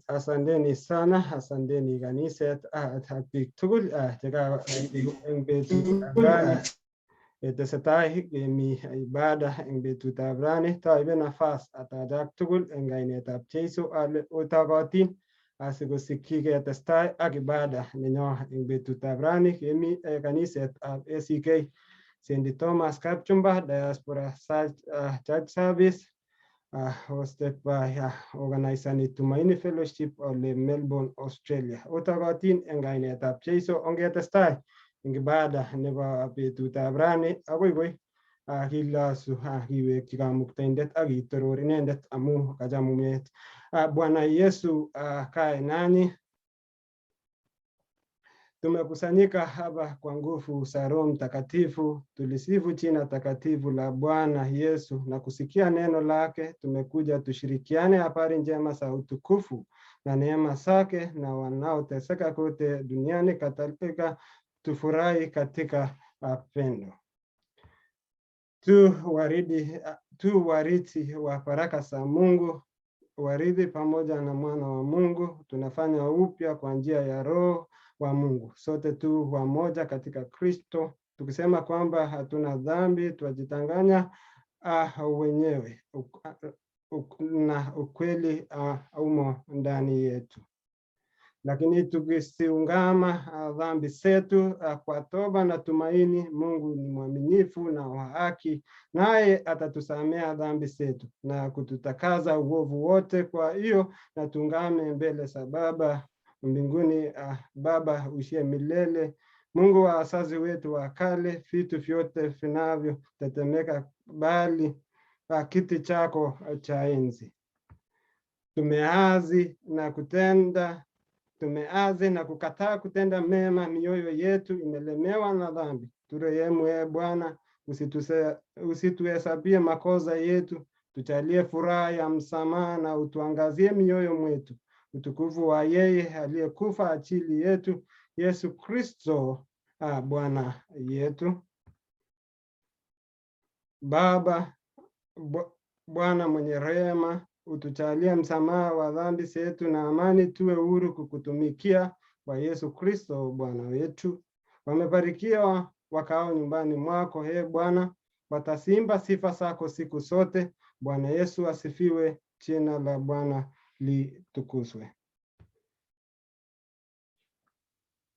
Asanteni sana, asanteni kaniset biik tugul cheka eng betut tesetai kemi ibada eng betutab rani. Toibe nafas atachak tugul eng kainetab Jeiso ale otokotin asikosikyi ketestai ak ibada nenyo eng betutab rani. Kemi kanisetab ACK St. Thomas Kapchumba Diaspora Church Service hosted by organised Tumaini Fellowship ole Melbourne, Australia. Otokotin eng kainetab Jeiso ongetestai eng ibada nebo betutab rani akoi koi kilosu kiwekyi kamuktaindet ak kitoror inendet amu kachamumet. Bwana Yesu kae nanyi. Tumekusanyika hapa kwa nguvu za Roho Mtakatifu, tulisifu jina takatifu la Bwana Yesu na kusikia neno lake. Tumekuja tushirikiane habari njema za utukufu na neema zake na wanaoteseka kote duniani katika tufurahi katika pendo. Tu warithi wa baraka za Mungu, warithi pamoja na mwana wa Mungu, tunafanya upya kwa njia ya Roho wa Mungu. Sote tu wamoja katika Kristo, tukisema kwamba hatuna dhambi, twajitanganya wenyewe na ukweli umo ndani yetu. Lakini tukisiungama dhambi zetu kwa toba na tumaini, Mungu ni mwaminifu na wa haki, naye atatusamea dhambi zetu na kututakaza uovu wote. Kwa hiyo na tungame mbele za Baba mbinguni, Baba uishie milele, Mungu wa wazazi wetu wa kale, vitu vyote vinavyotetemeka bali kiti chako cha enzi. Tumeazi na kukataa kutenda mema, mioyo yetu imelemewa na dhambi. Turehemu Bwana, usituhesabie makosa yetu, tujalie furaha ya msamaha na utuangazie mioyo mwetu utukufu wa yeye aliyekufa ajili yetu, Yesu Kristo Bwana yetu. Bwana mwenye rehema, utujalie msamaha wa dhambi zetu na amani, tuwe huru kukutumikia kwa Yesu Kristo Bwana wetu. Wamebarikiwa wakao nyumbani mwako, Bwana, watasimba sifa zako siku zote. Bwana Yesu asifiwe, jina la Bwana litukuzwe.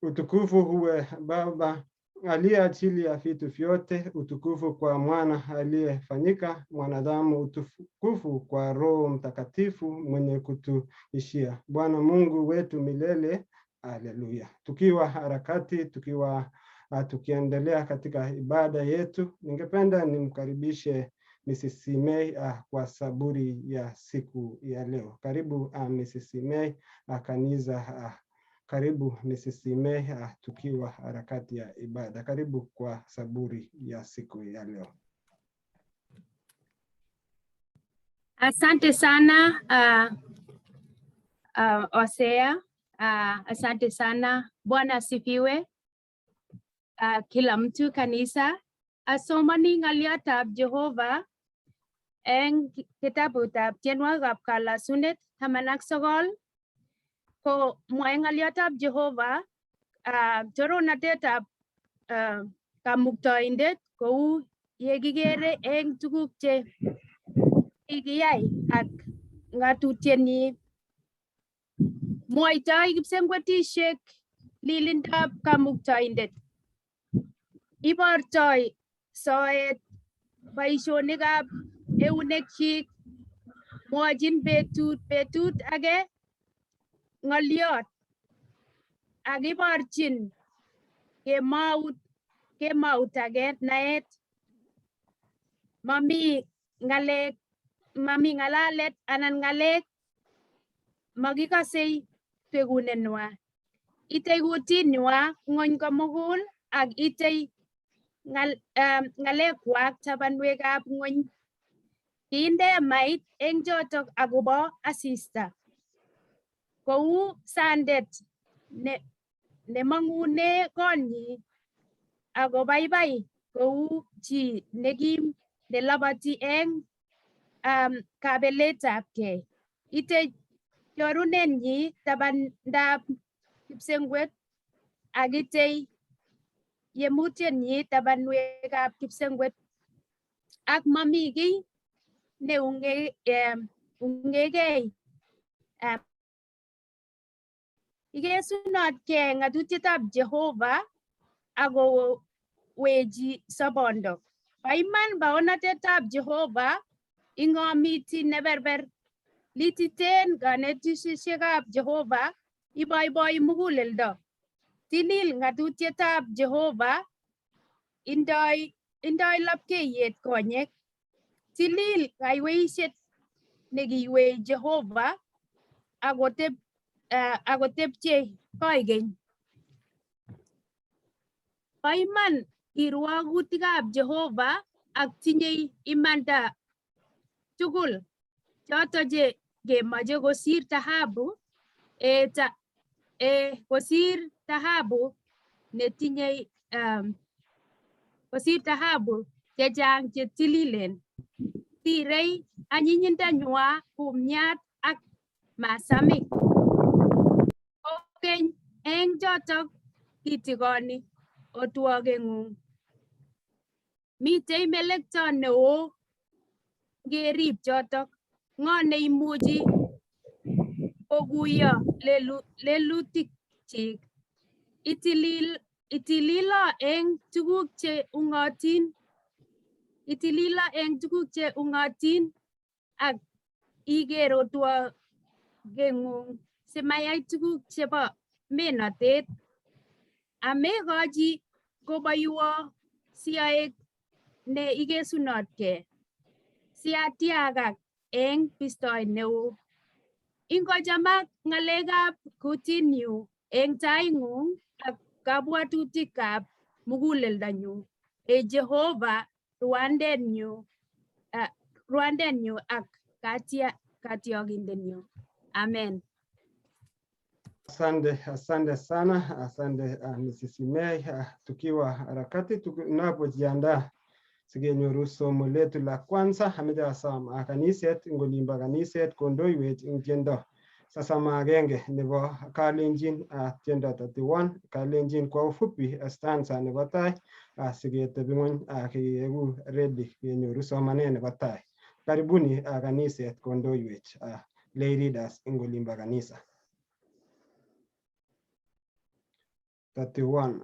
Utukufu huwe Baba aliyeachilia vitu vyote, utukufu kwa mwana aliyefanyika mwanadamu, utukufu kwa Roho Mtakatifu mwenye kutuishia. Bwana Mungu wetu milele. Haleluya. Tukiwa harakati, tukiendelea katika ibada yetu, ningependa nimkaribishe Mrs. May kwa saburi ya siku ya leo. Karibu Mrs. May kanisa. Karibu Mrs. May tukiwa harakati ya ibada. Karibu kwa saburi ya siku ya leo. Asante sana Osea. Asante sana. Bwana asifiwe. Kila mtu kanisa. Asomani ng'aliotab Jehova eng kitabutab Tienwogikab Kalasunet 19 ko mwae ng'aliotab Jehova choronatetab kamuktoindet kou yekikere eng tuguk che kikiyai ak ng'atutienyi. Mwoitoi kipsengwetishek lilindab kamuktoindet. Ibortoi soet boisionikab eunekchik. Mwochin betut age ng'oliot ak iborchin kemout age naet. Mami ng'alalet anan ng'alek makikosei bekunenwa. Itei kutinwa ng'ony komugul ak itei ng'alekwak tabanwekab ng'ony. Kinde mait eng chotok akobo asista kou sandet nemang'une konyi akobaibai kou chi nekim nelabati eng kabeletabgei. Itei chorunenyi tabandab kipsengwet ak itei yemutienyi tabanwekab kipsengwet. Ak mami kiy neungegei. Ikesunotgei ng'atutietab Jehova ako wechi sobondo. Bo iman baonatetab Jehova ing'omiti neberber. Lititen kanetisosiekab Jehova iboiboi muguleldo. Tilil ng'atutietab Jehova indoi lapkeiyet konyek. Tilil kaiweisiet nekiiwei Jehova akotepche koigeny. Bo iman kirwogutikab Jehova ak tinyei imanda tugul choto che kemoche kosir dhahabu kosir dhahabu netinyei kosir dhahabu chechang chetililen. Sirei anyinyindanywa kumnyat ak masamik. Kokeny eng chotok kitigoni otwogeng'ung. Mitei melekto neo ngerib chotok. Ng'o neimuchi kokuyo lelutikchik. Itililo eng tuguk che ung'otin ak iger otwogeng'ung simayai tuguk chebo menotet. Amekochi koboiwo siaek ne ikesunotgei. Siatiagak eng bistoi neo. Ingochamak ng'alekab kutinyu eng taing'ung ak kabwatutikab muguleldonyu. Jehova rwandenyu ak katyogindenyu. Amen. Asante sana. Asante Mrs. May. Tukiwa harakati tunapojiandaa sikenyoru somo letu la kwanza, ametasam kaniset ngolimba kaniset kondoiwech ing tiendo sasama agenge nebo kalenjin tiendo 31 kalenjin kwa ufupi stanza nebo tai siketebi ng'ony keeku ready kenyoru somanet nebo tai. Karibuni kaniset kondoiwech lay readers ing olimba kanisa. 31.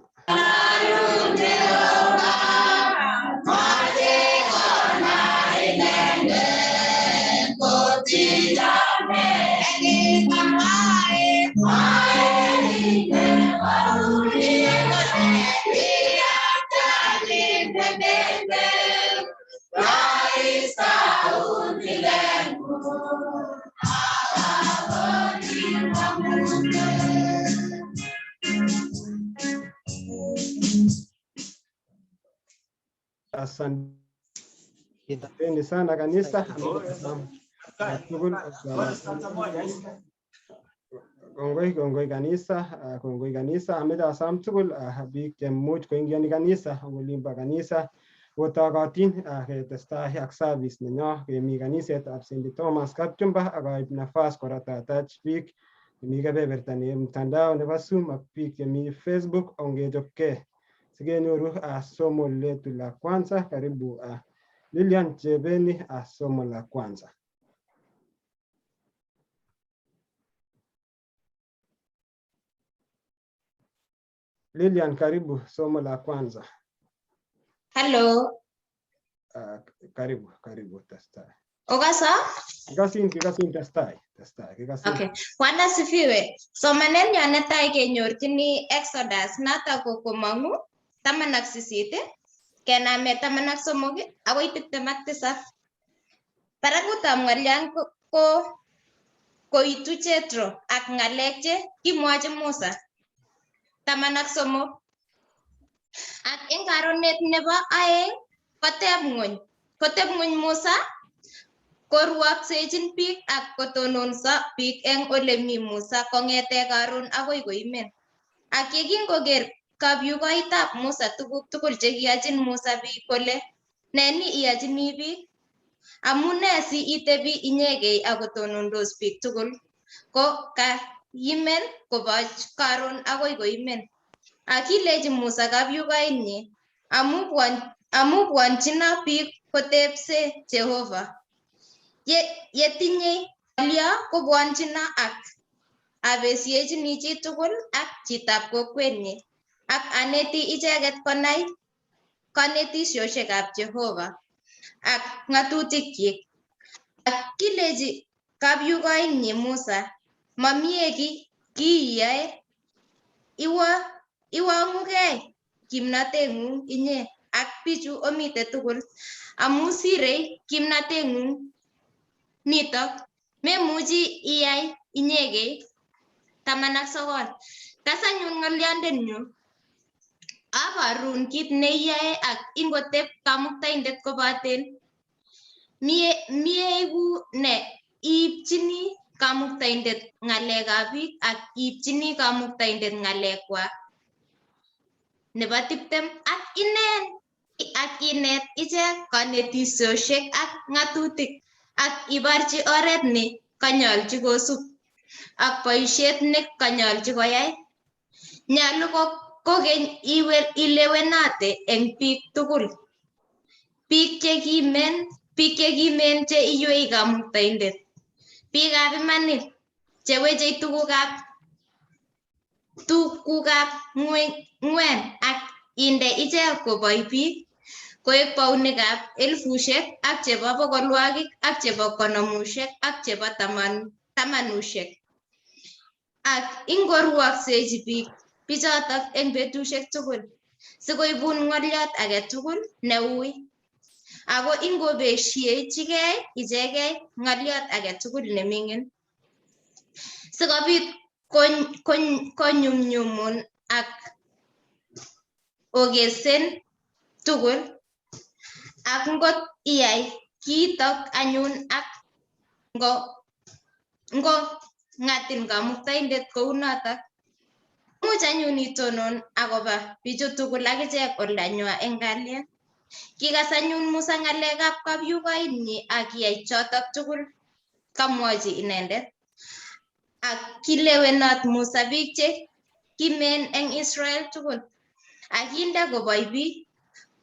Asante sana kanisa. Kongoi kanisa. Amida asam tugul biik chemuch koingiani kanisa olimpa kanisa wotokotin ketestai ak service nenyo kemi kanisetab St. Thomas Kapchumba ak aib nafas kora tatach biik chemi kebeberta ne mtandao nebo Zoom ak biik chemi Facebook ongechopkei sikenyoru somo letu la kwanza. Karibu Lilian Chebeni somo la kwanza. Lilian, karibu somo la kwanza. Hello. Karibu testai. Ogasa? Kikasin testai. Okay. Bwana sifiwe. Somanet nyo netai kenyorchini Exodus noto ko komangu 18 kename 13 akoi 27. Barakutab ng'olyon ko koitu Jethro ak ng'alek che kimwochi Musa 13. Ak eng karonet nebo aeng koteb ng'ony Musa korwaksechin biik ak kotononso biik eng ole mi Musa kong'ete karon akoi koimen. Ak yekingoker kabyukoitab Musa tuguk tugul chekiyochin Musa biik kole neni iyachini biik, amune si itebi inyegei ak kotonondos biik tugul ko kaimen koboch karon akoi koimen. Akilechi Musa kabyukoinyi amu bwanchina biik kotebse Jehova. Yetinye alyo kobwanchina ak abesiechini chi tugul ak chitab kokwenyi ak aneti icheget konai kanetisioshekab Jehova ak ng'atutikyik. Ak kilechi kabyukoinyi Musa, mamie kiiyae, iwang'ugei kimnateng'ung inye ak bichu omite tugul, amu sirei kimnateng'ung nitok, memuchi iyai inyegei. 19. Kasanyun ng'olyondenyu, abarun kit neiyae ak ingotep kamuktaindet kobaten mieigu ne iipchini kamuktaindet ng'alekab biik ak iipchini kamuktaindet ng'alekwak. Nebo 20. Ak inet ichek kanetisioshek ak ng'atutik ak ibarchi oret ne kanyolchi kosub ak boisiet ne kanyolchi koyai. Nyalu kokeny ilewenate eng biik tugul, biik chekimen che iywei kamuktaindet, biikab imanit chewechei tugukab ng'wen ak inde ichek koboi biik koek baunikab 1000 ak chebo bokolwagik ak chebo konomushek ak chebo tamanushek. Ak ingorwoksechi bichotok eng betushek tugul sikoibun ng'olyot age tugul neui. Ako ingobeshiechigei ichegei ng'olyot age tugul neming'in sikobit konyumnyumun ak ogesen tugul. Ak ngot iyai kiitok anyun ak ngo ng'atin kamuktaindet kounotok, much anyun itonon akoba bichu tugul akichek oldanywa eng kalyet. Kikas anyun Musa ng'alekab kabyukoinyi ak iyai chotok tugul kamwochi inendet. Ak kilewenot Musa biik che kimen eng Israel tugul akinde koboi biik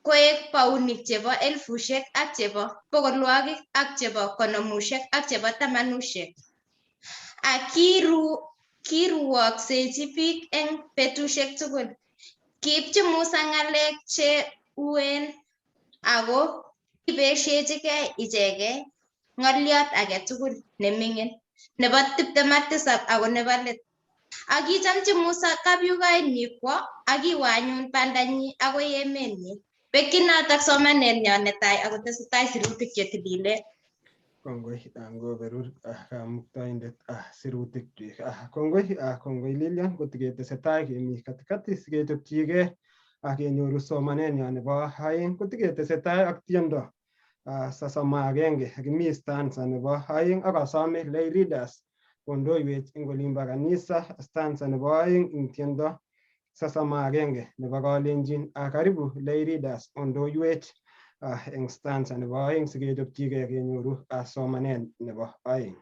koek baunik chebo 1000 ak chebo bokolwagik ak chebo konomushek ak chebo tamanushek. Ak kirwoksechi biik eng betusiek tugul. Kiipchi Musa ng'alek che uen ako kibeshechigei ichegei ng'oliot age tugul ne ming'in nebo 27 ako nebo let. Akichamchi Musa kabyukainikwo akiwanyun bandanyi akoi emenyi. Bekyinotok somanenyo netai akotesetai sirutik chetililen. Kongoi ngoberur kamuktaindet sirutik chik. Kongoi Lilian, koteketesetai kemi katikati sikechopchigei kenyoru somanenyo nebo aeng, koteketesetai ak tiendo sasama agenge kimi stanza nebo aeng, akasome lay readers kondoiwech eng olimbo kanisa stanza nebo aeng eng tiendo sasama agenge nebo kalenjin. Karibu lay readers ondoiwech eng stanza nebo aeng sikechopchigei kenyoru somanet nebo aeng.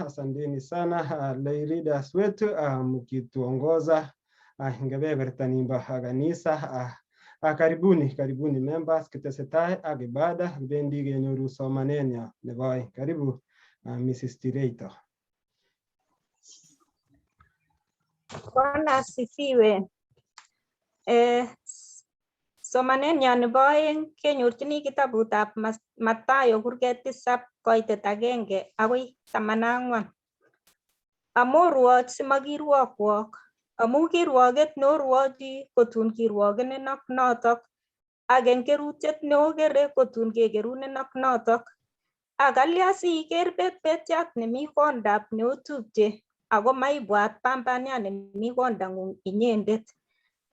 Asanteni sana lay readers wetu mkituongoza ngebeberta nimbo kanisa. Karibuni members, kitesetai ak ibada kibendi kenyoru somanenyo nebo aeng. Karibu Mrs. Tirito. Bwana asifiwe. Somanenyo nebo aeng kenyorchini kitabutab Mathayo kurget 7 koitet 1 akoi 14. Amu ruoch simakirwokwok, amu kirwoget neorwochi kotun kirwogenet notok, ak eng kerutiet neokere kotun kekerunet notok. Akalya siiker betbetiat nemi kondab neotupche ako maibwat pambaniat nemi kondang'ung inyendet.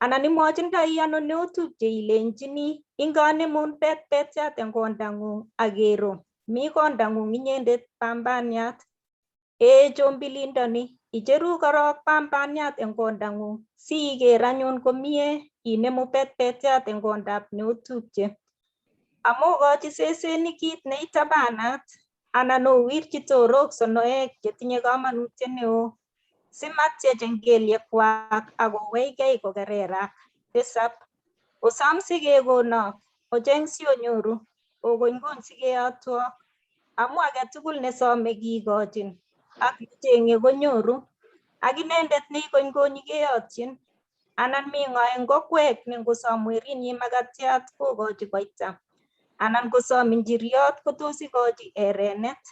Anan imwochindoi ano neotupche ilenjini inganemun betbetiat eng kondang'ung akero mi kondang'ung inyendet pambaniat. Chombilindoni, icheru korok pambaniat eng kondang'ung siiker anyun komie inemu betbetiat eng kondab neotupche. Amu kochi sesenik kit neitabanat anan owirchi torok sonoek chetinye kamanutiet neo simatyech eng kelyekwak akowechgei kokererak. 7. Osom sikekonok, ocheng sionyoru, okony sikeyotwok. Amu age tugul nesome kikochin, ak necheng'e konyoru, ak inendet neikonykonyi keyotyin. Anan mi ng'o eng kokwek ne ngosom werinyi makatiat kokochi koita, anan kosom injiriot kotos ikochi erenet.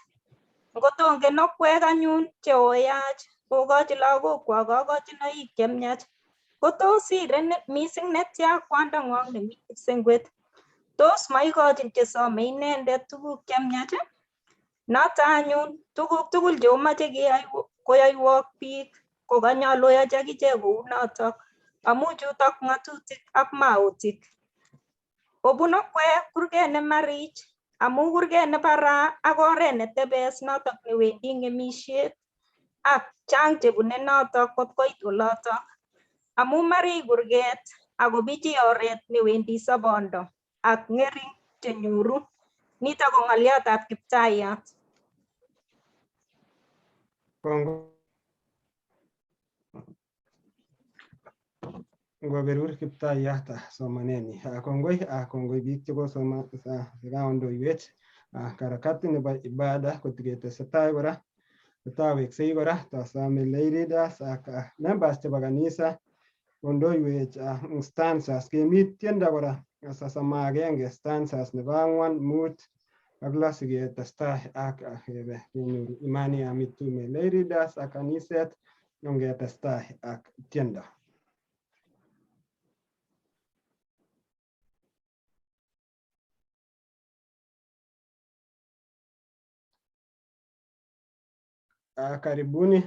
Ngotongen okwek anyun cheoyach kokochi lagokwak kakochinoik chemiach, kotos sire mising netya kwandang'wong nemi kipsengwet. Tos maikochin chesome inendet tuguk chemiach? Noto anyun tuguk tugul cheomache koyoiwok biik kokanyolu oyochi akichek kou notok, amu chutok ng'atutik ak mautik. Obun okwek kurget nemarich, amu kurget nebara ak oret netebes notok newendi ng'emisiet, ak chang chebune notok kot koit olotok. Amu marich kurget ako bichi oret newendi Sobondo ak ng'ering chenyoru. Nitok ko ng'oliotab Kiptayat. Ngoberur Kiptayat somanenyi. Kongoi biik chekosoma ondoiwech karakati nebo ibada koteketesetai kora kotaweksei kora tasome lay readers ak members chebo kanisa ondoiwech stanzas kemi tiendo kora sasama agenge stanzas nebo 4, 5 ak 6 siketestai ak kenyoru imani ya mitume. Lay readers ak kaniset ongetestai ak tiendo. Karibuni.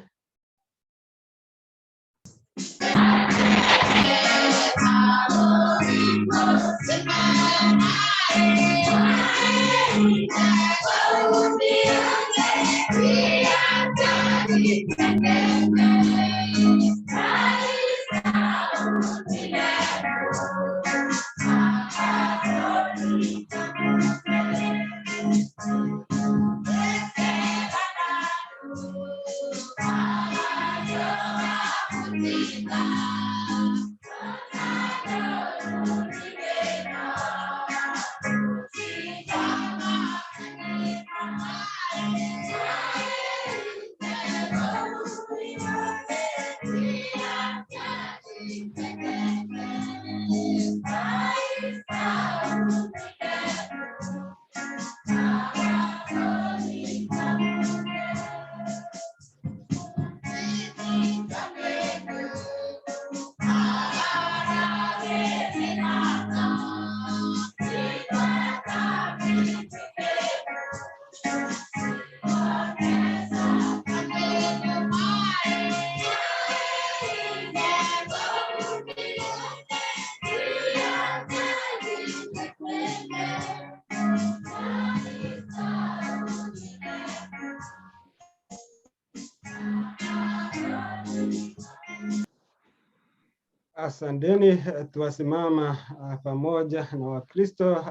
Asanteni, tuwasimama pamoja na Wakristo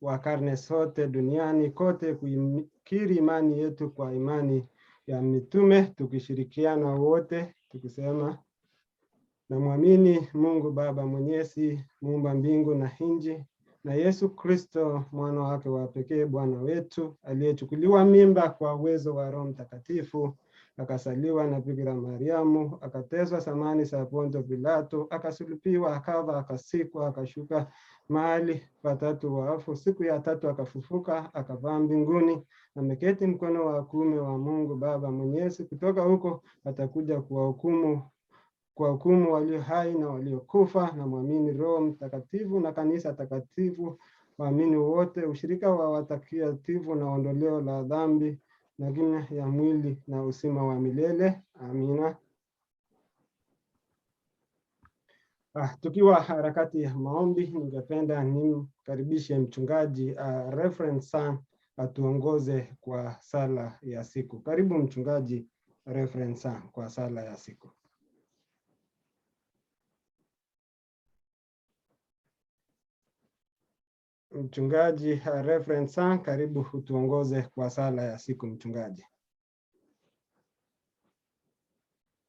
wa karne zote duniani kote kukiri imani yetu kwa imani ya mitume, tukishirikiana wote tukisema: namwamini Mungu Baba Mwenyezi, muumba mbingu na nchi, na Yesu Kristo mwana wake wa pekee Bwana wetu, aliyechukuliwa mimba kwa uwezo wa Roho Mtakatifu, akasaliwa na Bikira Mariamu, akateswa zamani za Ponto Pilato, akasulubiwa, akafa, akasikwa, akashuka mahali patatu wafu, siku ya tatu akafufuka, akapaa mbinguni, ameketi mkono wa kuume wa Mungu Baba Mwenyezi. Kutoka huko atakuja kuwahukumu walio hai na waliokufa. Na muamini Roho Mtakatifu na kanisa takatifu, waamini wote, ushirika wa watakatifu na ondoleo la dhambi, na kinga ya mwili na uzima wa milele. Amina. Tukiwa harakati ya maombi, ningependa nimkaribishe mchungaji Reverend Sang atuongoze kwa sala ya siku. Karibu mchungaji Reverend Sang kwa sala ya siku. Mchungaji Reverend Sang, karibu utuongoze kwa sala ya siku mchungaji.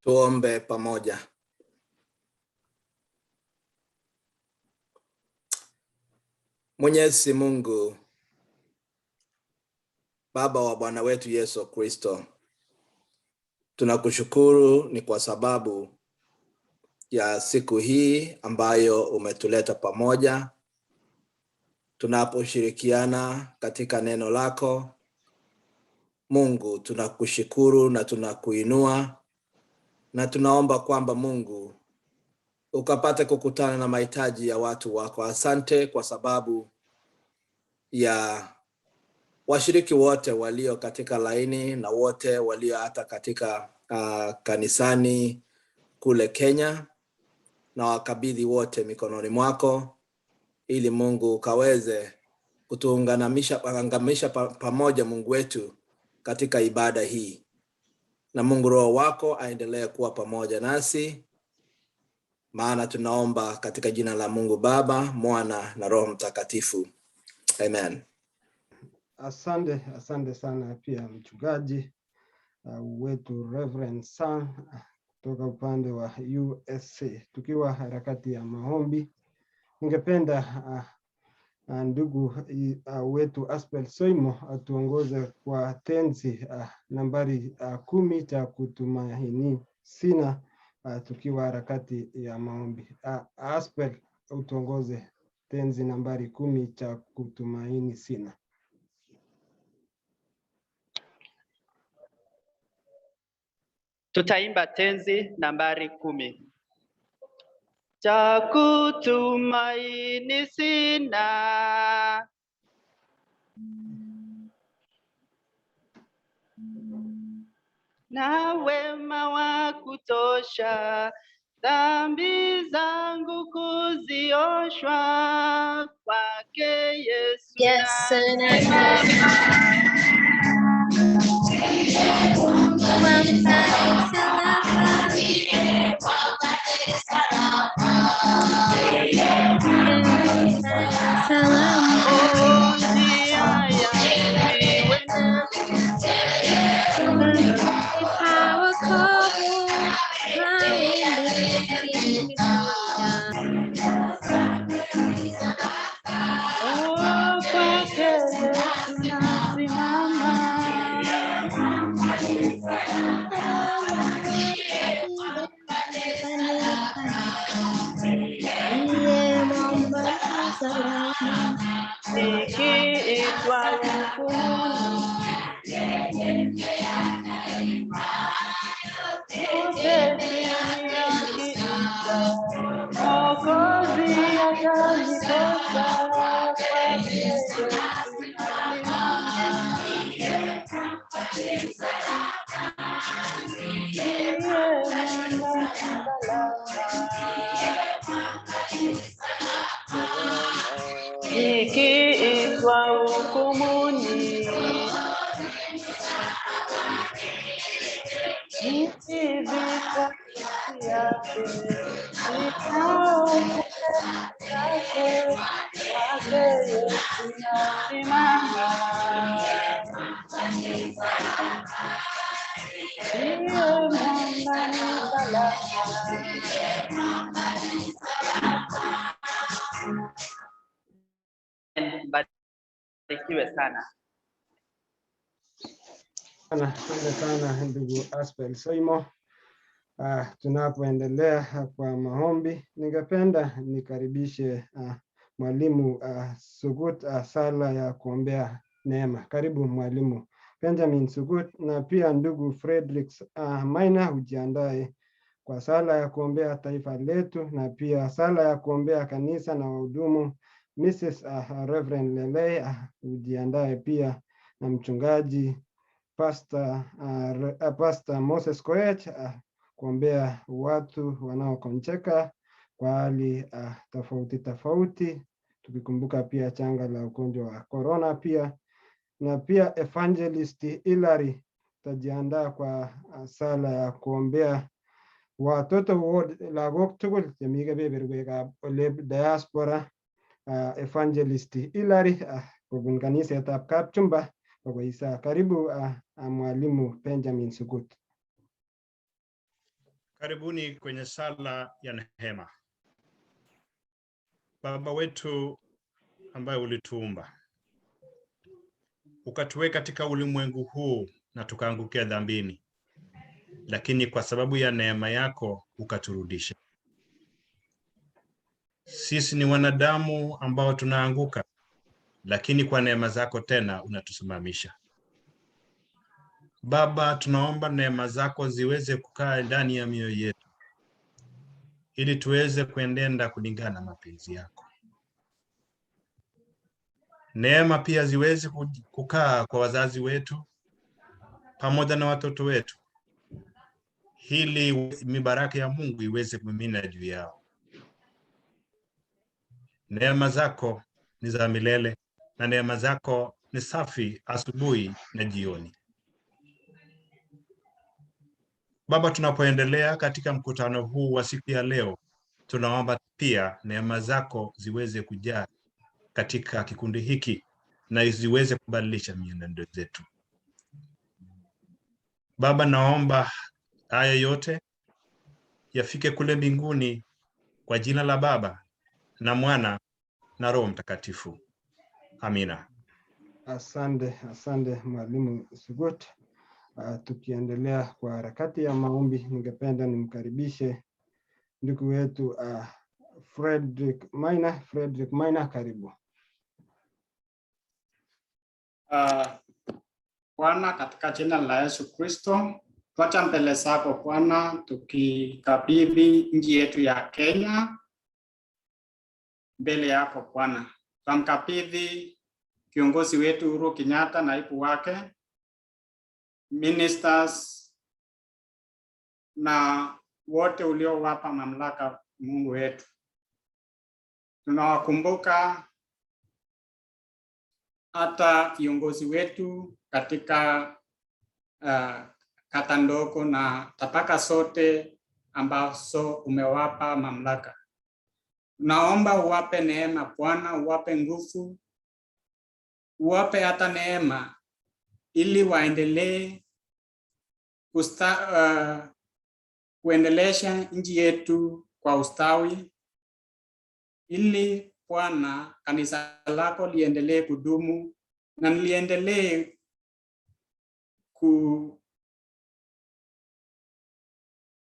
Tuombe pamoja. Mwenyezi Mungu, Baba wa Bwana wetu Yesu Kristo, tunakushukuru ni kwa sababu ya siku hii ambayo umetuleta pamoja, tunaposhirikiana katika neno lako. Mungu, tunakushukuru na tunakuinua, na tunaomba kwamba Mungu ukapate kukutana na mahitaji ya watu wako. Asante kwa sababu ya washiriki wote walio katika laini na wote walio hata katika kanisani kule Kenya, na wakabidhi wote mikononi mwako, ili Mungu ukaweze kutuunganisha pamoja Mungu wetu katika ibada hii. Na Mungu Roho wako aendelee kuwa pamoja nasi, maana tunaomba katika jina la Mungu Baba, Mwana na Roho Mtakatifu. Amen. Asante sana pia mchungaji wetu Reverend Sang kutoka upande wa USA. Tukiwa harakati ya maombi, ningependa ndugu wetu Aspel Soimo atuongoze kwa tenzi nambari 10 cha kutumaini sina tukiwa harakati ya maombi. Aspel, utuongoze tenzi nambari 10 cha kutumaini sina. Tutaimba tenzi nambari 10. Cha kutumaini sina, na wema wa kutosha, dhambi zangu kuzioshwa, kwake Yesu ikiitwa hukumuni, barikiwe sana. Asante sana ndugu Aspel Soimo. Tunapoendelea kwa maombi, ningependa nikaribishe mwalimu Sugut sala ya kuombea neema. Karibu mwalimu Benjamin Sugut, na pia ndugu Frederick Maina ujiandae kwa sala ya kuombea taifa letu, na pia sala ya kuombea kanisa na wahudumu. Mrs. Reverend Lele ujiandae pia, na mchungaji Pastor Moses Koech kuombea watu wanaokonjeka kwa hali tofauti tofauti, tukikumbuka pia changa la ugonjwa wa corona pia. Na pia Evangelist Hilary tajiandaa kwa sala ya kuombea watoto lagok tugul chemi kebeberwekab Diaspora. Evangelist Hilary kobun kanisetab Kapchumba Isa. Karibu mwalimu Benjamin Sugut. Karibuni kwenye sala ya neema. Baba wetu ambaye ulituumba, ukatuweka katika ulimwengu huu na tukaangukia dhambini, lakini kwa sababu ya neema yako ukaturudisha. Sisi ni wanadamu ambao tunaanguka, lakini kwa neema zako tena unatusimamisha. Baba, tunaomba neema zako ziweze kukaa ndani ya mioyo yetu, ili tuweze kuenenda kulingana na mapenzi yako. Neema pia ziweze kukaa kwa wazazi wetu pamoja na watoto wetu, ili mibaraka ya Mungu iweze kumimina juu yao. Neema zako ni za milele, na neema zako ni safi asubuhi na jioni. Baba, tunapoendelea katika mkutano huu wa siku ya leo, tunaomba pia neema zako ziweze kujaa katika kikundi hiki na ziweze kubadilisha mienendo zetu. Baba, naomba haya yote yafike kule mbinguni kwa jina la Baba na Mwana na Roho Mtakatifu. Amina. Asante mwalimu Sugut. Tukiendelea kwa harakati ya maombi, ningependa nimkaribishe ndugu wetu Frederick Maina, karibu. Bwana, katika jina la Yesu Kristo, twacha mbele zako Bwana, tukikabidhi nchi yetu ya Kenya mbele yako Bwana. Tunamkabidhi kiongozi wetu Uhuru Kenyatta, naibu wake, ministers na wote uliowapa mamlaka, Mungu wetu. Tunawakumbuka hata viongozi wetu katika kata ndogo na tabaka zote ambazo umewapa mamlaka. Naomba uwape neema Bwana, uwape nguvu, uwape hata neema ili waendelee kuendelesha nchi yetu kwa ustawi, ili Bwana kanisa lako liendelee kudumu na liendelee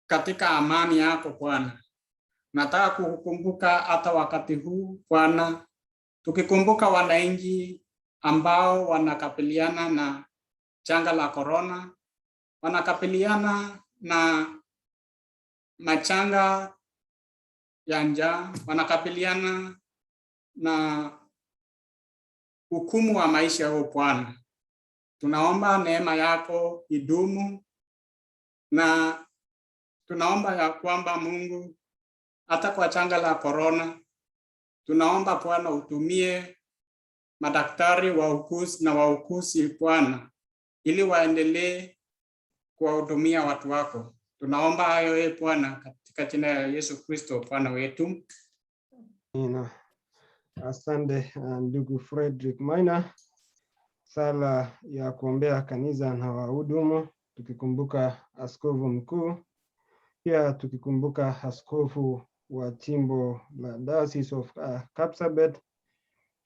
katika amani yako Bwana. Nataka kukumbuka hata wakati huu Bwana, tukikumbuka wananchi ambao wanakabiliana na janga la corona, wanakabiliana na majanga ya njaa, wanakabiliana na hukumu wa maisha yao Bwana. Tunaomba neema yako idumu, na tunaomba ya kwamba Mungu, hata kwa janga la corona, tunaomba Bwana utumie madaktari, wauguzi na wauguzi Bwana, ili waendelee kuwahudumia watu wako. Tunaomba hayo Bwana, katika jina la Yesu Kristo Bwana wetu. Asante ndugu Frederick Maina. Sala ya kuombea kanisa na wahudumu, tukikumbuka askofu mkuu, pia tukikumbuka askofu wa jimbo la Diocese of Kapchumba,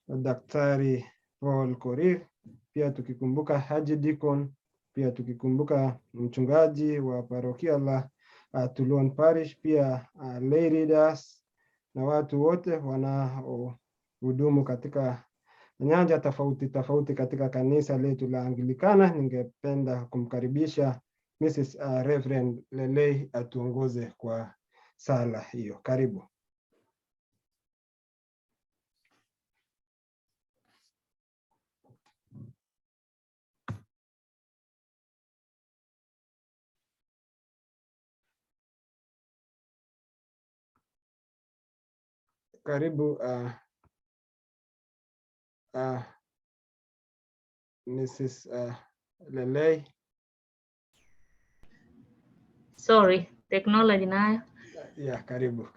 Daktari Paul Korir, pia tukikumbuka Haji Deacon, pia tukikumbuka mchungaji wa parokia la Tulon Parish, pia lay readers na watu wote wanaohudumu katika nyanja tofauti katika kanisa letu la Anglikana. Ningependa kumkaribisha Mrs. Reverend Lelei atuongoze kwa sala hiyo. Karibu. Karibu Mrs. Lelei. Sorry, technology nayo. Yeah, karibu.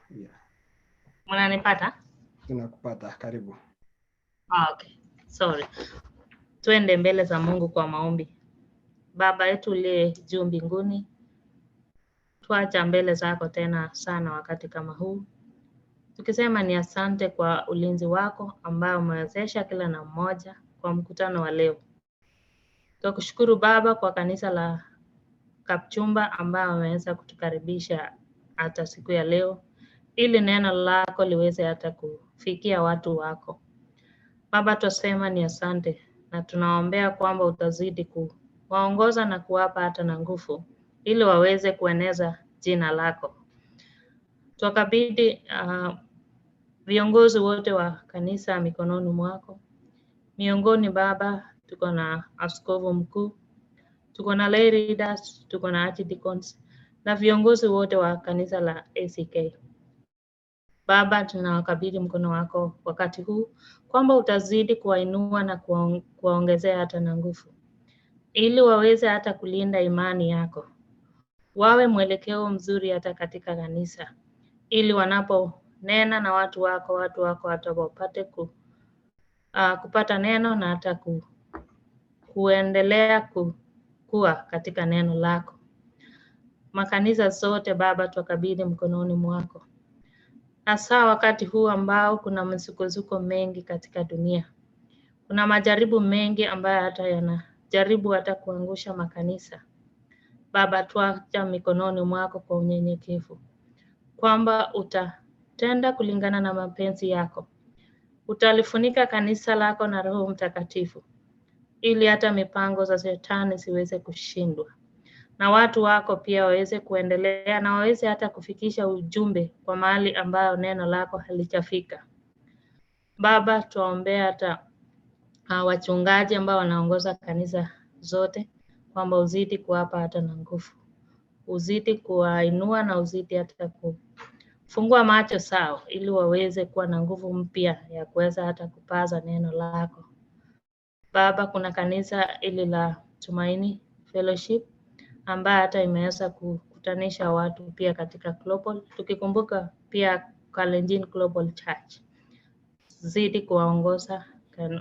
Yeah. Mnanipata? Tunakupata, karibu. Okay. Sorry. Tuende mbele za Mungu kwa maombi. Baba yetu uliye juu mbinguni, tuacha mbele zako tena sana wakati kama huu, tukisema ni asante kwa ulinzi wako ambao umewezesha kila na mmoja kwa mkutano wa leo. Tukushukuru Baba kwa kanisa la Kapchumba ambao wameweza kutukaribisha hata siku ya leo, ili neno lako liweze hata kufikia watu wako. Baba, tusema ni asante, na tunaombea kwamba utazidi kuwaongoza na kuwapa hata na nguvu, ili waweze kueneza jina lako. Tukabidhi viongozi wote wa kanisa mikononi mwako. Miongoni Baba, tuko na askofu mkuu, tuko na lay readers, tuko na archdeacons na viongozi wote wa kanisa la ACK. Baba, tunawakabidhi mkono wako wakati huu, kwamba utazidi kuwainua na kuwaongezea hata na nguvu, ili waweze hata kulinda imani yako, wawe mwelekeo mzuri hata katika kanisa, ili wanaponena na watu wako hata wapate kupata neno na hata kuendelea kuwa katika neno lako. Makanisa zote Baba, tukabidhi mkononi mwako, hasa wakati huu ambao kuna misukosuko mengi katika dunia. Kuna majaribu mengi ambayo hata kujaribu hata kuangusha makanisa. Baba, tuacha mikononi mwako kwa unyenyekevu, kwamba utatenda kulingana na mapenzi yako. Utalifunika kanisa lako na Roho Mtakatifu, ili hata mipango za Shetani siweze kushindwa, na watu wako pia waweze kuendelea na waweze hata kufikisha ujumbe kwa mahali ambayo neno lako halijafika. Baba, tuombea hata wachungaji ambao wanaongoza kanisa zote, kwamba uzidi kuwapa hata na nguvu, uzidi kuwainua na uzidi hata kufungua macho sao, ili waweze kuwa na nguvu mpya ya kuweza hata kupaza neno lako. Baba, kuna kanisa ili la Tumaini Fellowship ambayo hata imeweza kukutanisha watu pia katika global, tukikumbuka pia Kalenjin Global Church. Zidi kuwaongoza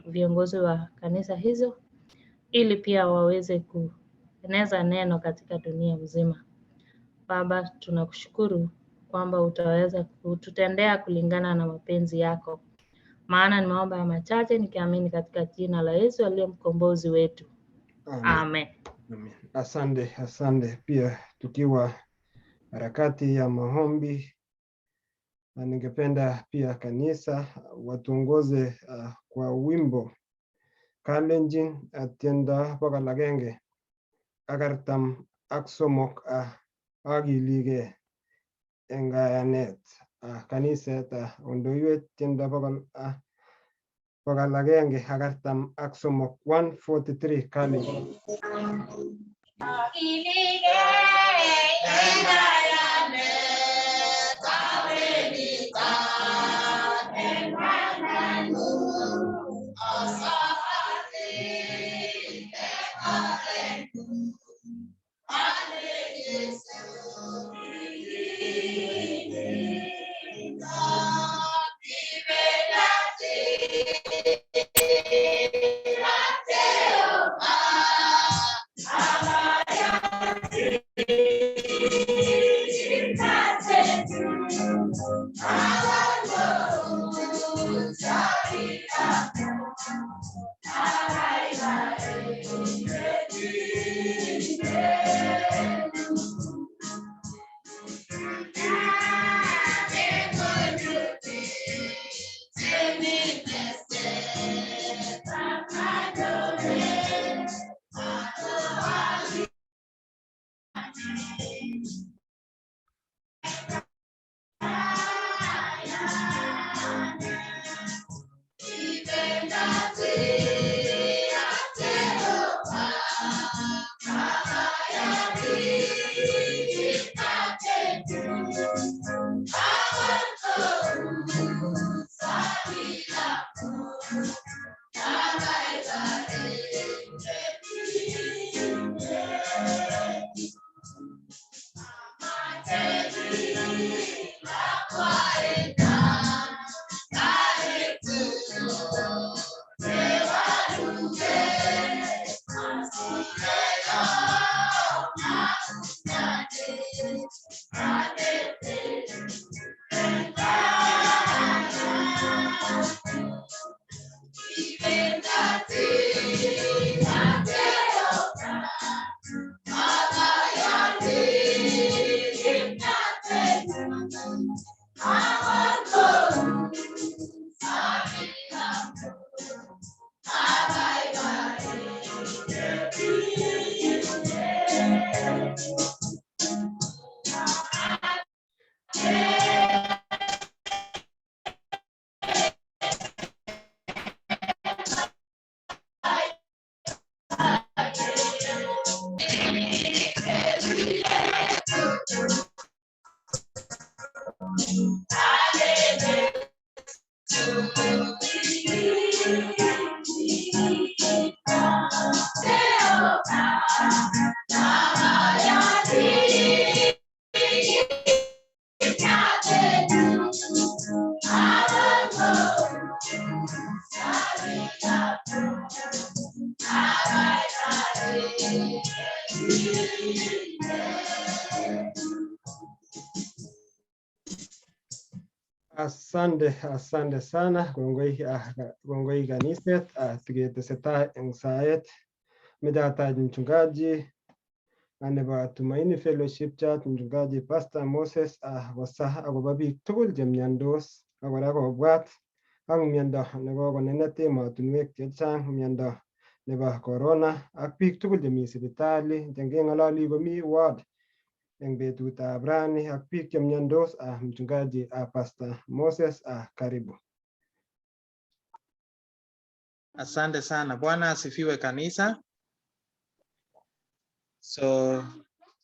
viongozi wa kanisa hizo, ili pia waweze kueneza neno katika dunia mzima. Baba, tunakushukuru kwamba utaweza kututendea kulingana na mapenzi yako, maana nimeomba ya machache nikiamini katika jina la Yesu aliye mkombozi wetu. Amen. Amen. Asante pia tukiwa harakati ya maombi, na ningependa pia kanisa watuongoze kwa wimbo kalenjin atienda pakalagenge agartam ak somok agilige engayanet. Kaniset ondoiwet tienda pakalagenge agartam ak somok 143 kalenjin. Asante sana. Gongoi kaniset. Tiketeseta eng saet Mejataji mchungaji nebo Tumaini Fellowship Church, mchungaji Pastor Moses wasa akobo biik tugul chemiondos ak kora kobwat ak miondo nekokonenet emotinwek chechang, miondo nebo corona ak biik tugul chemi sipitali chengeng'ololi komi ward eng betutab rani ak biik chemiondos. Mchungaji Pastor Moses, karibu. Asante sana. Bwana asifiwe kanisa. So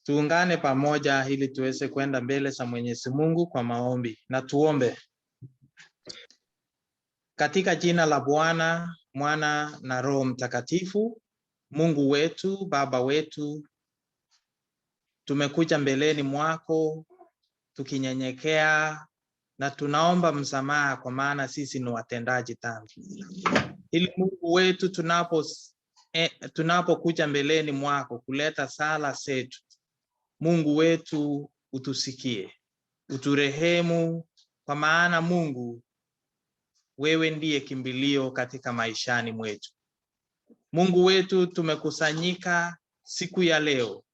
tuungane pamoja ili tuweze kwenda mbele za Mwenyezi Mungu kwa maombi. Na tuombe. Katika jina la Bwana, Mwana na Roho Mtakatifu, Mungu wetu, Baba wetu, tumekuja mbeleni mwako tukinyenyekea na tunaomba msamaha kwa maana sisi ni watendaji dhambi. Ili Mungu wetu tunapokuja mbeleni mwako kuleta sala zetu, Mungu wetu utusikie, uturehemu, kwa maana Mungu wewe ndiye kimbilio katika maishani mwetu. Mungu wetu, tumekusanyika siku ya leo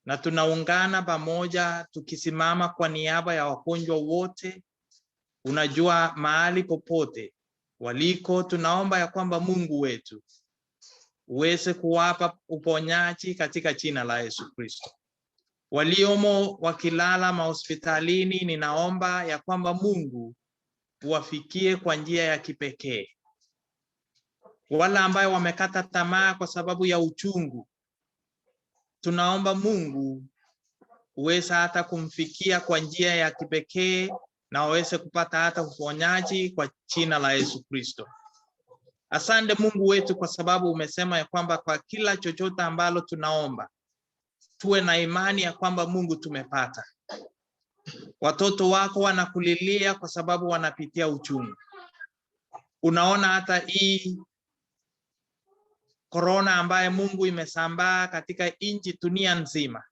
na tunaungana pamoja tukisimama kwa niaba ya wagonjwa wote. Unajua mahali popote waliko, tunaomba ya kwamba Mungu wetu uweze kuwapa uponyaji katika jina la Yesu Kristo. Waliomo wakilala mahospitalini, ninaomba ya kwamba Mungu uwafikie kwa njia ya kipekee. Wale ambao wamekata tamaa kwa sababu ya uchungu, tunaomba Mungu uweze hata kumfikia kwa njia ya kipekee na waweze kupata hata uponyaji kwa jina la Yesu Kristo. Asante Mungu wetu kwa sababu umesema ya kwamba kwa kila chochote ambalo tunaomba tuwe na imani ya kwamba Mungu tumepata. Watoto wako wanakulilia kwa sababu wanapitia uchungu. Unaona hata hii corona ambaye Mungu imesambaa katika nchi dunia nzima.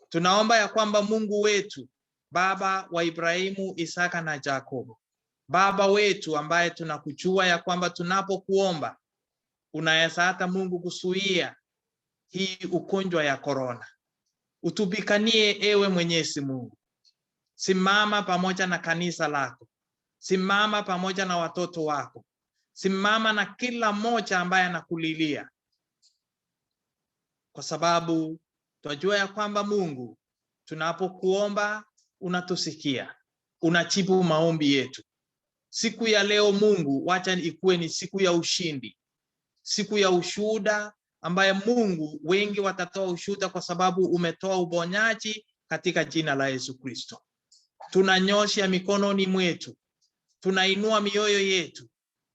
Tunaomba ya kwamba Mungu wetu, Baba wa Ibrahimu, Isaka na Yakobo, Baba wetu ambaye tunakujua ya kwamba tunapokuomba unaweza hata Mungu kuzuia hii ugonjwa ya corona. Utupiganie ewe Mwenyezi Mungu. Simama pamoja na kanisa lako. Simama pamoja na watoto wako. Simama na kila mmoja ambaye anakulilia. Kwa sababu tunajua ya kwamba Mungu, tunapokuomba unatusikia. Unajibu maombi yetu. Siku ya leo Mungu, wacha ikuwe ni siku ya ushindi. Siku ya ushuhuda ambaye Mungu wengi watatoa ushuhuda kwa sababu umetoa uponyaji katika jina la Yesu Kristo. Tunanyosha mikononi mwetu. Tunainua mioyo yetu.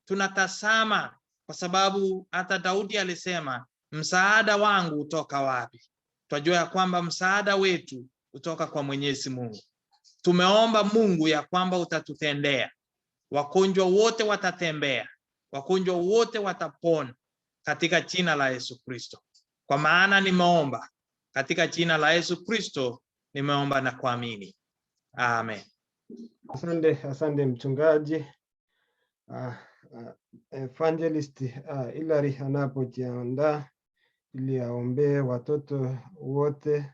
Tunatazama kwa sababu hata Daudi alisema, msaada wangu utoka wapi? Tunajua ya kwamba msaada wetu utoka kwa Mwenyezi Mungu. Tumeomba Mungu ya kwamba utatutendea. Wagonjwa wote watatembea. Wagonjwa wote watapona katika jina la Yesu Kristo. Kwa maana nimeomba katika jina la Yesu Kristo, nimeomba na kuamini. Amen. Asante mchungaji. Evangelist Hilary anapojiandaa ili aombee watoto wote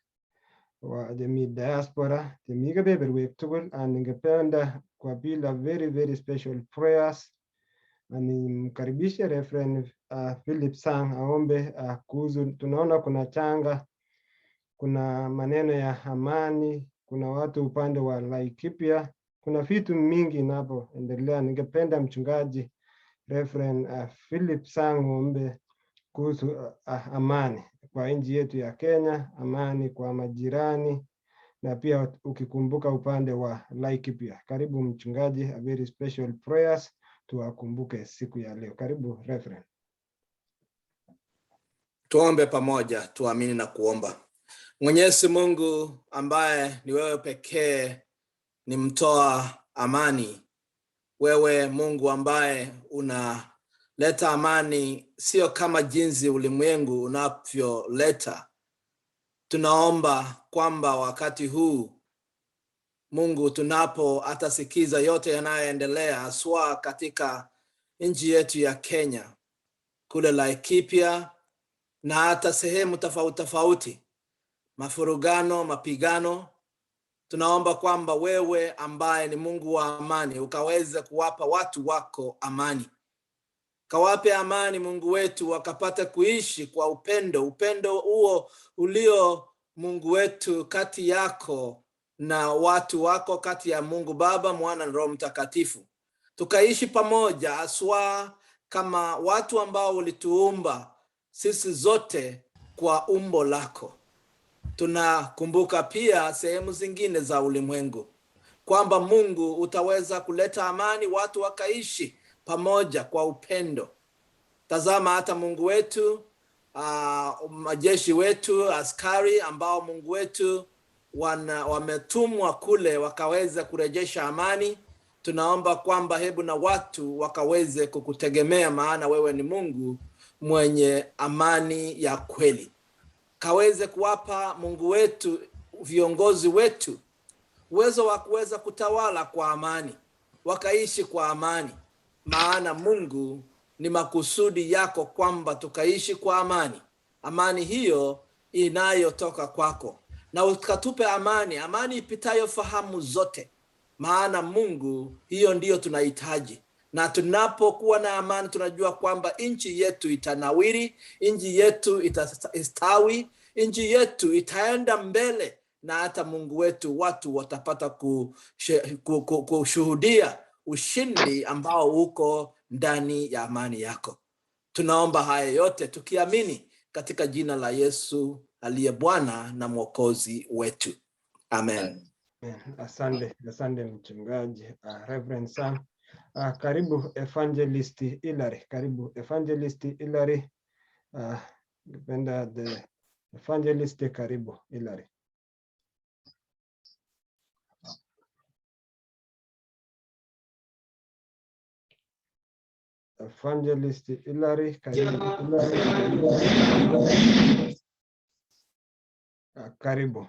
wa jamii Diaspora, jamii kebeberwek tugul. Ningependa kwa bila very special prayers nimkaribishe Reverend Philip Sang aombe kuhusu, tunaona kuna changa, kuna maneno ya amani, kuna watu upande wa Laikipia, kuna vitu mingi inapoendelea. Ningependa mchungaji Reverend Philip Sang aombe kuhusu amani kwa nchi yetu ya Kenya, amani kwa majirani, na pia ukikumbuka upande wa Laikipia. Karibu mchungaji, a very special prayers tuwakumbuke siku ya leo. Karibu Reverend. Tuombe pamoja, tuamini na kuomba. Mwenyezi Mungu ambaye ni wewe pekee ni mtoa amani. Wewe Mungu ambaye unaleta amani sio kama jinsi ulimwengu unavyoleta. Tunaomba kwamba wakati huu Mungu, tunapo atasikiza yote yanayoendelea haswa katika nchi yetu ya Kenya, kule Laikipia na hata sehemu tofauti tofauti, mafurugano, mapigano. Tunaomba kwamba wewe ambaye ni Mungu wa amani ukaweze kuwapa watu wako amani. Kawape amani Mungu wetu, wakapata kuishi kwa upendo. Upendo huo ulio Mungu wetu kati yako na watu wako, kati ya Mungu Baba, Mwana na Roho Mtakatifu. Tukaishi pamoja aswa kama watu ambao ulituumba sisi zote kwa umbo lako. Tunakumbuka pia sehemu zingine za ulimwengu kwamba Mungu utaweza kuleta amani, watu wakaishi pamoja kwa upendo. Tazama hata Mungu wetu, majeshi wetu, askari ambao Mungu wetu wametumwa kule wakaweza kurejesha amani. Tunaomba kwamba hebu na watu wakaweze kukutegemea, maana wewe ni Mungu mwenye amani ya kweli. Kaweze kuwapa Mungu wetu viongozi wetu uwezo wa kuweza kutawala kwa amani, wakaishi kwa amani, maana Mungu ni makusudi yako kwamba tukaishi kwa amani. Amani hiyo inayotoka kwako, na ukatupe amani ipitayo fahamu zote, maana Mungu hiyo ndiyo tunahitaji. Na tunapokuwa na amani tunajua kwamba nchi yetu itanawiri, nchi yetu itastawi, nchi yetu itaenda mbele, na hata Mungu wetu watu watapata kushuhudia ushindi ambao uko ndani ya amani yako. Tunaomba haya yote tukiamini katika jina la Yesu aliye Bwana na Mwokozi wetu. Amen. Asante mchungaji, Reverend Sam. Karibu Evangelist Hilary. Karibu Evangelist Hilary. The Evangelist, karibu Hilary. Evangelist Hilary, karibu Hilary. Karibu.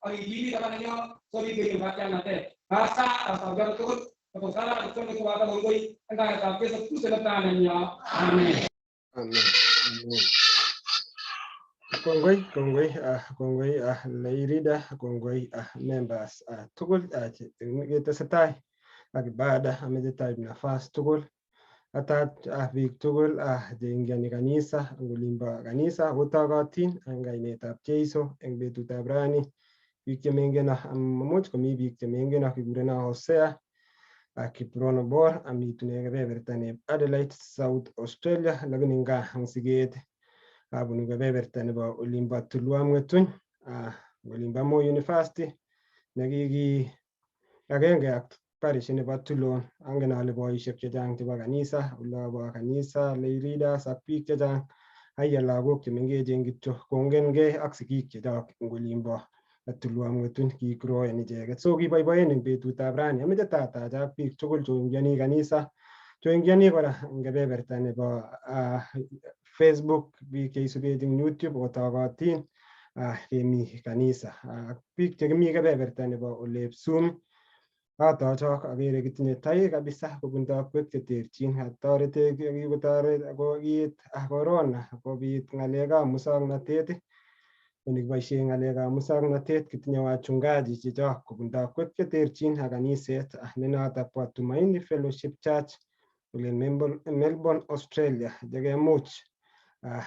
ini kata nyo sorry ke baca nate bahasa saudara turut atau salah itu ke wata mongoi enggak tapi satu sebenarnya amin amin kongoi lairida kongoi members tugul tesetai ak ibada ametetai nafas tugul atat biik tugul jeingiani kanisa ngulimba kanisa kotokotin eng kainetab Jeiso eng betutab rani biik chemengen much komi biik chemengen kigurena Hosea Kiprono Bor amitune kebeberta neb Adelaide South Australia lakini nga ang siget abunu kebeberta nebo olimbo Tulon ng'wetuny olimbo Moi University nekiki agenge ak Parish nebo Tulon. Angen ale boisiek chechang chebo kanisa, olabo kanisa, lay readers ak biik chechang aya lagok chemengechen kityo kongengei ak sigik chechok eng olimbo Tulon ng'wetuny kigroen icheket. So kiboiboen eng betutab rani ameche tatach ak biik tugul choingiani kanisa, choingiani kora eng kebeberta nebo Facebook, biik cheisubech eng YouTube kotokotin kemi kanisa. Biik chekimi kebeberta nebo olep Zoom atochok agere kitinye tai kabisa kobun takwek cheterchin toretech kikotoret ako kiit corona kobit ng'alekab musoknotet nekiboisie ng'alekab musoknotet kitinye wachungaji chechok kobun takwek cheterchin ak kaniset ne notok bo Tumaini Fellowship Church eng Melbourne, Australia chekemuch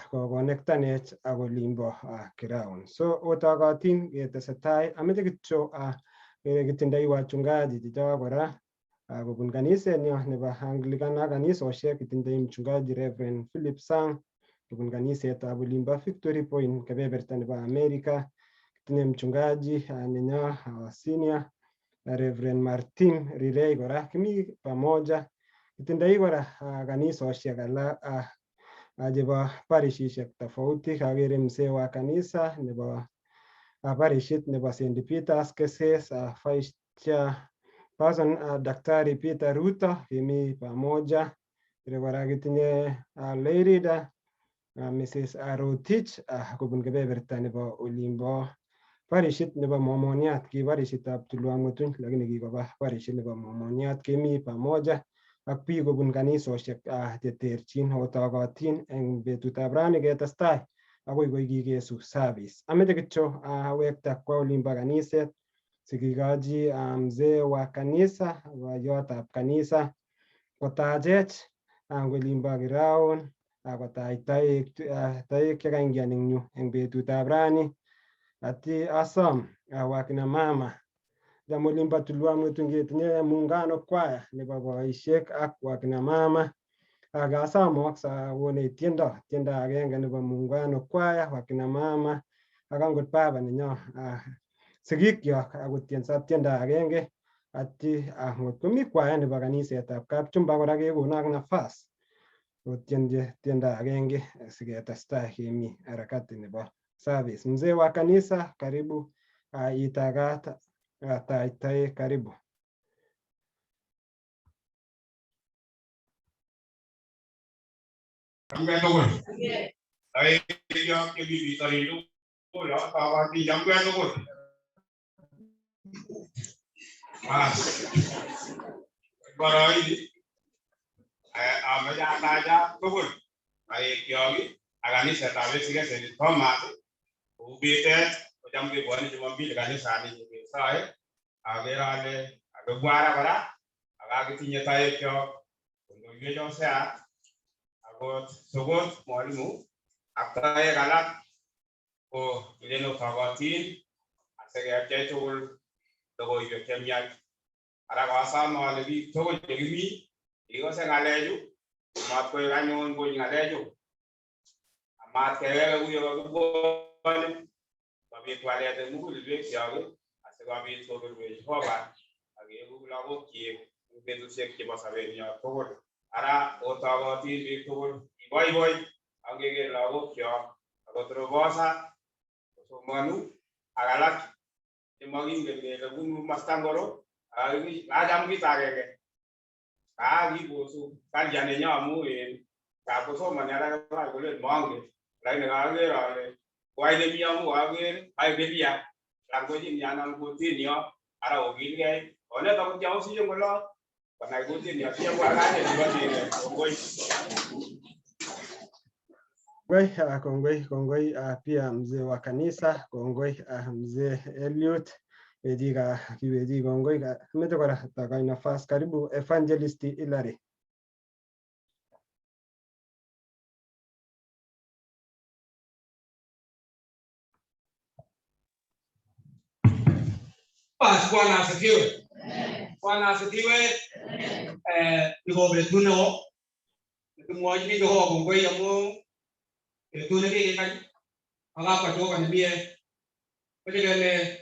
kokonektanech ak olimbo ground. So otokotin ketesetai ameche kityo kitindoi wachungaji chechok kora kobun kanisenyo nebo Anglican ak kanisosiek kitindoi mchungaji Reverend Philip Sang kobun kanisetab olimbo Victory Point kebeberta nebo America. Kitinye mchungaji nenyo senior Reverend Martin Rirei kora kimi pamoja. Kitindoi kora kanisosiek alak chebo parishishek tofauti. Kagere mzee wa kanisa nebo parishit nebo St. Peter's Keses, Vice Chairperson Daktari Peter Ruto kimi pamoja. Kora kitinye lay reader Mrs. Rotich kobun kebeberta nebo olimbo parishit nebo Momoniat, ki parishitab Tulon ng'wetuny lakini kikoba parishit nebo Momoniat kemi pamoja ak biik kobun kanisosiek cheterchin otokotin eng betutab rani ketestai akoi koi kikesu service. Ameche kityo awekta kwa olimbo kaniset sikikochi mzee wa kanisa boiyotab kanisa kotachech olimbo ground akotach toek chekaingian eng yu eng betutab rani ati asom wakina mama jam olimbo Tulon ng'wetuny ketinye muungano kwaya nebo boisiek ak wakina mama akasom sakonech tiendo agenge nebo muungano kwaya wakina mama ak angot baba nenyo sigikyok akotienso tiendo agenge ati ngot komi kwaya nebo kanisetab Kapchumba kora kekono ak nafas kotienji tiendo agenge siketestai kemi harakati nebo service. Mzee wa kanisa karibu itagat taitae karibu. Sogot mwalimu aktae galak ko leno kagotin asege chechul dogo yo kemya ara ko asama ale bi to je gimi iko se ngaleju mat ko ganyon go ngaleju amat kere uyo go bane babi twale de mu le yawe asega bi to go be hoba age go lago ki be to se ki basabe nya to ara otagotin bi to boy agege lago kyo agotro bosa so manu agalak imagin de lagun mastangoro agi ajam ki tagege agi bosu kan jane nyamu e ka boso manara ka gole mangi lai na age rale wai de biamu age ai belia language ni ana kutin yo ara ogilge one to ko si yo ngolo kana kutin ya pia kwa gane ni basi kongoi kongoi pia mzee wa kanisa, kongoi mzee Elliot Ediga kiweji, kongoi tumetekora taka nafasi. Karibu Evangelist Hilary. Bwana asifiwe. Bwana asifiwe. Niko betuno. Tumwaji ni kwa kongoi yamu. Betune ke kan. Aga pa jo kan bie. Pajegale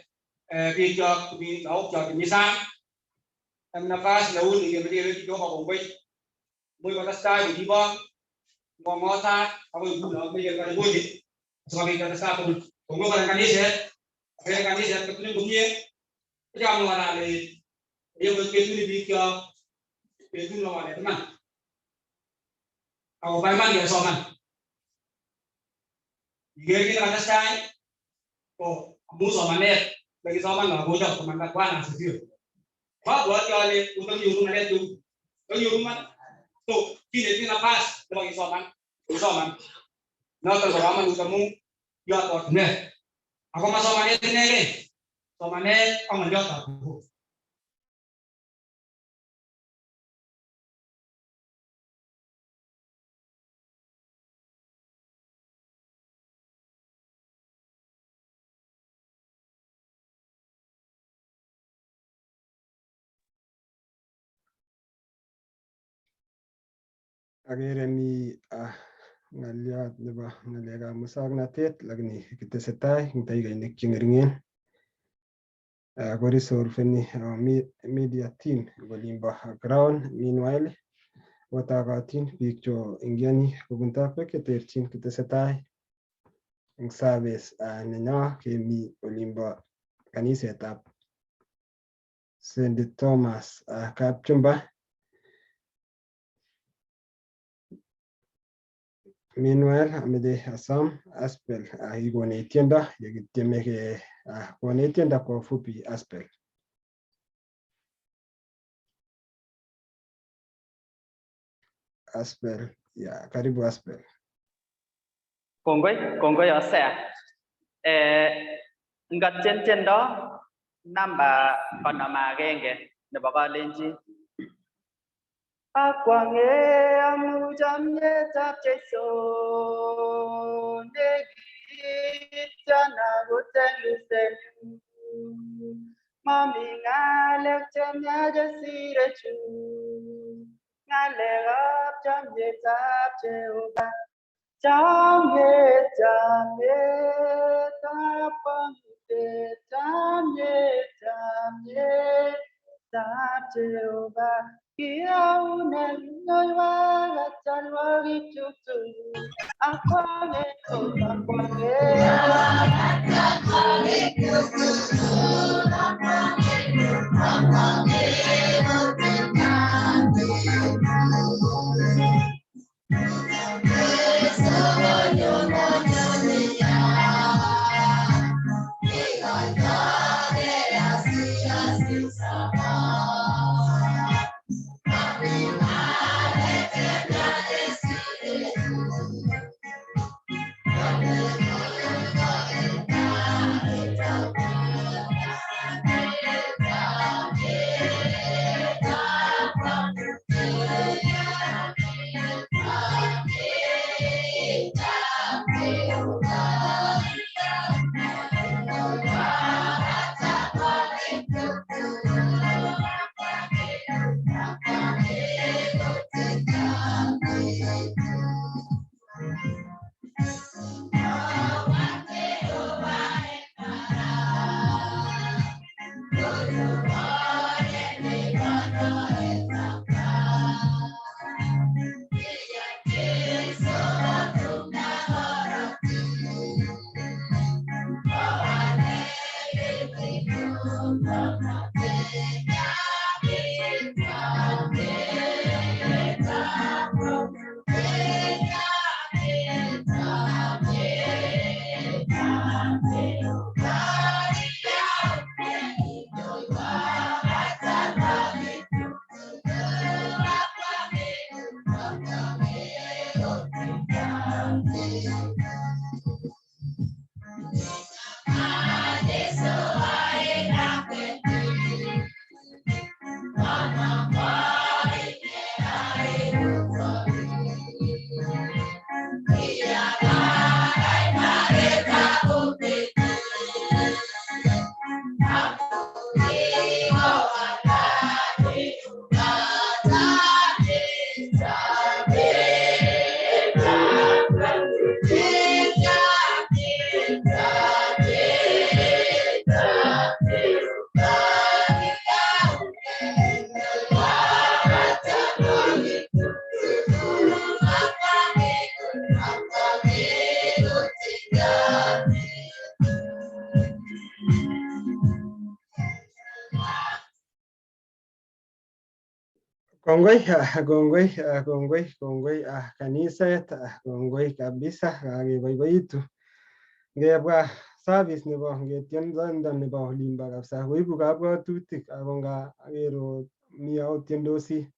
bijak bi au jak misang. Nafas laun ni ke bie jo pa kongoi. Moi kata stai di bang. Ngomota aku ibu na bie kan budi. Sebagai kata stai kongoi kan kanise. Kanise betune bumie. Jangan lupa lagi, dia begitu dibikin, begitu lawan teman. Kalau bagaimana dia soman? Jika kita ada sekali, oh, kamu somannya, bagi soman nggak boleh teman kawan asal. Pak buat kali untuk nyuruh ada tu, nyuruh mana? Tuh, kini nafas bagi soman. Nah kalau soman kamu, ya tuh, nih. Aku masuk somannya sini. Somannya kamu lihat aku. Agere mi ngaliot nebo ngalekab muswoknotet lakini kitesetai eng dakikainik che ngeringen. Korisolveni media team kolimbo ground. Meanwhile kotokotin biik cho ingiani kobun tokwek cheterchin kitesetai eng service nenyo kemi olimbo kanisetab St. Thomas Kapchumba. Meanwhile, ameche asom Aspel ikonech tiendo yekitieme konech tiendo kwa ufupi. Aspel, ya karibu Aspel. Kongoi osea. Ngatien tiendo namba 51 nebo kalenjin. Akwange amu chamyetab Jeiso nekitana koteluselu mami ngalek chemyache sirechu ngalekab chamyetab Jehova chamyetab kong'utet chamyetab Jehova Kiaunen nyoiwak ak chalwogik chukchuk akwange Kongoi kaniset, kongoi kabisa, kakeboiboitu. Ngebwa service nebo ngetiendo nebo olimbo kabisa koibu kabwatutik ako ngero mi aotiendosi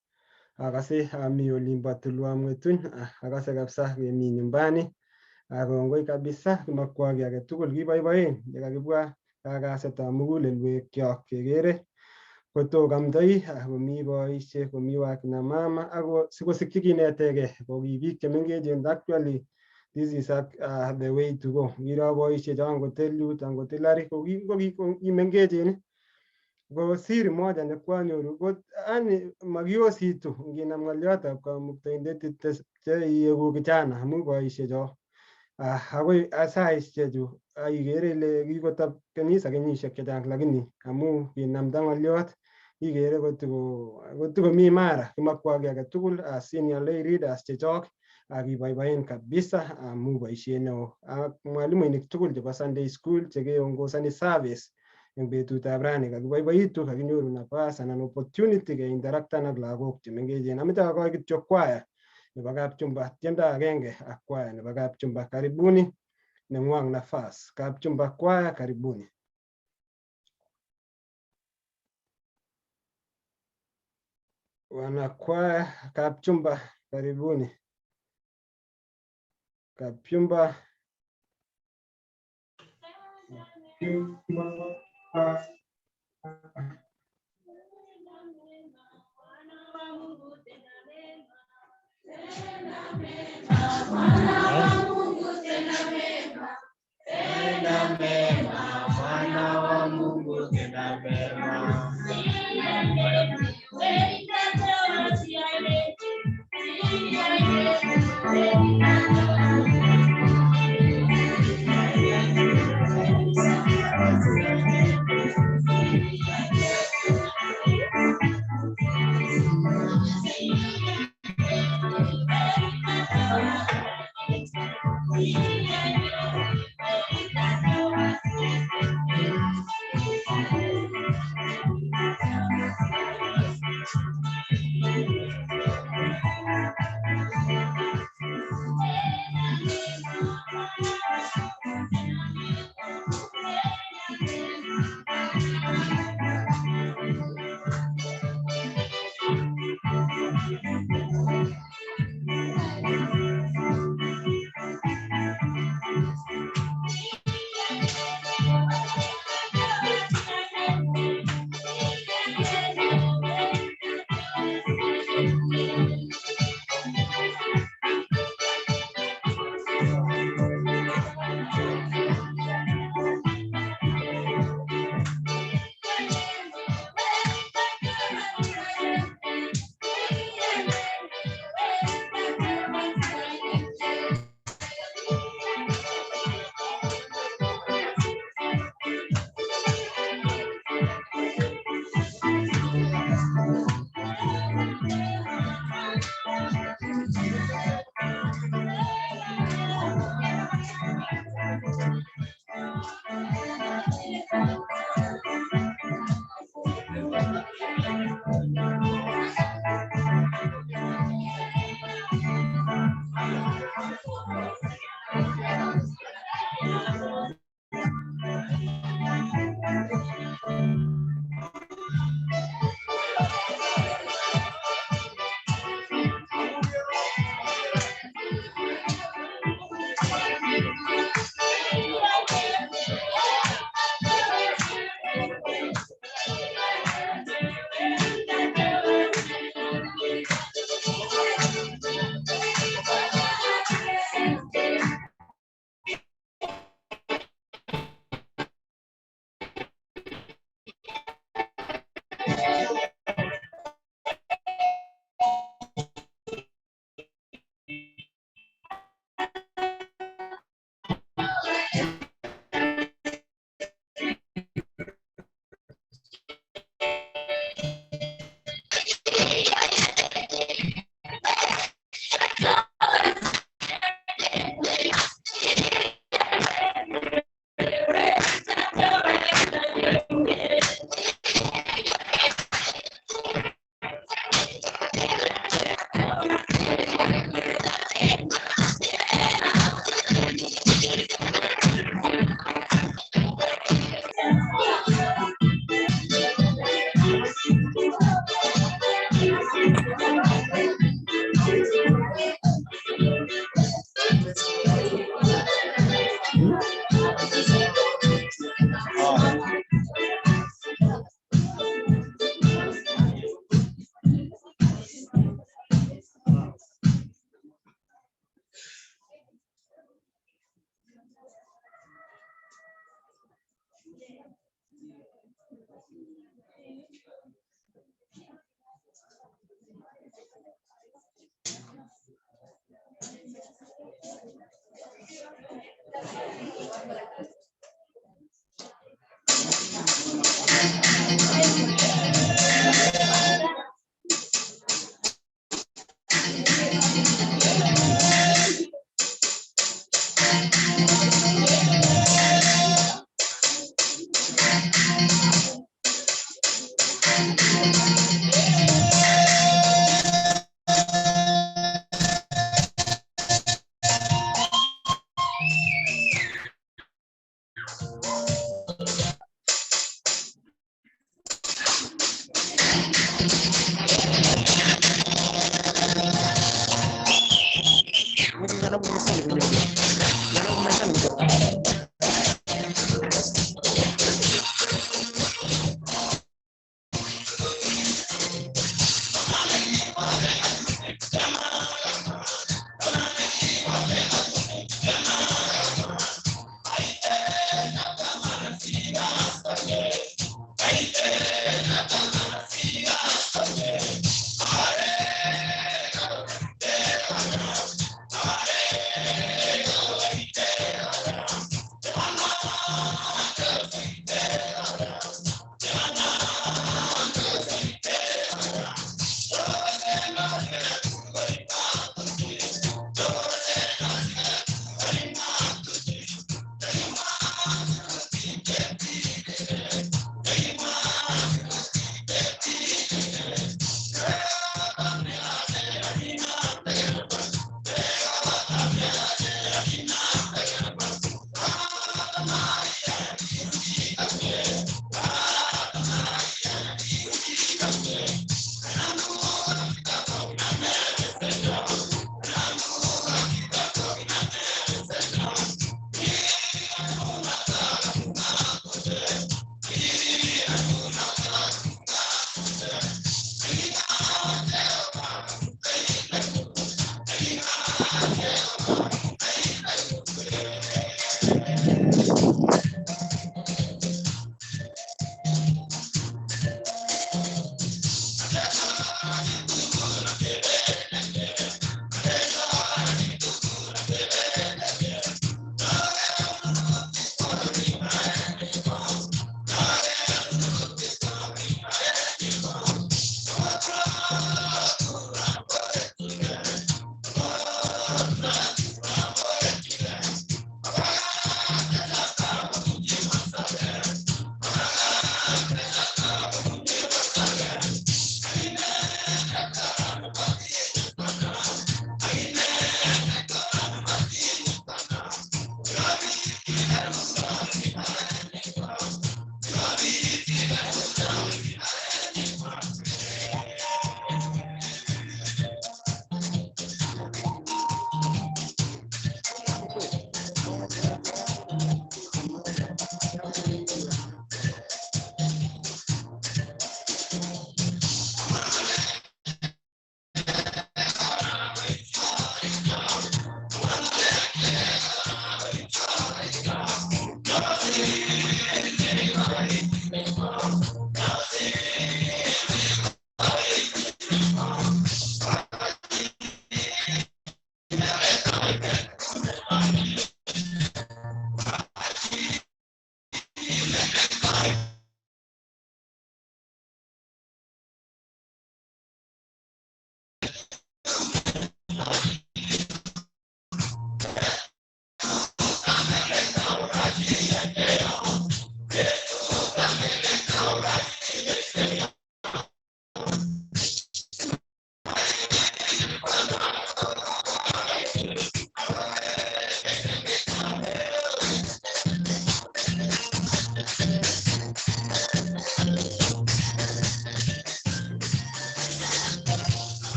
akase mi olimbo Tulon mwetuny akase kabisa kemi nyumbani. Kongoi kabisa kimakwaki age tugul kiboiboen yekakibwa kakasetab mugulelwekyok kekere kotokamdoi komi boisiek komi wakina mama ako sikosikyi kinetege ko biik chemengechen. Actually this is the way to go. Ngiro boisiek chon kotel youth and kotel ari ko kimengechen ko siri moja nekwanyoru ko ani makiositu nginam ng'oliotab kamuktaindet cheigu kijana amu boisiek cho akoi saisiechu ikere ile kikotab kanisa kenyisiek chechang lakini amu kinamda ng'oliot ikere kotokomi imara. Kimakwaki age tugul senior lay readers chechok akiboiboen kabisa amu boisiet neo ak mwalimuinik tugul chebo Sunday school chekeongozani service eng betutab rani. Kakiboiboitu kakinyoru nafas anan opportunity keinteraktan ak lagok chemengechen. Ameche akoi kityo kwaya nebo Kapchumba tiendo agenge ak kwaya nebo Kapchumba. Karibuni neng'wong nafas. Kapchumba kwaya, karibuni. Wana kwaya Kapchumba, karibuni. Kapchumba.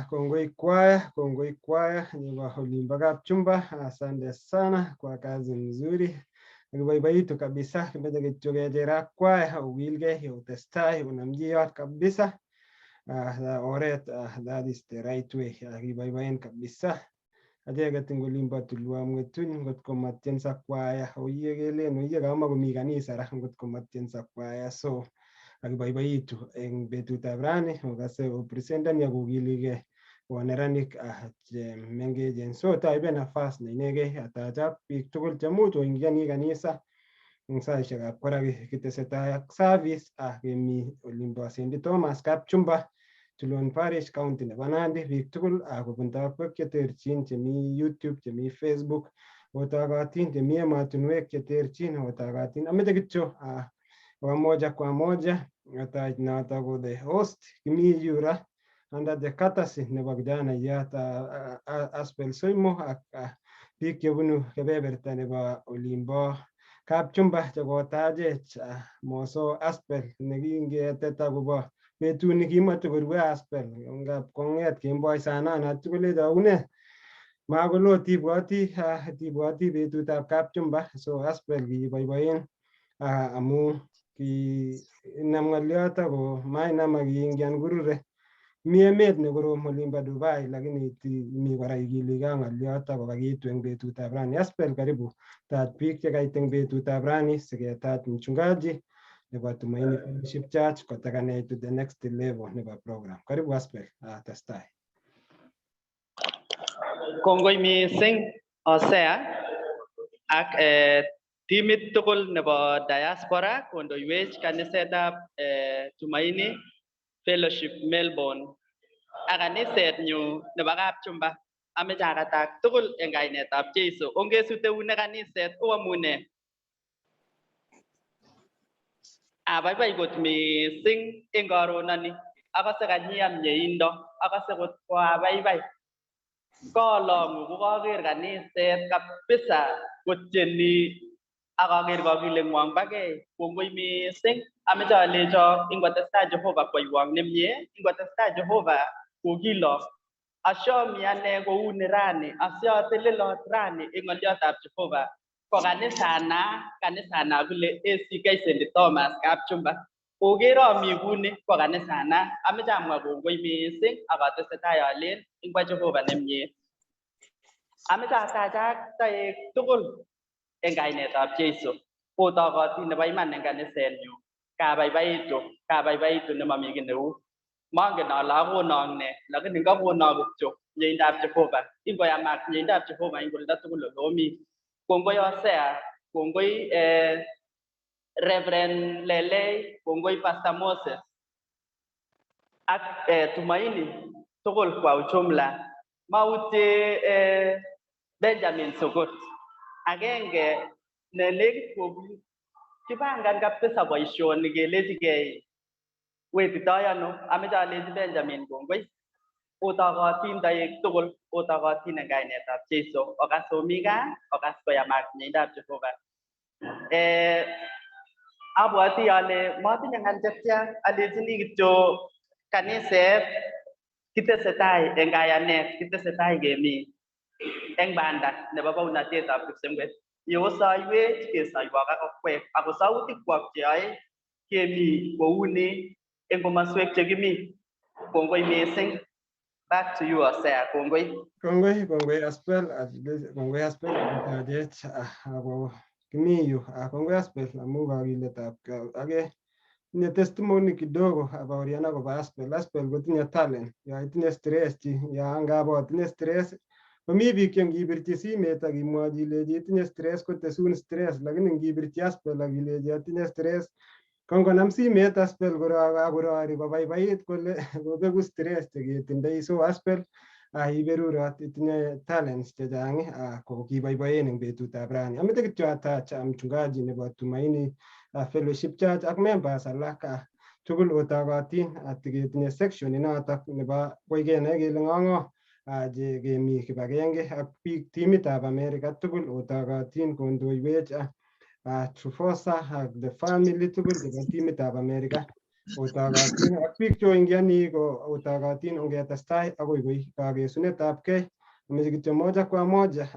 Kongoi kwaya nebo Olimbo Kapchumba, asante sana kwa kazi nzuri. Kiboiboitu kabisa, kimeche kityo kechera kwaya ukilgei utestai unamjiyot kabisa. Oret that is the right way. Kiboiboen kabisa. Acheket eng olimbo Tulon mwetuni ngotko matiensa kwaya oye kelen oye kama komi kanisa ra ngotko matiensa kwaya, so akiboiboitu eng betutab rani okase opresenten ya kokiligei neranik chemengechen. So taibe nafas neinegei atachap biik tugul chemuch oingiani kanisa eng saishekab kora kitesetai ak service kemi olimbo St. Thomas Kapchumba, Tulon Parish, County nebo Nandi, biik tugul kobun takwek cheterchin chemi YouTube, chemi Facebook, otokotin chemi emotinwek cheterchin otokotin. Ameche kityo moja kwa moja atach noto ko the host kimi yura under the courtesy nebo kijanayat Aspel Soimo ak biik chebunu kebeberta nebo olimbo Kapchumba chekotachech Moso Aspel nekingetet akobo betuni kimoche korue Aspel ngap kong'et kemboi sanana tukulecho une makolo tibwoti betutab Kapchumba. So Aspel kiboiboen amu kinam ng'oliot ako mainam akiingian kurure. Mi emet nekorom olimbo Dubai lakini mi kora ikiligei ak ng'oliot ako kakiitu eng betutab rani. Aspel, karibu tach biik chekait eng betutab rani siketach mchungaji nebo Tumaini Fellowship Church kotakanech to the next level nebo program. Karibu Aspel, testai. Kongoi mising Osea ak timit tugul nebo Diaspora kondoiwech kanisetab Tumaini Fellowship Melbourne ak kaniset nyu nebo Kapchumba. Ameche akatak tugul eng kainetab Jeiso. Ongesute une kaniset oamune. Abaibai kot mising eng karonani. Akase kanyiam mieindo. Akase kot koabaibai. Kolong'u kokaker kaniset kabisa kotieni akaker kakileng'wong bagei. Kongoi mising. Ameche alecho ingotestai Jehova kwaiwong nemie, ingotestai Jehova kokilo. Ashomi ane kouni rani, asiatelelot rani eng ng'oliotab Jehova. Ko kanisana kule ACK St. Thomas Kapchumba. Oker ami kuni ko kanisana. Ameche amwa kongoi mising akatesetai alen ingbo Jehova nemie. Ameche atachak toek tugul eng kainetab Jeiso. Otokotin nebo iman eng kanisenyu. Kabaibaitu nemami kiy neu. Mangen ale akonok ne, lakini ngakonok kityo miendab Jehova. Ingoyamak miendab Jehova eng oldo tugul olomi. Kongoi Osea, kongoi Reverend Lele, kongoi Pastor Moses ak Tumaini tugul kwa ujumla. Mautye Benjamin Sokot. Agenge nenekit kobun kipangan kabisa boisioni kelechigei wetitoi ano. Ameche alechi Benjamin kongoi. Otokotin toek tugul, otokotin eng kainetab Jeiso. Okas omi gaa, okas koyamak miendab Jehova. Abwoti ale matinye ng'al chetya, alechini kityo kaniset kitesetai eng kayanet, kitesetai kemi eng banda nebo baunatetab kipsengwet. Yeosoiwech kesoiwok ak okwek ako sautikwok cheyoe kemi kouni eng komaswek chekimi. Kongoi mising. Back to you Osea. Kongoi Aspel, tajech ako kimi yu. Kongoi Aspel amu kakiletab age tinye testimony kidogo abaoriana akobo Aspel. Aspel kotinye talent. Ya itinye stress ya ngabo tinye stress komi biik che ngibirchi simet akimwochi ilechi itinye stress kotesun stress, lakini ngibirchi Aspel akilechi atinye stress kongonam simet Aspel korori kobaibait kole kobeku stress cheketindoi. So Aspel iberurot, itinye talents chechang ko kiboiboen eng betutab rani. Ameche kityo atach mchungaji nebo Tumaini Fellowship Church ak members alak tugul otokotin atiketinye section inotok nebo koikenai kele ng'o che kemi kibagenge ak biik timitab America tugul otokotin kondoiwech Trufosa ak the family tugul chebo timitab America. Utagatin ak biik choingiani ko utagatin ongetestai akoi koi kakesunetabgei. Ameche kityo moja kwa moja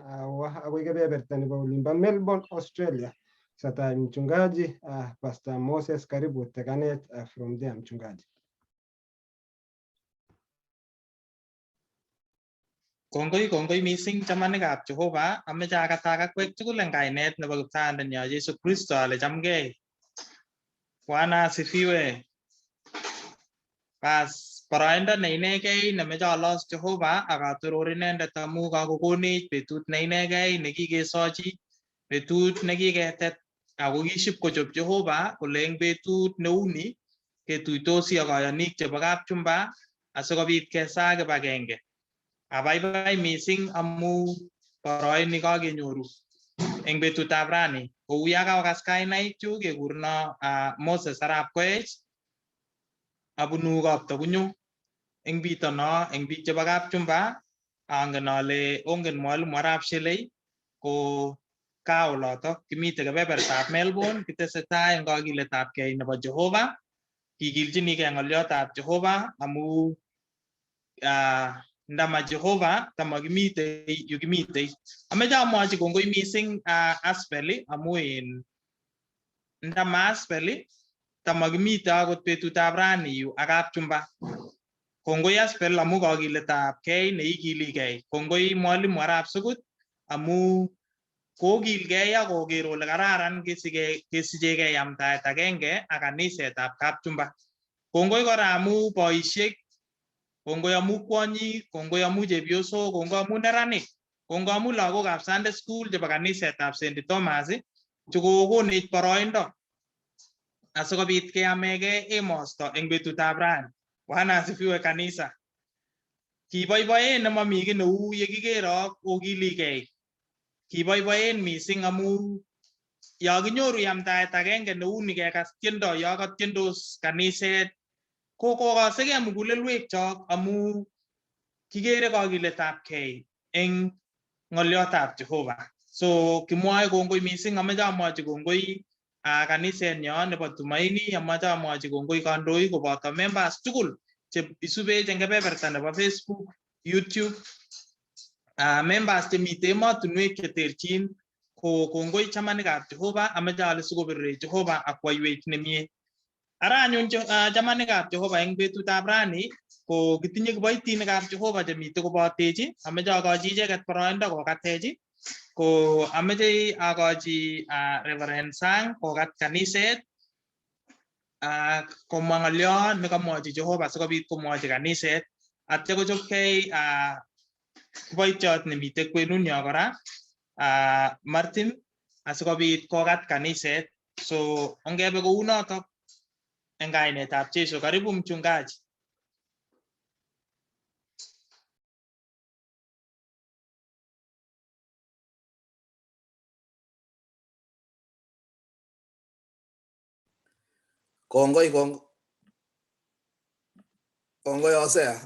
akoi kebeberta nebo olimbo Melbourne, Australia. Sasa mchungaji Pastor Moses, karibu tekanet from there mchungaji. Kongoi missing chamanikab Jehova, ameche akatak akwek tugul eng kainet nebo Kiptaandenyo Yesu Kristo ale chamgei. Bwana asifiwe. Bas boroindo ne inegei nemeche alos Jehova akatoror inendet amu kakokonech betut ne inegei nekikesochi, betut nekiketet ako kiship kochop Jehova kole eng betut neuni ketuitosi ak kayonik chebo Kapchumba asikobit kesa kibagenge. Abaibai missing amu boroini kakenyoru eng betutab rani. Kou ya kaokas kainaik chu kekurno Moses arap Koech abunu Kaptagunyo eng bitono eng biik chebo Kapchumba. Angen ale ongen mwalimu arap Shelei ko kaa olotok kimite kebebertab Melbourne kitesetai eng kakiletabgei nebo Jehova. Kikilchinigei ng'oliotab Jehova amu ndama Jehova tamakimite yu kimite. Ameche amwochi kongoi missing Aspel amu ndama Aspel tamakimite akot betutab rani yu ak Kapchumba. Kongoi Aspel amu kakiletabgei neikiligei. Kongoi mwalimu arap Sukut amu kokilgei ak koker ole kararan kesichegei amtaet agenge ak kanisetab Kapchumba. Kongoi kora amu boisiek, kongoi amu kwonyik, kongoi amu chepyosok, kongoi amu neranik, kongoi amu lagokab Sunday school chebo kanisetab St. Thomas chekokonech boroindo asikobit keamegei emosto eng betutab rani. Bwana asifiwe kanisa. Kiboiboen nemami kiy neu yekikerok okiligei. Kiboiboen missing amu ya kinyoru yamtaet agenge neuni kekas tiendo ya katiendos kaniset ko kokasekei mugulelwekchok amu kikere kakiletabgei eng ng'oliotab Jehova. So kimwoe kongoi missing, ameche amwochi kongoi kanisenyo nebo Tumaini, ameche amwochi kongoi kandoik koboto members tugul che isubech eng kebeberta nebo Facebook, YouTube, members chemite emotinwek cheterchin ko kongoi chamanikab Jehova, ameche ale sikobirire Jehova akwaiwech nemie. Ara anyun chamanikab Jehova eng betutab rani ko kitinye kiboitinikab Jehova chemite kobotechi, ameche akochi icheket boroindo kokatech. Ko ameche akochi Reverend Sang kokat kaniset komwa ng'olio nekamwochi Jehova sikobit komwochi kaniset. Atya kochopkei kiboitiot nemite kwenunyo kora Martin asikobit kokat kaniset. So ongebe kou notok eng kainetab Jesu. Karibu mchungaji. Kongoi Hosea.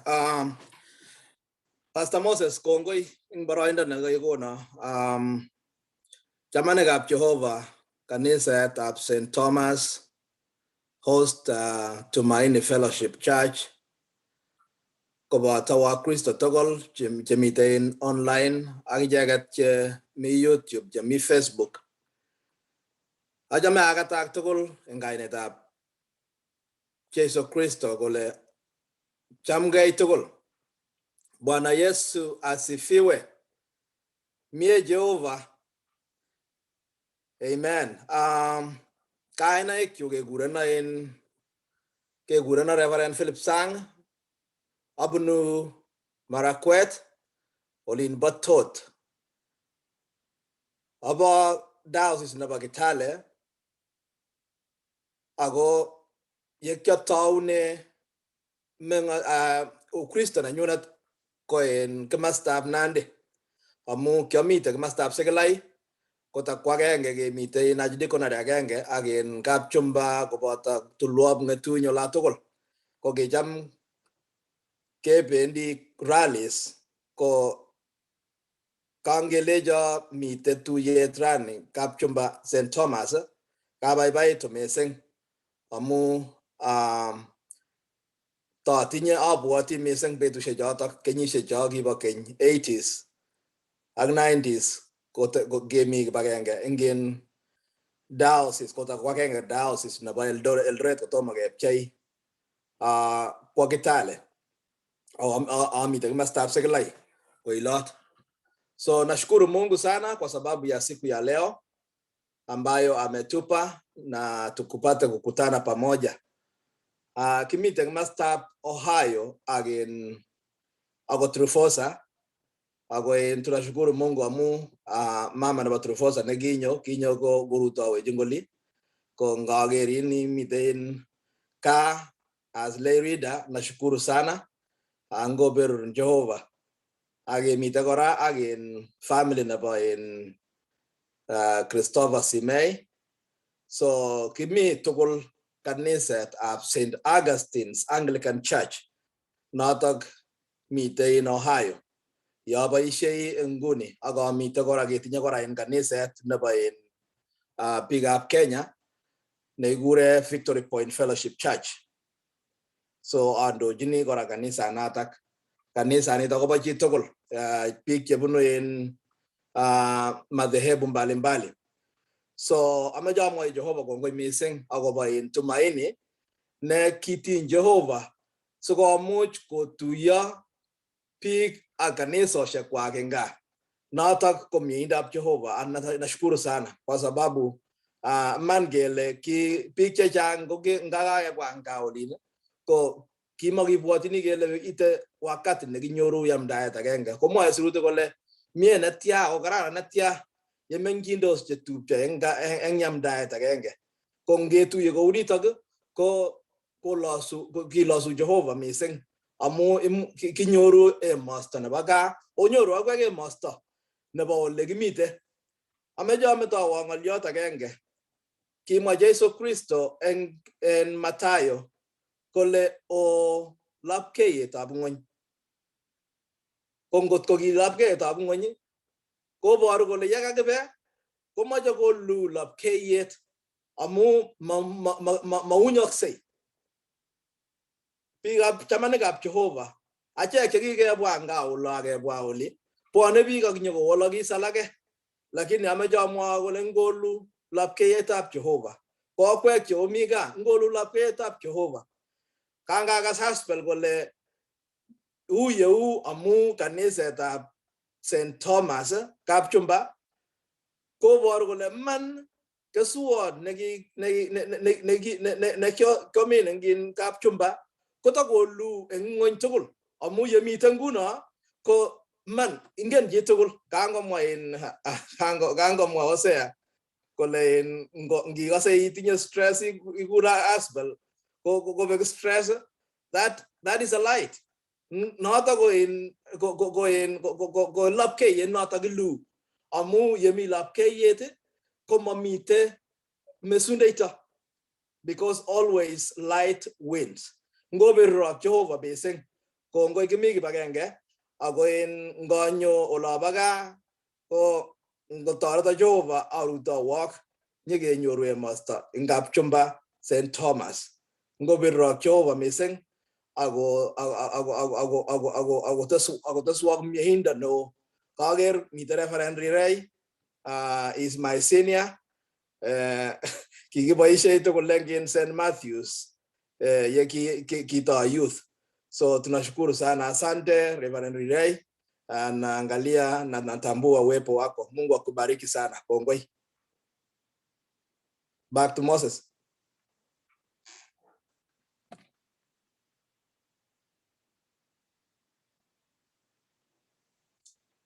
Pastor Moses, kongoi ing boroindo nekakikono. Chamanikab Jehova, kanisetab St. Thomas, host Tumaini Fellowship Church, koboto Wakristo tugul chemite online ak icheket chemi YouTube, chemi Facebook. Achame akatak tugul eng kainetab Jesu Kristo kole chamgei tugul. Bwana Yesu asifiwe. Mie Jehova. Amen. Kainaik chu kekurena Reverend Philip Sang, abunu Marakwet, olin Batot. Abo diocese nebo Kitale, ako yekyataune Ukristo nenyunet ko en kimastab Nandi. Amu kiamite kimastab Segelai, kotakwa agenge kemite in archdiaconry agenge ak en Kapchumba koboto Tulon ng'etuny ola tugul. Ko kicham kebendi rallies ko kangelejo mite tuyet rani Kapchumba St. Thomas kabaibaitu mising amu Tatinye abwati mising betusiek chotok kenyisiek cho kibo keny 80s ak 90s ko gemi kibagenge ingen diocese ko agenge diocese nebo Eldoret kotomo kepchei kwa Kitale amite kimastap Segelai koilot. So nashukuru Mungu sana kwa sababu ya siku ya leo ambayo ametupa na tukupate kukutana pamoja. Kimite kimastap Ohio agin ako Trufosa ako tunashukuru Mungu amu mama nebo Trufosa neginyo ko gurutowe jingoli ko ngagerini miten ka as lay reader. Nashukuru sana ango berun Jehovah age mite kora agin family nebo in Christopher Simei. So kimi tugul kaniset ab St. Augustine's Anglican Church notok mite in Ohio. Yaboishei nguni aga mite kora ketinye kora in kaniset nebo in biikab Kenya neigure Victory Point Fellowship Church. So andojini kora kanisa natak. Kanisa nito kobo chi tugul biik chebunu in madhehebu mbalimbali. So amejamwa Jehova kongoi mising akobo in tumaini ne kitin Jehova sikomuch kotuiyo biik ak kanisosiek kwak eng gaa. Notok ko miindab Jehova. Nashukuru sana kwa sababu man kele ki biik chechang ko ngakakebwa eng gaa olin ko kimakibwotini kele ite wakati nekinyoru yamdaet agenge. Komwoe sirutik kole mie netya o kararan netya yemengindos chetupcho eng yamdaet agenge. Ko ngetuye kou nitok ko kilosu Jehova mising amu kinyoru emosto nebo gaa onyoru akwek emosto nebo ole kimite. Ameche ametowo ng'oliot agenge. Kimwa Jesu Kristo en Matayo kole o lapkeyetab ng'ony. Ko ngot ko ki lapkeyetab ng'ony koboru kole yekakibe komoche kolu lapkeyet amu maunyoksei. Biikab chamanikab Jehova achek chekikebwa nga olo akebwa oli bwone biik ak nyokowolokis alake, lakini ameche amwa kole ngolu lapkeyetab Jehova. Kokwek cheomi gaa ngolu lapkeyetab Jehova. Kangakas haspel kole uyeu amu kanisetab St. Thomas Kapchumba koboru kole man kesuot nekiomin eng Kapchumba kotakolu eng ng'ony tugul amu yemite nguno ko man ingen chi tugul. Kangomwa Hosea kole ngikose itinye stress ikura haspel kobek stress. That is a light. Noto ko lapkeyet noto kilu amu yemi lapkeyet ko mamite mesundeito because always light wins. Ngobirro Jehova beseng kongoi kimi kibagenge ako ngonyo olabaga ko ngotoreto Jehova arutowok nyekenyoru emosto ing Kapchumba St. Thomas. Ngobirro Jehova mising ako teswok mieindo neo. Kager mite Reverend Rirei is my senior. Kikiboishe tugul eng St. Matthews ye kita youth. So tunashukuru sana, asante Reverend Rirei, naangalia na natambua uwepo wako. Mungu akubariki sana. Kongoi. Back to Moses.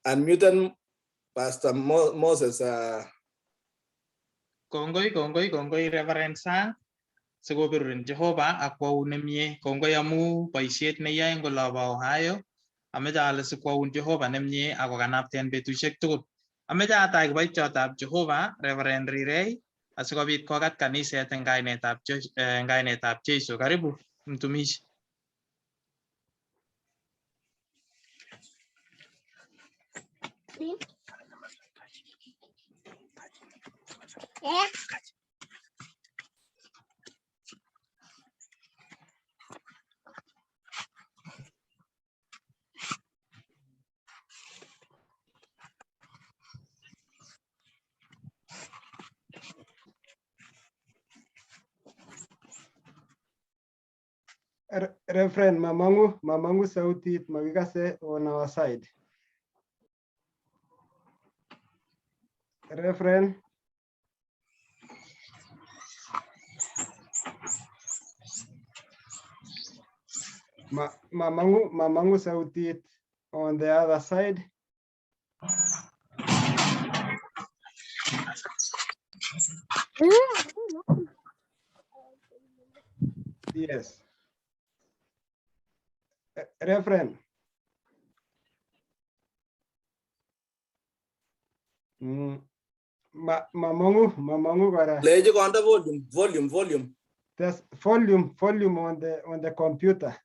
Unmute Pastor Moses. Kongoi Reverend Sang sikobirurin Jehova akwaun nemie. Kongoi amu boisiet neyoe eng olobo Ohio. Ameche ale sikwaun Jehova nemie ako kanapten betusiek tugul. Ameche atach kiboityotab Jehova Reverend Rirei asikobit kokat kaniset eng kainetab Jeiso. Karibu mtumishi. Reverend mamangu sautit magikase on our side. Reverend. Mamangu sautit on the other side. Yes. Reverend. Mamangu bara. Leje konda volume. There's volume on the computer.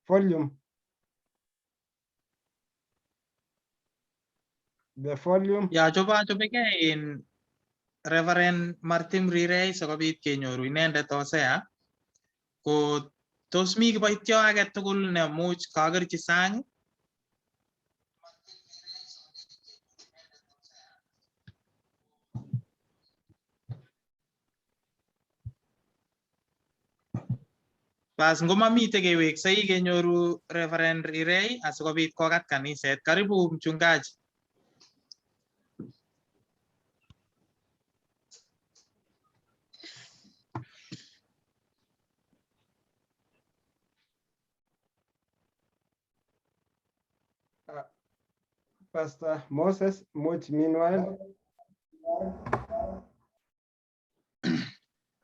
Volume. The volume. Ya coba ke in Reverend Martin Rirei sikobit kenyoru inendet osea ko tos mi kiboityo age tugul nemuch kakerchi sang. Bas ngomamite keweksei kenyoru Reverend Rirei asikobit kokat kaniset. Karibu mchungaji. Pastor Moses, much meanwhile.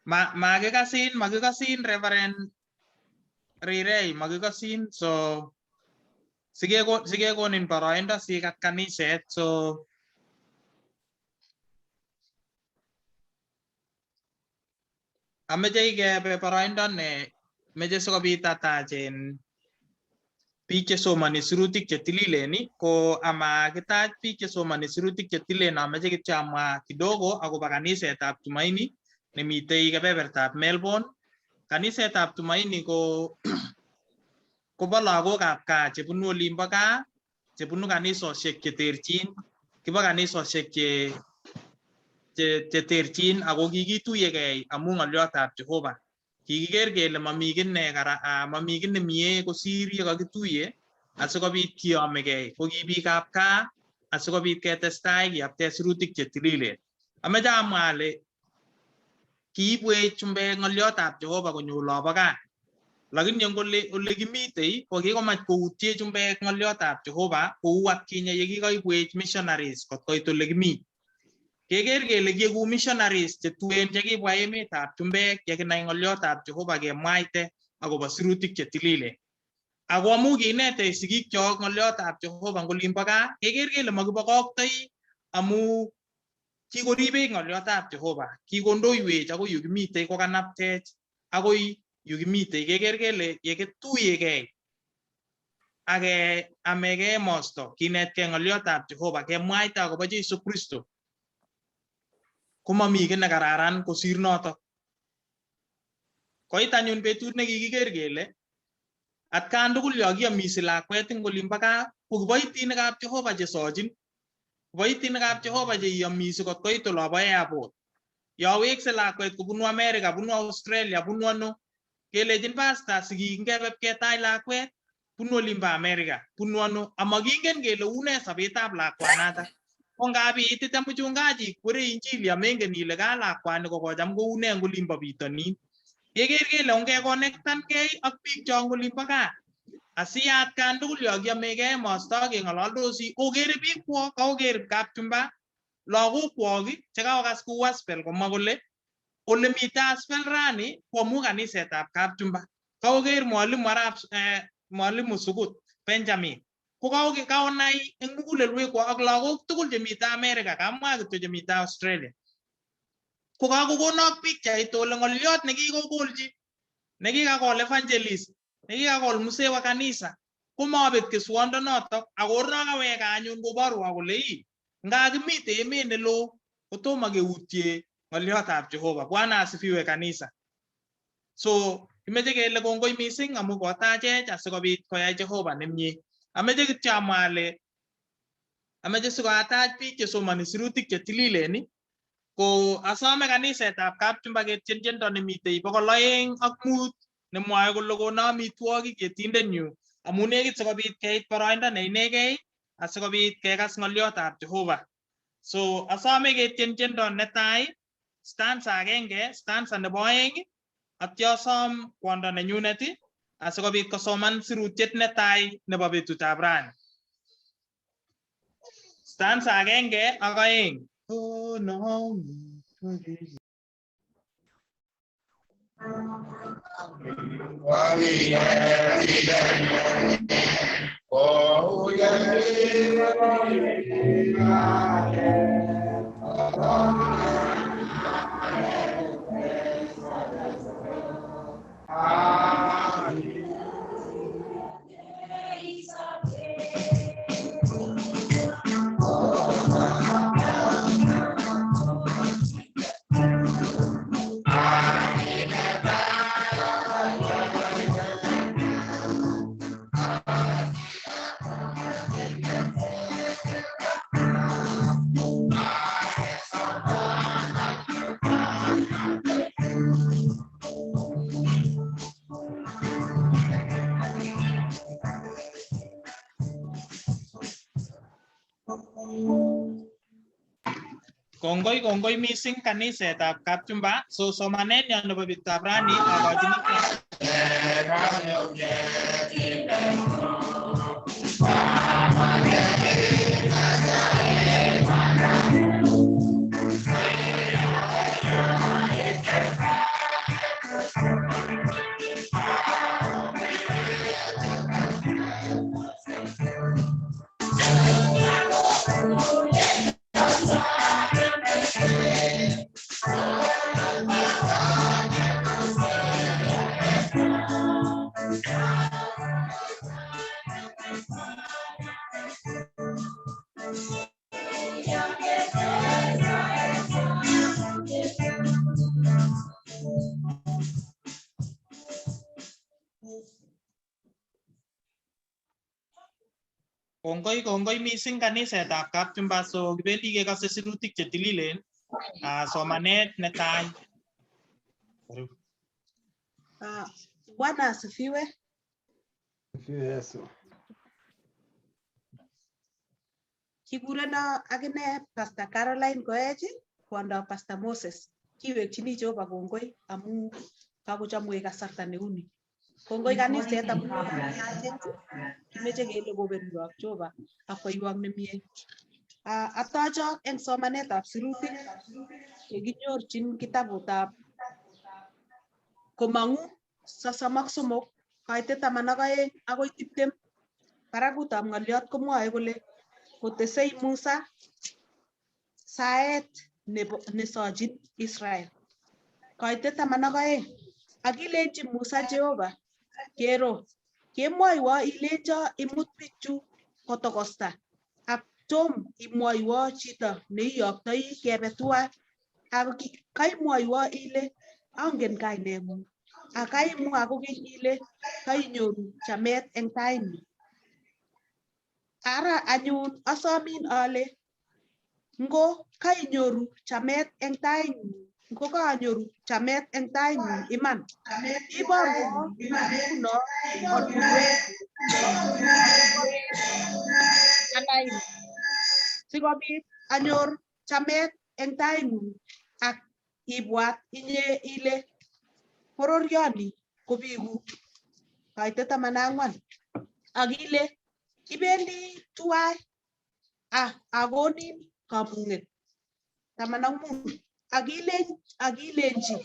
Magikasin Reverend Rirei, magikasin, so sige konin boroindo sikat kaniset, so ameche ikebe boroindo ne meche sikobit atachen biik chesomani sirutik chetililen ko ama kitach biik chesomani sirutik chetililen ameche kityo amwa kidogo akobo kanisetab Tumaini nemitei kebebertab Melbourne. Kanisetab Tumaini kobo lagokab gaa chebunu olimbo gaa, chebunu kanisosiek cheterchin, kibo kanisosiek cheterchin ako kikituyegei amu ng'oliotab Jehova. Kikiker kele mami kiy nemie kosir ye kakituye asikobit kiyomegei ko ki biikab gaa asikobit ketestai kiyapte sirutik chetililen. Ameche amwa ale kiibwech chumbek ng'oliotab Jehova konyo olobo gaa, lakini ole kimitei ko kikomach koutye chumbek ng'oliotab Jehova kou atkinye ye kikaibwech missionaries kot koit ole kimi. Keker kele kieku missionaries chetuen chekibwa emetab chumbek yekinai ng'oliotab Jehova kemwaite akobo sirutik chetililen. Ako amu kinetech sigikyok ng'oliotab Jehova eng olimbo gaa, keker kele makibokoktoi amu kikoribech ng'oliotab Jehova, kikondoiwech akoi yu kimitei kokanaptech akoi yu kimitei. Keker kele yekituyegei ake amegei emosto kinetkei ng'oliotab Jehova kemwaite akobo Jesu Kristo komami kiy nekararan kosir notok. Koit anyun betut nekikiker kele atkan tugul yo kiamisi lakwet eng olimbo gaa ko kiboitinikab Jehova chesochin, kiboitinikab Jehova cheiamisi kot koit olobo airport. Yo wekse lakwet kobunu America, bunu Australia, bunu ano, kelechin pastor sigik ngebe ketach lakwet bunu olimbo America, bunu ano, amakingen kele une sobetab lakwanatak. Ko ngab iitite mchungaji kwere injili amengen ile ka lakwani kokocham koune eng olimbo bitonin. Keker kele ongeconnectankei ak biik cho eng olimbo gaa asiyatkan tugul yo kiamegei emosto keng'ololdosi okere biik kwok, kaoker Kapchumba lagokwok chekakokas kou Aspel komwa kole ole mitei Aspel rani ko amu kanisetab Kapchumba. Kaoker mwalimu Sukut Benjamin ko kaonai eng mugulelwekwok ak lagok tugul chemitei America, kamwa kityo chemitei Australia. Ko kakokonok pikchait ole ng'oliot nekikokolchi, nekikakol evangelist, nekikakol musee wa kanisa komabet keswondonotok ako kaweka anyun koborwo kole nga kimitei emet neloo kotomo keutye ng'oliotab Jehova. Bwana asifiwe kanisa. So kimeche kele kongoi mising amu kotachech asikobit koyai Jehova nemie. Ameche kityo amwa ale ameche sikotach biik chesomani sirutik chetililen ko asome kanisetab Kapchumba ketien tiendo nemitei 205 nemwoe kole kono amitwogik yetindenyu amu nekit sikobit keit boroindo neinegei asikobit kekas ng'oliotab Jehova. So asome ketien tiendo netai stanza agenge, stanza nebo oeng atyo asom kwondo nenyunet asikobit kosoman sirutiet netai nebo betutab rani. Stanza agenge ak oeng. Oh, no. Oh, Kongoi missing kanisetab Kapchumba. So somanet nyo nebo betutab rani akochini Kongoi missing kanisetab Kapchumba. So kibendi kekase sirutik chetililen. Somanet netai. Bwana asifiwe. Yesu. Kigureno akine Pastor Caroline Koech, kwondab Pastor Moses. Kiwekchini Jehova kongoi amu kakochomwech kasarta neuni. Kongoi kaniset amu kimeche kele koberurok Jehova ak boiwok nemie. Atocho eng somanetab sirutik chekinyorchin kitabutab Komang'u 33 kaitet 12 akoi 20. Barakutab ng'oliot komwoe kole kotesei Musa saet nesochin Israel. Kaitet 12 akilenchi Musa Jehova, kero kemwoiwo ilecho imut bichu kotokosta ak tom imwoiwo chito neiyoktoi kebe tuwai ak kaimwoiwo ile angen kaineng'ung ak kaimwa kokeny ile kainyoru chamet eng tainyu. Ara anyun asomin ale ngo kainyoru chamet eng tainyu, ngo kanyoru chamet eng tainyu iman, iborwo nguno ortinwek anai sikobit anyor chamet eng tainyu ak ibwat inye ile bororioni kobiku. Kaitet 14 ak ile ibendi tuwai akonin kamung'et. 15 akilenchi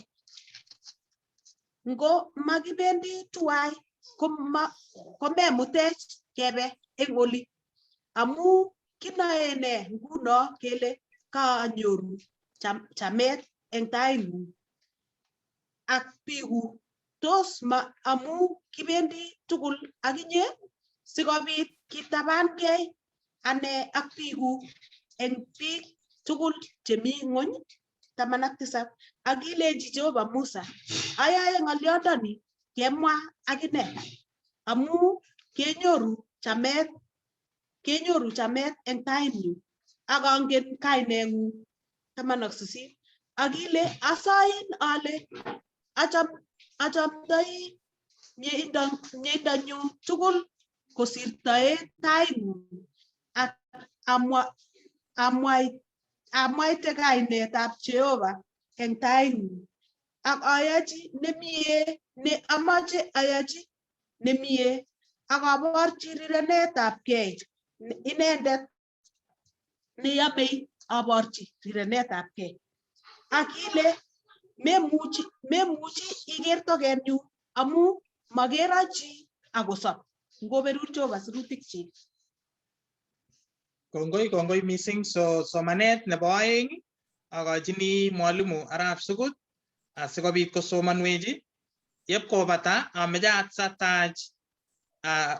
ngo makibendi tuwai komemutech kebe eng oli amu kinoe ne nguno kele kanyoru chamet eng tainyu ak biku. Tos amu kibendi tugul akinye sikobit kitabankei ane ak biku eng biik tugul chemi ng'ony. 17 akilenchi Jehova Musa, ayae ng'oliondoni kemwa akine amu kenyoru chamet eng tainyu ak angen kaineng'ung. 18 akile asain ale achamdoi mieindanyu tugul kosirtoe taing'ung ak amwaite kainetab Jehova eng taing'ung ak ayachi nemie ne amache ayachi nemie ak aborchi rirenetabgei inendet neyamei aborchi rirenetabgei ak ile memuchi iker tokenyu amu makero chi akosop ngoberur Jehova sirutikchi. Kongoi missing. So somanet nebo aeng akachini mwalimu Arap Sukut asikobit kosomanwechi. Yep kobata ameche atsatach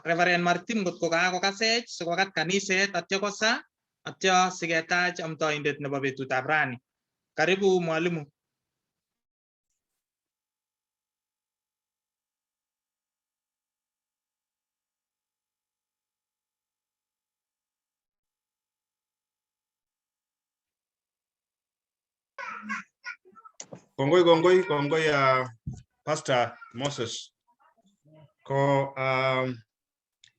Reverend Martin kotko kakokasech sikokat kaniset atyo kosa atyo siketach amtoindet nebo betutab rani. Karibu mwalimu. Kongoi Pastor Moses. Ko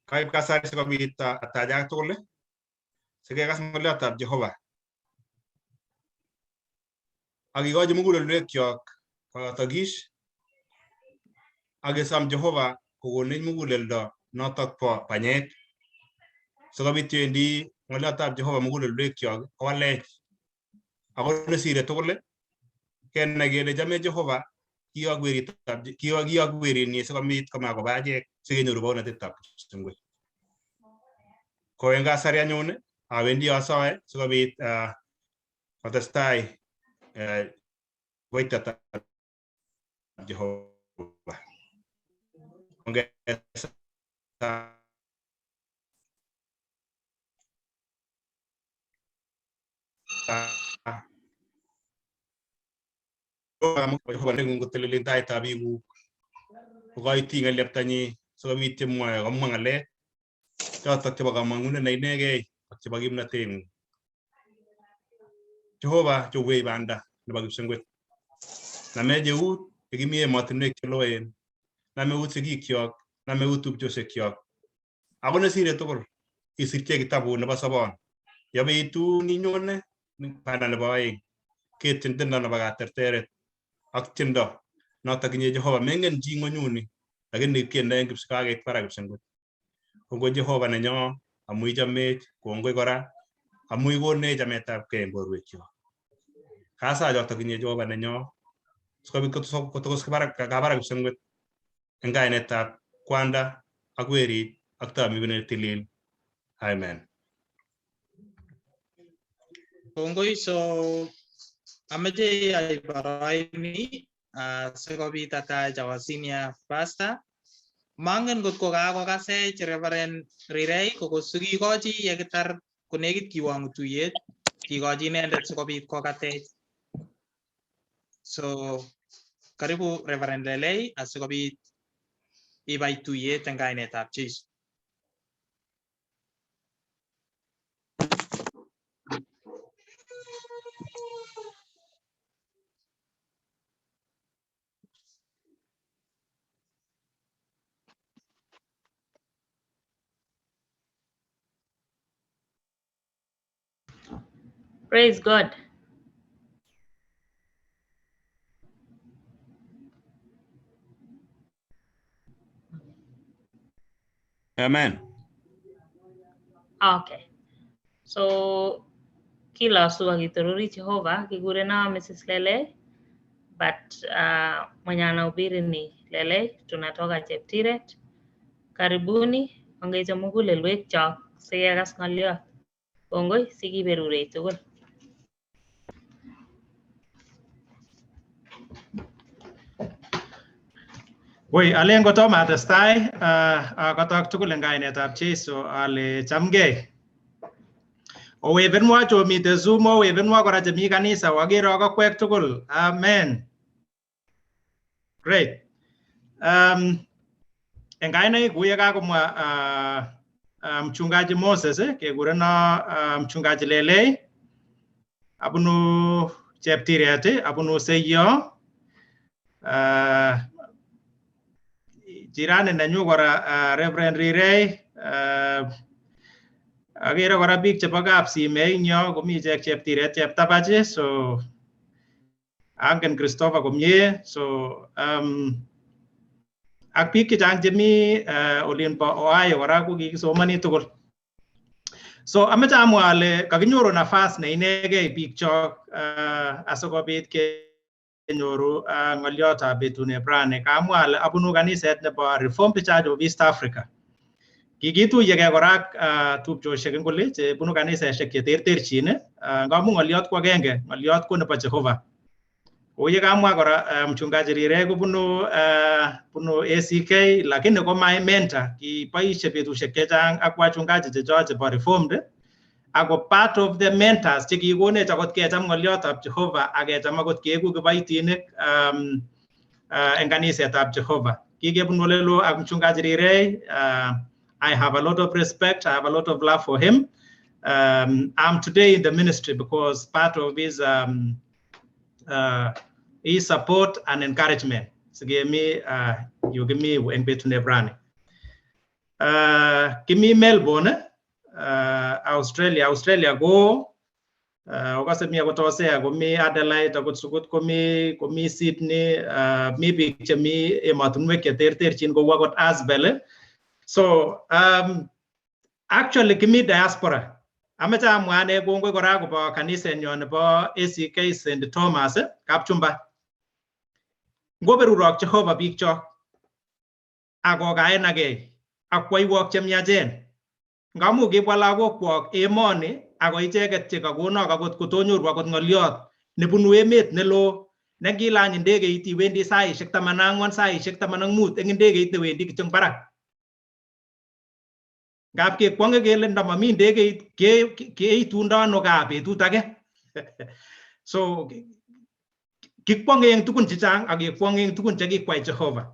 kaib kasari sikobit atajak tugul sikekas ng'oliotab Jehova. Ak ikochi mugulelwekyok kotokis ak kesom Jehova kokonech muguleldo notok po panyek sikobit yewendi ng'oliotab Jehova mugulelwekyok kowalech ako nesire tugul kenai kele chome Jehova kiyok weritnyi sikomit komakoba achek sikenyoru baunatetab kipsengwet. Ko eng kasari anyun awendi asoe sikobit kotestai koitetab Jehova. Jehova neng'ung kotelelin taitab biikuk kokoiti ng'elyeptanyi sikobit chemwoe komwa ng'alek chotok chebo kamang'unet ne inegei ak chebo kimnateng'ung. Jehova chowech banda nebo kipsengwet. Namech eut yekimi emotinwek cheloen, name eut sigikyok, name eut tupchosiekyok. Ako nesire tugul isirche kitabut nebo sobon. Yobeitun inyone banda nebo aeng ketien tiendo nebo katerteret ak tiendo notok inye Jehova mengen chi ng'onyuni lakini kiende eng kakeit barak kipsengwet. Kongoi Jehova nenyo amu ichomech, kongoi kora amu ikonech chametabgei eng borwekyok. Kasa chotok inye Jehova nenyo sikobit kotokos kabarak kipsengwet eng kainetab kwanda ak werit ak tamirmir ne tilil. Amen. Kongoi. So ameche ayai boroini sikobit atach our senior pastor. Mangen kotko kakokasech Reverend Rirei sikikochi yekitar konekit kiwang'u tuyet kikochi inendet sikobit kokatech. So karibu Reverend Lelei asikobit ibai tuyet eng kainetab Jeiso. Praise God. Amen. Okay. So kila asubuhi akitururi Jehova kigurena Mrs. Lele, but mwenye anahubiri ni Lele, tunatoka Cheptiret. Karibuni, ongecho mugulelwekchok sikekas ng'oliot. Kongoi sikiberurech tugul. Woi, alen kotomo atestai kotok tugul eng kainetab Jeiso ale chamgei. Owebenwa chomite Zoom, owebenwa kora chemi kanisa, wakere okokwek tugul. Amen. Great. Eng kainaik kuye kakomwa mchungaji Moses kekureno mchungaji Lelei abunu Cheptiret abunu Seiyo. jirani nenyu kora Reverend Rirei, agere kora biik chebo kapsimei nyo komi ichek cheptiret cheptabach, so angen Christopher komie, so ak biik chechang chemi olin bo Ohio kora ko kikisomani tugul. So amache amwa ale kakinyoru nafas ne inegei biik chok asikobit kenyoru ng'oliotab betutab rani. Kamwa ale abunu kaniset nebo Reformed Church of East Africa. Kikituyegei kora tupchosiek eng oli chebunu kanisesiek cheterterchin, ngamu ng'oliot ko agenge, ng'oliot ko nebo Jehovah. Kou ye kamwa kora mchungaji Rirei kobunu ACK, lakini ko my mentor, kiboisie betusiek chechang ak wachungaji chechok chebo Reformed, ako part of the mentors chekikonech akot kecham ng'oliotab Jehovah ak kecham akot keeku kiboitinik eng kanisetab Jehovah. Kikebunu olelo ak mchungaji Rirei. I have a lot of respect, I have a lot of love for him. I'm today in the ministry because part of his support and encouragement. So give me eng betutab rani. Kimi Melbourne, Australia go. Okase mi akotosea komi Adelaide akot sukut komi Sydney, mi biik chemi emotinwek cheterterchin kou akot Asbel. So actually kimi Diaspora. Amache amwa ane kongoi kora kobo kanisenyo nebo ACK St. Thomas, Kapchumba. Ngoberurok Jehovah biik chok akokaenagei ak kwaiwok chemiachen. Ngamu kibwa lagokwok emoni ako icheket chekakonok akot kotonyoru akot ng'oliot nebunu emet neloo nekilany ndegeit iwendi saisiek 14 saisiek 15 eng ndegeit newendi kityo barak. Ngap kekwonge kele ndamami ndegeit keitundo ano gaa betut age. So kikwonge eng tugun chechang ak kekwonge eng tugun chekikwai Jehovah.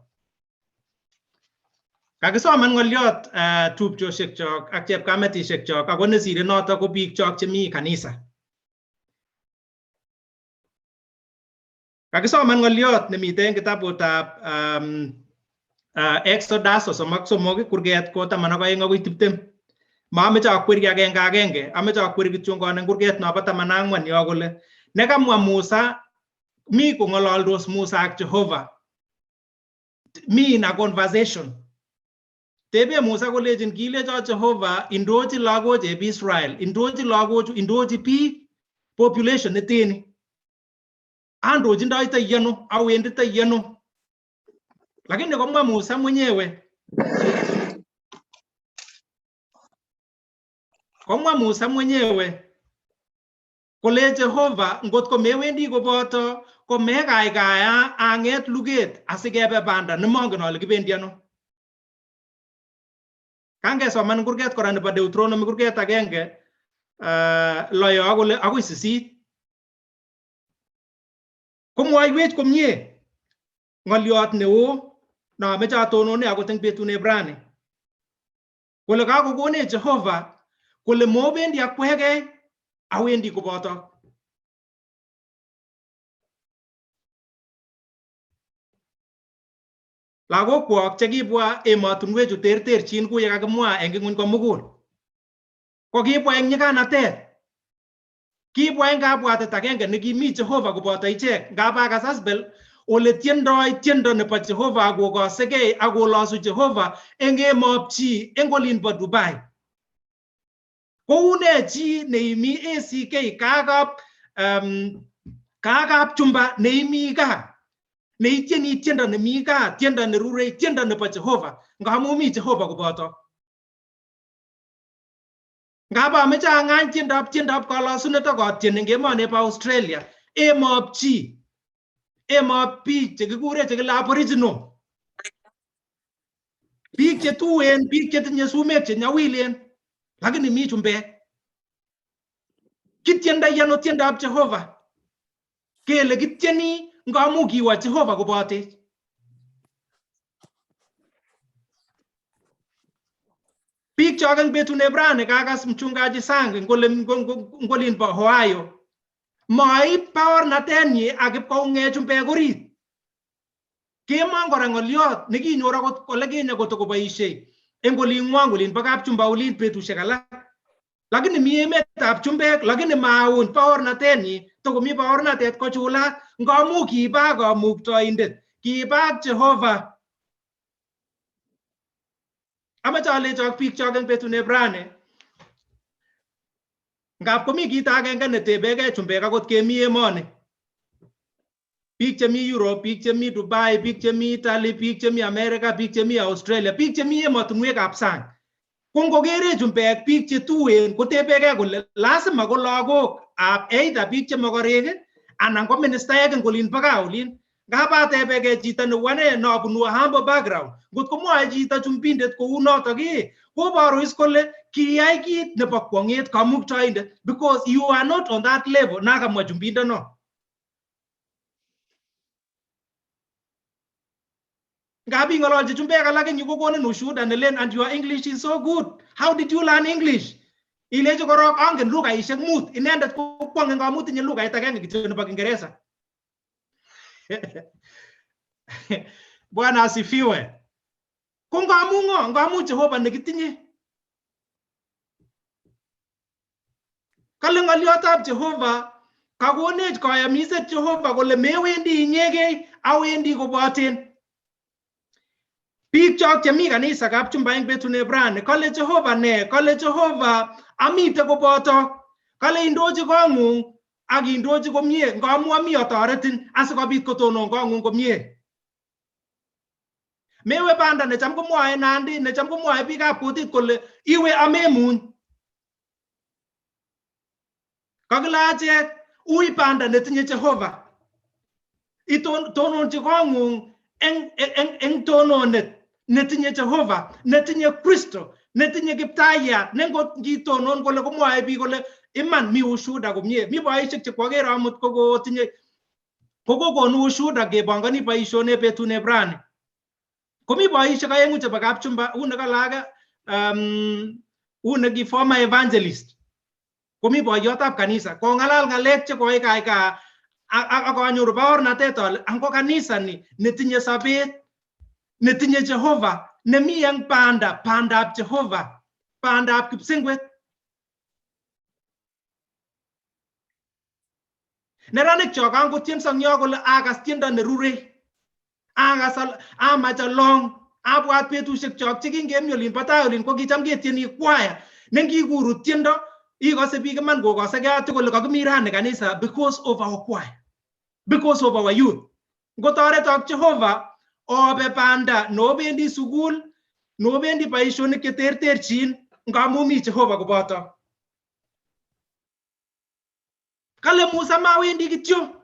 Kakisoman ng'oliot tupchosiek chok ak chepkametisiek chok ako nesire noto ko biik chok chemi kanisa. Kakisoman ng'oliot nemite eng kitabutab Exodus 33 kurget ko 12 akoi 20. Mameche akweri agenge, ameche akweri kityo eng kurget nobo 14 yo kole nekamwa Musa, mi kong'ololdos Musa ak Jehovah. Mi in a conversation. Tebe Musa kolejin kilecho Jehovah indochi lagochep Israel, indochi lagochu, indochi biik population neteni. Andochindoito yano, awendito yano. Lakini komwa Musa mwenyewe. Komwa Musa mwenyewe. Kole Jehovah ngotko mewendi koboto komekaikaya ang'et luget asikebe banda nemongen ale kibendi ano. Kangesoman kurget kora nebo Deuteronomy kurget agenge loyo akole akoi 8. Komwoiwech komie ng'oliot neo nameche atonone akot eng betuneb rani. Kole kakokonech Jehovah kole mobendi akwegei awendi koboto. Lagokwok chekibwa emotinwechu terterchin ku ye kakimwa eng ng'ony komugul. Ko kibwa eng nyikanatet. Kibwa eng kabwatet agenge nekimi Jehovah koboto ichek. Ngabakas Asbel ole tiendoi tiendo nebo Jehovah akokosegei akolosu Jehovah eng emob chi eng olin bo Dubai. Koune chi neimi ACK Kapchumba neimi gaa. Neitieni tiendo nemi gaa, tiendo nerurei, tiendo nebo Jehovah. Ngamu mi Jehovah koboto. Ngaba ameche ang'any tiendab kalasunet akotien eng emoni bo Australia. Emob chi. Emob biik chekikure chekile Aboriginal. Biik chetuen, biik chetinye sumek chenyawilen. Lakini mi chumbek. Kitiendoi ano tiendab Jehovah? Kele kitieni ngamu kiwa Jehovah kobote. Biik chok eng betuneb rani kakas mchungaji Sang ngolin bo Ohio. Moib baornatenyi ak ipkoung'e chumbek orit. Kemang kora ngoliot nekinyor akot kole kenye kotokoboisie eng olingwang olin bo Kapchumba olin betusiek alak. Lakini mi emetab chumbek, lakini maun baornatenyi, tokomi baornatet kochulat ngamu kiba kamuktoindet, kiba Jehova. Amache alechok biik chok eng betut ne brane. Ngap komi kit agenge netebegei chumbek akot kemi emoni. Biik chemi Europe, biik chemi Dubai, biik chemi Italy, biik chemi America, biik chemi Australia, biik chemi emotinwekab sang. Ko ngokere chumbek biik che tuen kotebegei kole lazima ko lagok ab either biik che mokorek anan ko ministaek eng olin bo gaa olin. Ngap atebegei chito newane nabunu humble background, ngot ko mwae chito chumbindet kou notok koboru is kole kiyai kit nebo kwong'et kamuktoindet, because you are not on that level nakamwa chumbindet no. Ngabi ngololji chumbek alak eng yu kokonin ushuhuda nelen and your English is so good. How did you learn English? Ilechi korok angen lugaishek mut, inendet ko kwong eng amu tinye lugait agenge kityo nebo Kiingereza. Bwana asifiwe. Ko ngamu Jehova nekitinye. Kale ngoliotab Jehova kakonech kayamiset Jehova kole mewendi inyegei, awendi koboten. Biik chok chemi kanisa Kapchumba eng betut ne brane, kale Jehova ne, kale Jehova amite koboto, kale indochi kong'ung ak indochi komie ngamu ami atoretin asikobit kotonon kong'ung komie. Mewe banda necham komwae Nandi, necham komwae biikab kutit kole iwe amemuny. Kakile achek ui banda netinye Jehova. Itononchi kong'ung eng tononet netinye Jehova, netinye Kristo, netinye Kiptayat, nengot ngitonon kole komwae biik kole iman mi ushuhuda komie. Mi boisiek che kwagere amut kokonu ushuhuda kebongoni boisionik betut ne brane. Komi boisiek aengu chebo Kapchumba, une kalage une ki former evangelist. Komi boiyotab kanisa kong'alal ng'alek che koikaika ak anyoru baornatet ale ango kanisa ni netinye sabet, netinye Jehova, nemi eng bandab Jehova, bandab kipsengwet. Neranik chok angotien sangyo kole akas tiendo nerurei, amach along, abwat betusiek chok chekingemi olin bo tai olin ko kicham ketieni kwaya, nengikuru tiendo ikose biik iman kokosegei tugul kakimi rani kanisa because of our choir, because of our youth. Ngotoretok Jehova obe banda nobendi sukul, nobendi boisionik cheterterchin ngamu mi Jehova koboto. Kale Musa mawendi kityo,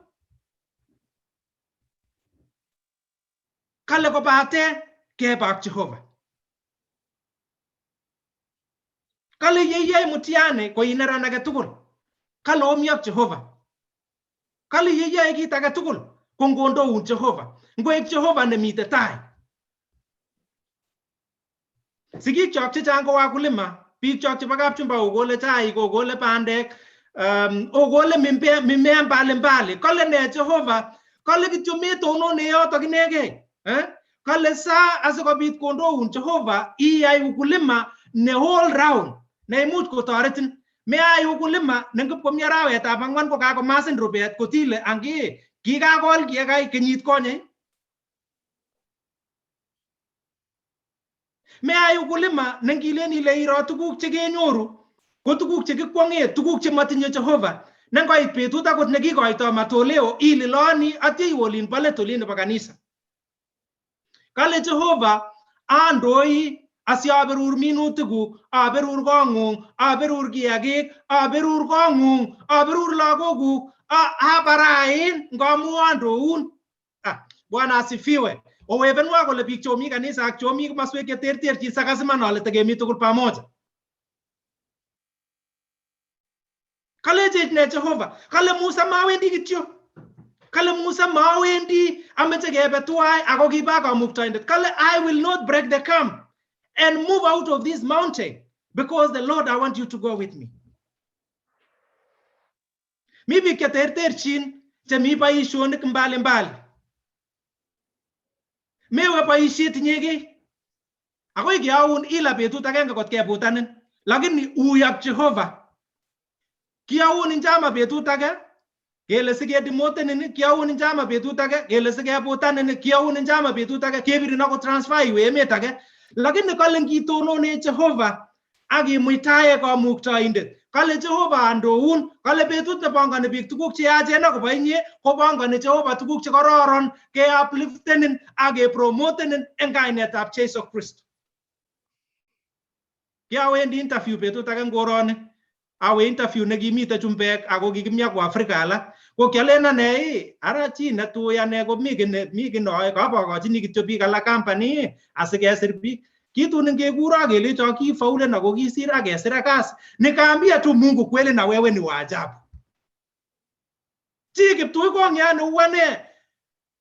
kale kobate kebak Jehova. Kale yeyai mutiani ko ineran age tugul, kale omi ak Jehova. Kale yeyai kit age tugul ko ngondoun Jehova, ngoek Jehova nemite tai. Sigik chok chechang ko wakulima, biik chok chebo Kapchumba kokole chaik, kokole bandek, okole mimea mbalimbali. Kale ne Jehova, kale kityo metonone yotok inegei. Kale saa asikobit kondoun Jehova iyai ukulima ne all round, ne imuch kotoretin. Meai ukulima nengip komi arawetab ang'wan ko kakomasin rubet kotile angi kikakol kiekai kenyit konye. Meai ukulima nengilen ile iro tuguk chekenyoru ko tuguk chekikwong'e, tuguk chematinye Jehova. Nengoit betut akot nekikoito matoleo ililoni atya iwe olin bo let olin nebo kanisa. Kale Jehova andoi asiaberur minutikuk, aberur kong'ung, aberur kiagik, aberur kong'ung, aberur lagokuk, abarain ngamu andoun. Bwana asifiwe. Owebenwa kole biik chomi kanisa ak chomi komoswek cheterterchin sakasiman ale tegemi tugul pamoja. Kale ne Jehova, kale Musa mawendi kityo. Kale Musa mawendi ameche kebe tuwai ako kiba kamuktoindet. Kale I will not break the camp and move out of this mountain because the Lord, I want you to go with me. Mi biik cheterterchin chemi boisionik mbalimbali. Mewe boisiet inyegei. Akoi kiaun ila betut agenge kot kebutanin. Lakini uyak Jehova. Kiaun njama betut age, kele sigedimotenin, kiaun njama betut age, kele sigebutanin, kiaun njama betut age, kebirin ako transfer iwe emet age. Lakini kale ngitonone Jehova akimuitae kamuktaindet. Kale Jehova andoun, kale betut nebongoni biik tuguk cheyachen akobo inye, kobongoni Jehova tuguk chekororon, ke-upliftenin ak ke-promotenin eng kainetab Jesu Kristo. Kiawendi interview betut age ngoroni. Awe interview nekimite chumbek ako kikimya kwa Afrika alak. Ko kialen ane ara chi netui ane ko mi kinoe kabokochini kityo biik alak company asikesir biik. Kitun ngekuro kelecho kifaulen ako kisir akesir kasi. Nikaambia tu Mungu kweli na wewe ni wa ajabu. Chi kiptui kong'yan uwane.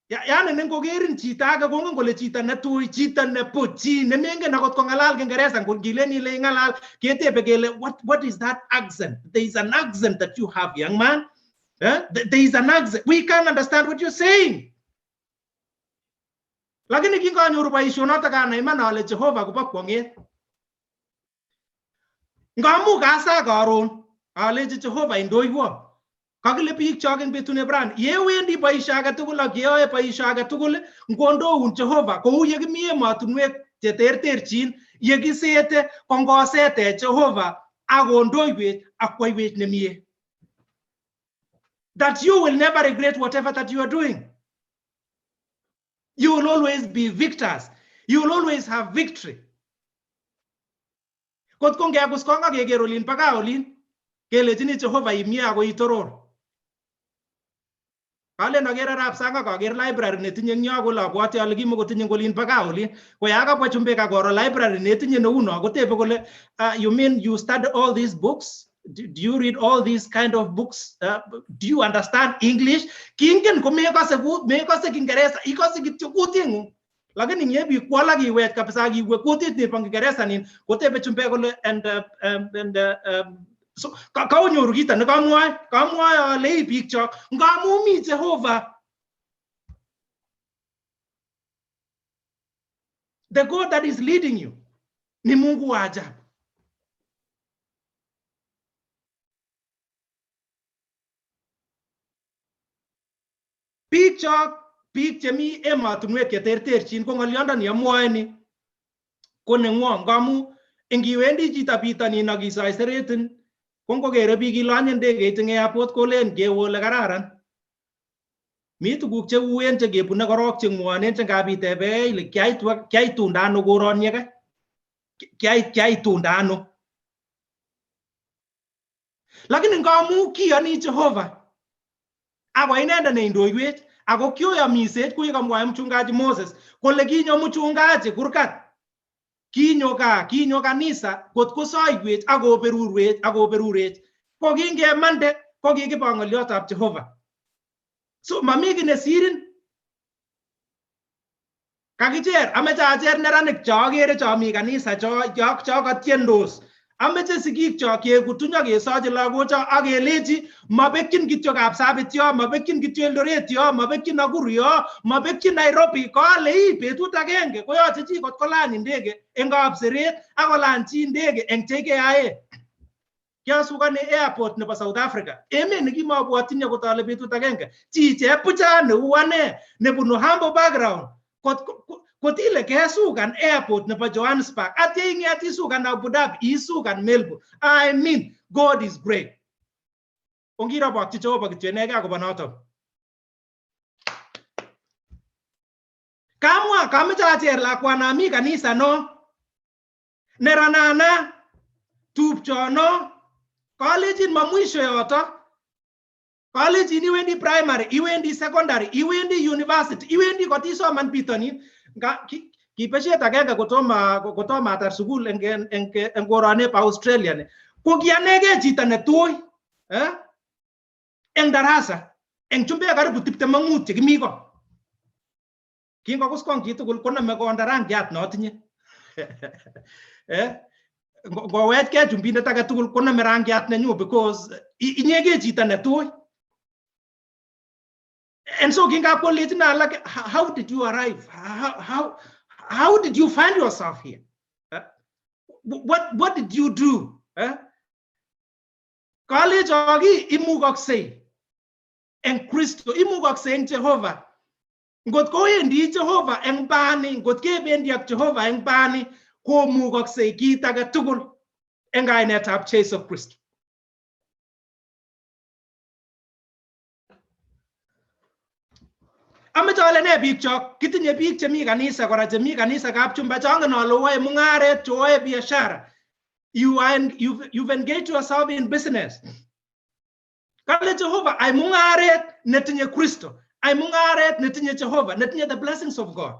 Yani nengokerin chito age kongen kole chito netui, chito nepo, chi nemengen akot kong'alal Kiingereza ngilen ile ng'alal ketebe kele what is that accent? There is an accent that you have, young man. There is an accent. We can't understand what you're saying. Lakini kinganyoru boisionoto kanai iman ale Jehova kobo kwong'et. Ngamu kasa karon alechi Jehova indoiwo. Kakile biik chokin betune bran yewendi boisio age tugul ak yeoe boisio age tugul ngondoun Jehova kou yekimi emotunwek cheterterchin yekisete kongosete Jehova akondoiwech akwaiwech nemie. That you will never regret whatever that you are doing. You will always be victors. You will always have victory. Kot kongeagus konga keger olin paka olin kelechini Jehova imie ako itoror. Kale nagera rap sanga kager library netinye nyo ko labwati ale kimokotinye ngolin paka olin. Ko yaga bwa chumbeka goro library netinye neuno kotebe kole you mean you study all these books? Do you read all these kind of books? Do you understand English? Kingen ko mekase Kiingereza, ikase kityo kutingu. Lakini nyebi kwala kiwet kabisa kiwe kutit ni Kiingereza nin kotebe chumbe kole and so kaonyoru kita ne kamwae ale biik chok ngamu mi Jehova. The God that is leading you ni Mungu wa ajabu. Biik chok, biik chemi emotunwek cheterterchin ko ng'olyondoni amwoe ni ko neng'wong ngamu ingiwendi chito bitonin ak isaiseretin ko ngokere biik ilonye ndegeit eng airport kolen kewe ole kararan. Mi tuguk cheuen chekebune korok cheng'wonen chengabitebe ile kiaitunda ano koronyeke, kiaitunda ano. Lakini ngamu kiyoni Jehova ako inendet neindoiwech ako kioyomiset kuye kamwae mchungaji Moses kole kinyo mchungaji kurkat kinyo kanisa kot kosoiwech akoberurwech ko kingemande ko kikiba ng'oliotab Jehova. So mami ki nesirin. Kakicher ameche acher neranik choakere chomi kanisa chokatiendos. Ameche sigik chok kekutunya kesochi lagocho akelechi mabekyin kityo Kapsabet yo, mabekyin kityo Eldoret yo, mabekyin Nakuru yo, mabekyin Nairobi. Kale betut agenge koyoche chi kot kolany ndege eng Kapseret akolany chi ndege eng JKIA. Kiasukani airport nebo South Africa. Emet nekimabwotyin akot ale betut agenge. Chi chebucha neu ane nebunu humble background kot ile kesukan airport nebo Johannesburg atya ing'et isukan Abu Dhabi isukan Melbourne. I mean God is great. Ongirobokyi Jehova kityo inege akobo noto. Kameche acher lakwana mi kanisa no neranana tupchono kalechin mamwisho yoto. Kalechin iwendi primary, iwendi secondary, iwendi university, iwendi kotisoman bitonin. Kipeshet agenge kotomo atar sukul eng korone pa Australia ni. Ko kianege chito netui eng darasa eng chumbek karibu 25 chekimi ko. Kingokuskong chitugul konome konda rangiat notinye. Ngowechke chumbindet age tugul konome rangiat nenyu because inyege chito netui. And so kinga college na like, how did you arrive? How did you find yourself here? What did you do? College ogi imugok say en Kristo imugok say en Jehovah. Ngot ko endi Jehovah en bani, ngot ke bendi ak Jehovah en bani, ko mugok say kita ga tugul en kainetab Jesu Kristo. Ametole ne biik chok, kitinye biik chemi kanisa kora chemi kanisa Kapchumba chongen ale wae mungaret, choe biashara. You've engaged yourself in business. Kale Jehovah, ay mungaret netinye Kristo. Ay mungaret netinye Jehovah, netinye the blessings of God.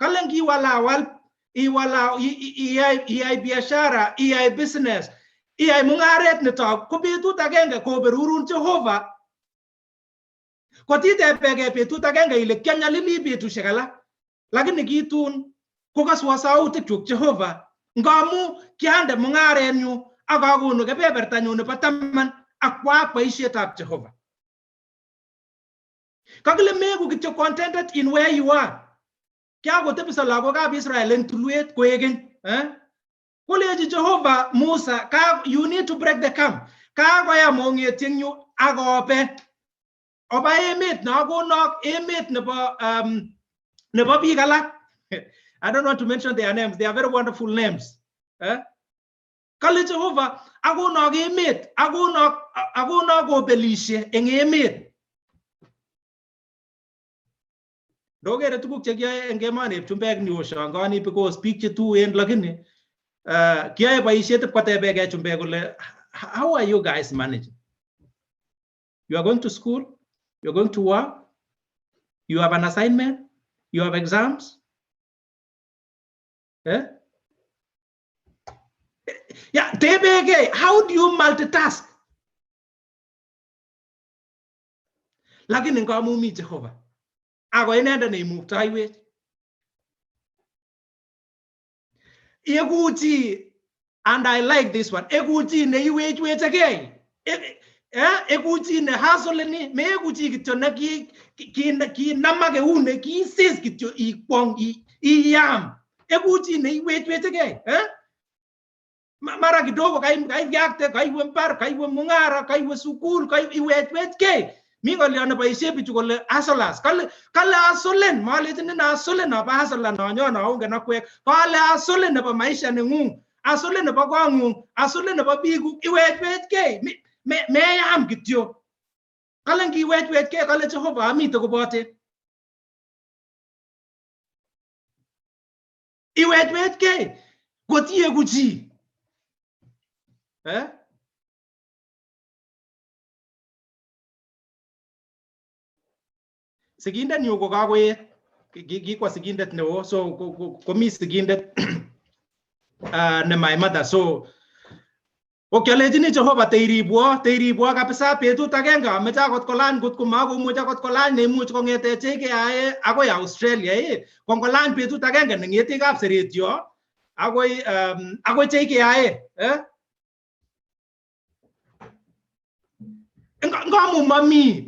Kale ngi walawal, iyay biashara, iyay business, iyay mungaret netok, ko betut agenge ko berurun Jehovah. Kotite pege betut agenge ile kianyalili betusiek alak. Lakini kitun kokaswa sautik chuk Jehovah. Ngamu kiande mungarenyu ak akonu kebebertanyu nebo taman ak kwa boisietab Jehovah. Kakile meku kityo contented in where you are. Kya kotebisa lagokab Israel en tulwet koegen. Koleji Jehovah Musa, you need to break the camp. Kakoya mongetyenyu akobe. Oba emet na akonok emet nebo biik alak. I don't want to mention their names. They are very wonderful names. Kale Jehovah, akonok emet, akonok obelishe en emet. Dogere tuguk chekiyae en emoni chumbek ni oshangani because biik chetuen lakini kiyae boisiet kotebege chumbek kole, how are you guys managing? You are going to school, you're going to work, you have an assignment, you have exams. Yeah, tebege, how do you multitask? Lakini ngamu mi Jehovah. Ako inenda na imuktaiwech. Ekuchi, and I like this one. Ekuchi ne iwech again. Ekuchi ne hustle ni me ekuchi kityo na ki namage une ki sis kityo ikwong iyam. Ekuchi ne iwech again. Mara kidogo kai yakte kai wempar kai mungara kai sukul kai iwech ke. Mi koliane boisie bichu kole asolas. Kale asolen maletin na asolen na ba asolan na nyo na unge na kwek. Kale asolen na ba maisha ni ngung. Asolen na ba kwangung. Asolen na ba bigu iwech ke. Me am kityo. Kale ngi iwech ke kale Jehovah ami to kobote. Iwech ke. Gotie guji. Sigindet nyu ko kakoet kikwa sigindet neo so komi sigindet ne my mother so okyalejini Jehovah teiribwo kabisa betut agenge ameche akot kolany kot komakomuch akot kolany neimuch kongete JKIA akoi Australia kongolany betut agenge nengeti kapseretyo akoi JKIA ngamu mami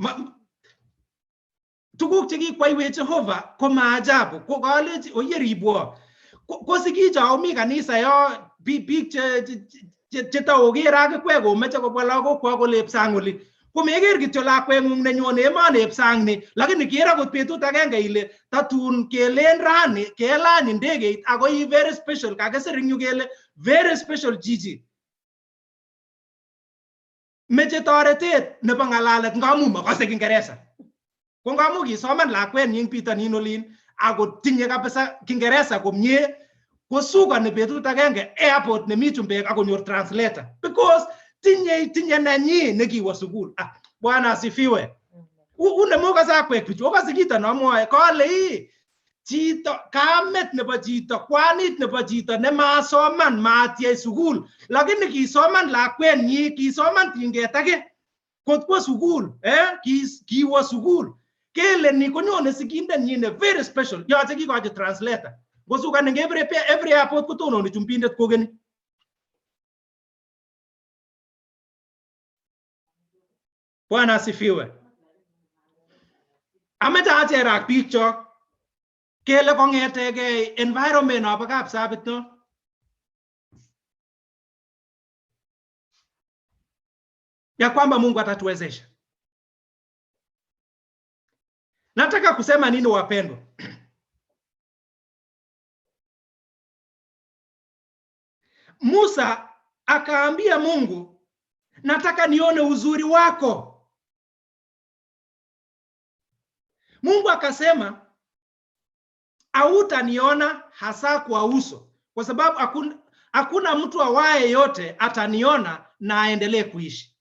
tuguk chekikwaiwe Jehovah ko maajabu ko kaleji oyeribwo ko sikicho mi kanisa yo biik chetaoker akikwe komeche kobwa lagokwak kolep sang oli ko meker kityo lakweng'ung nenyone emonep sang ni lakini ker akot betut agenge ile tatun kelen rani kelany ndegeit akoi very special kakisir ing yu kele very special Gigi meche toretet nebo ng'alalet ngamu makase Kingeresa. Ko ngamu kisoman lakwenyi bitonin olin ako tinye kabisa Kingeresa komie kosukoni betut agenge airport nemi chumbek akonyor translator because tinye nanyi nekiwo sukul. Bwana asifiwe. Une mokasa kwek bichu okase kito nomwoe kale chito kamet nebo chito kwanit nebo chito nemasoman matyech sukul lakini kisoman lakwenyi kisoman tinget age kotwo sukul kiwo sukul kele ni konyone sigindenyi ne very special yoche kikochi translator kosukan eng every airport kotononi chumbindet kokeni. Bwana asifiwe. Amache acherak biik chok kele kongetege environment nobo Kapsabet no. Ya kwamba Mungu atatuwezesha. Nataka kusema nini wapendwa? Musa akaambia Mungu, nataka nione uzuri wako. Mungu akasema, hautaniona hasa kwa uso, kwa sababu hakuna mtu awaye yote ataniona na aendelee kuishi.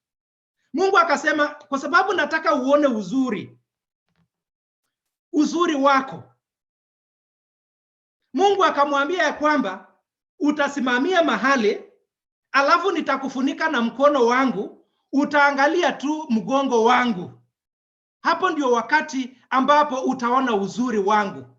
Mungu akasema, kwa sababu nataka uone uzuri wako. Mungu akamwambia ya kwamba utasimamia mahali, alafu nitakufunika na mkono wangu, utaangalia tu mgongo wangu. Hapo ndio wakati ambapo utaona uzuri wangu.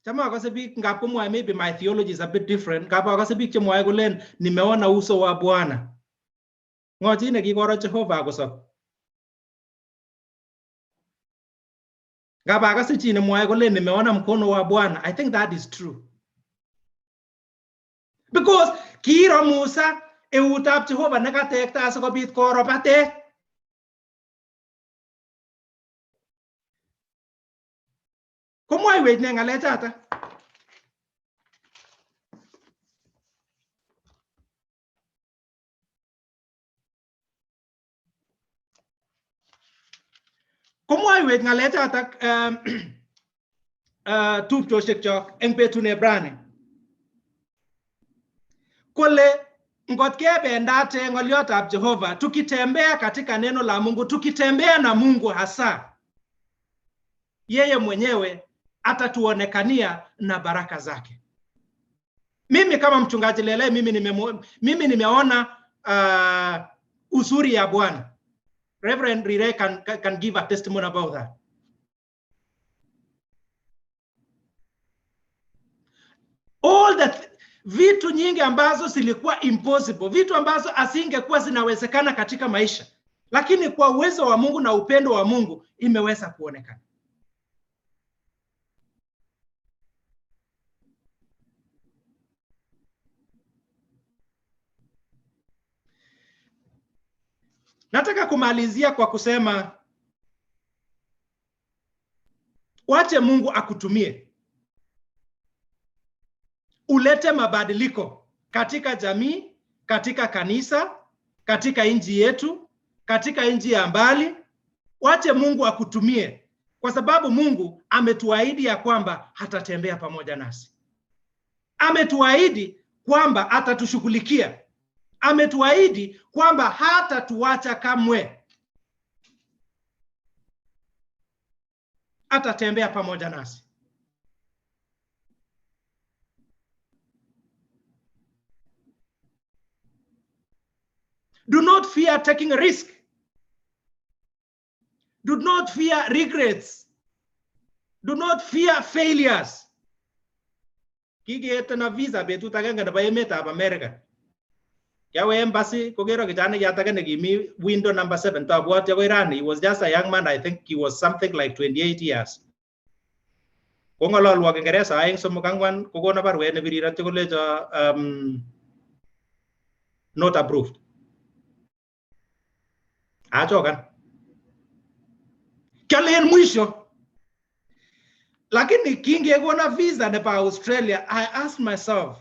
Chama akase biik ngap ko mwae, maybe my theology is a bit different. Ngap akase biik che mwae kolen nimeona uso wa Bwana. Ngo chi ne kikoro Jehova kosop. Ngap akase chi ne mwae kolen nimeona mkono wa Bwana. I think that is true. Because kiiro Musa eutab Jehova nekatekta asikobit koro batek. Komwaiwech ne ng'alechata. Komwaiwech ng'alechata tupchoshek chok eng betune brani. Kole ngot kebendate ng'oliotab Jehova, tukitembea katika neno la Mungu, tukitembea na Mungu hasa, yeye mwenyewe atatuonekania na baraka zake. Mimi kama mchungaji Lele, mimi nimeona uzuri ya Bwana. Reverend Rire can give a testimony about that. All that vitu nyingi ambazo zilikuwa impossible, vitu ambazo asingekuwa zinawezekana katika maisha, lakini kwa uwezo wa Mungu na upendo wa Mungu imeweza kuonekana. Nataka kumalizia kwa kusema, wache Mungu akutumie. Ulete mabadiliko katika jamii, katika kanisa, katika nchi yetu, katika nchi ya mbali. Wache Mungu akutumie, kwa sababu Mungu ametuahidi ya kwamba hatatembea pamoja nasi. Ametuahidi kwamba atatushughulikia. Ametuahidi kwamba hatatuacha kamwe. Atatembea pamoja nasi. Do not fear taking a risk. Do not fear regrets. Do not fear failures. Kigete na visa betut agenge nebo emetab America. Yawe embassy kogero kijana yatake nekimi window number 7 tabwat yawe rani. He was just a young man. I think he was something like 28 years. Kongololwa Kiingereza aeng somok angwan kokona barwet nebirira chokolecho not approved. Achokan. Kyalen mwisho. Lakini kingekona visa nebo Australia, I asked myself,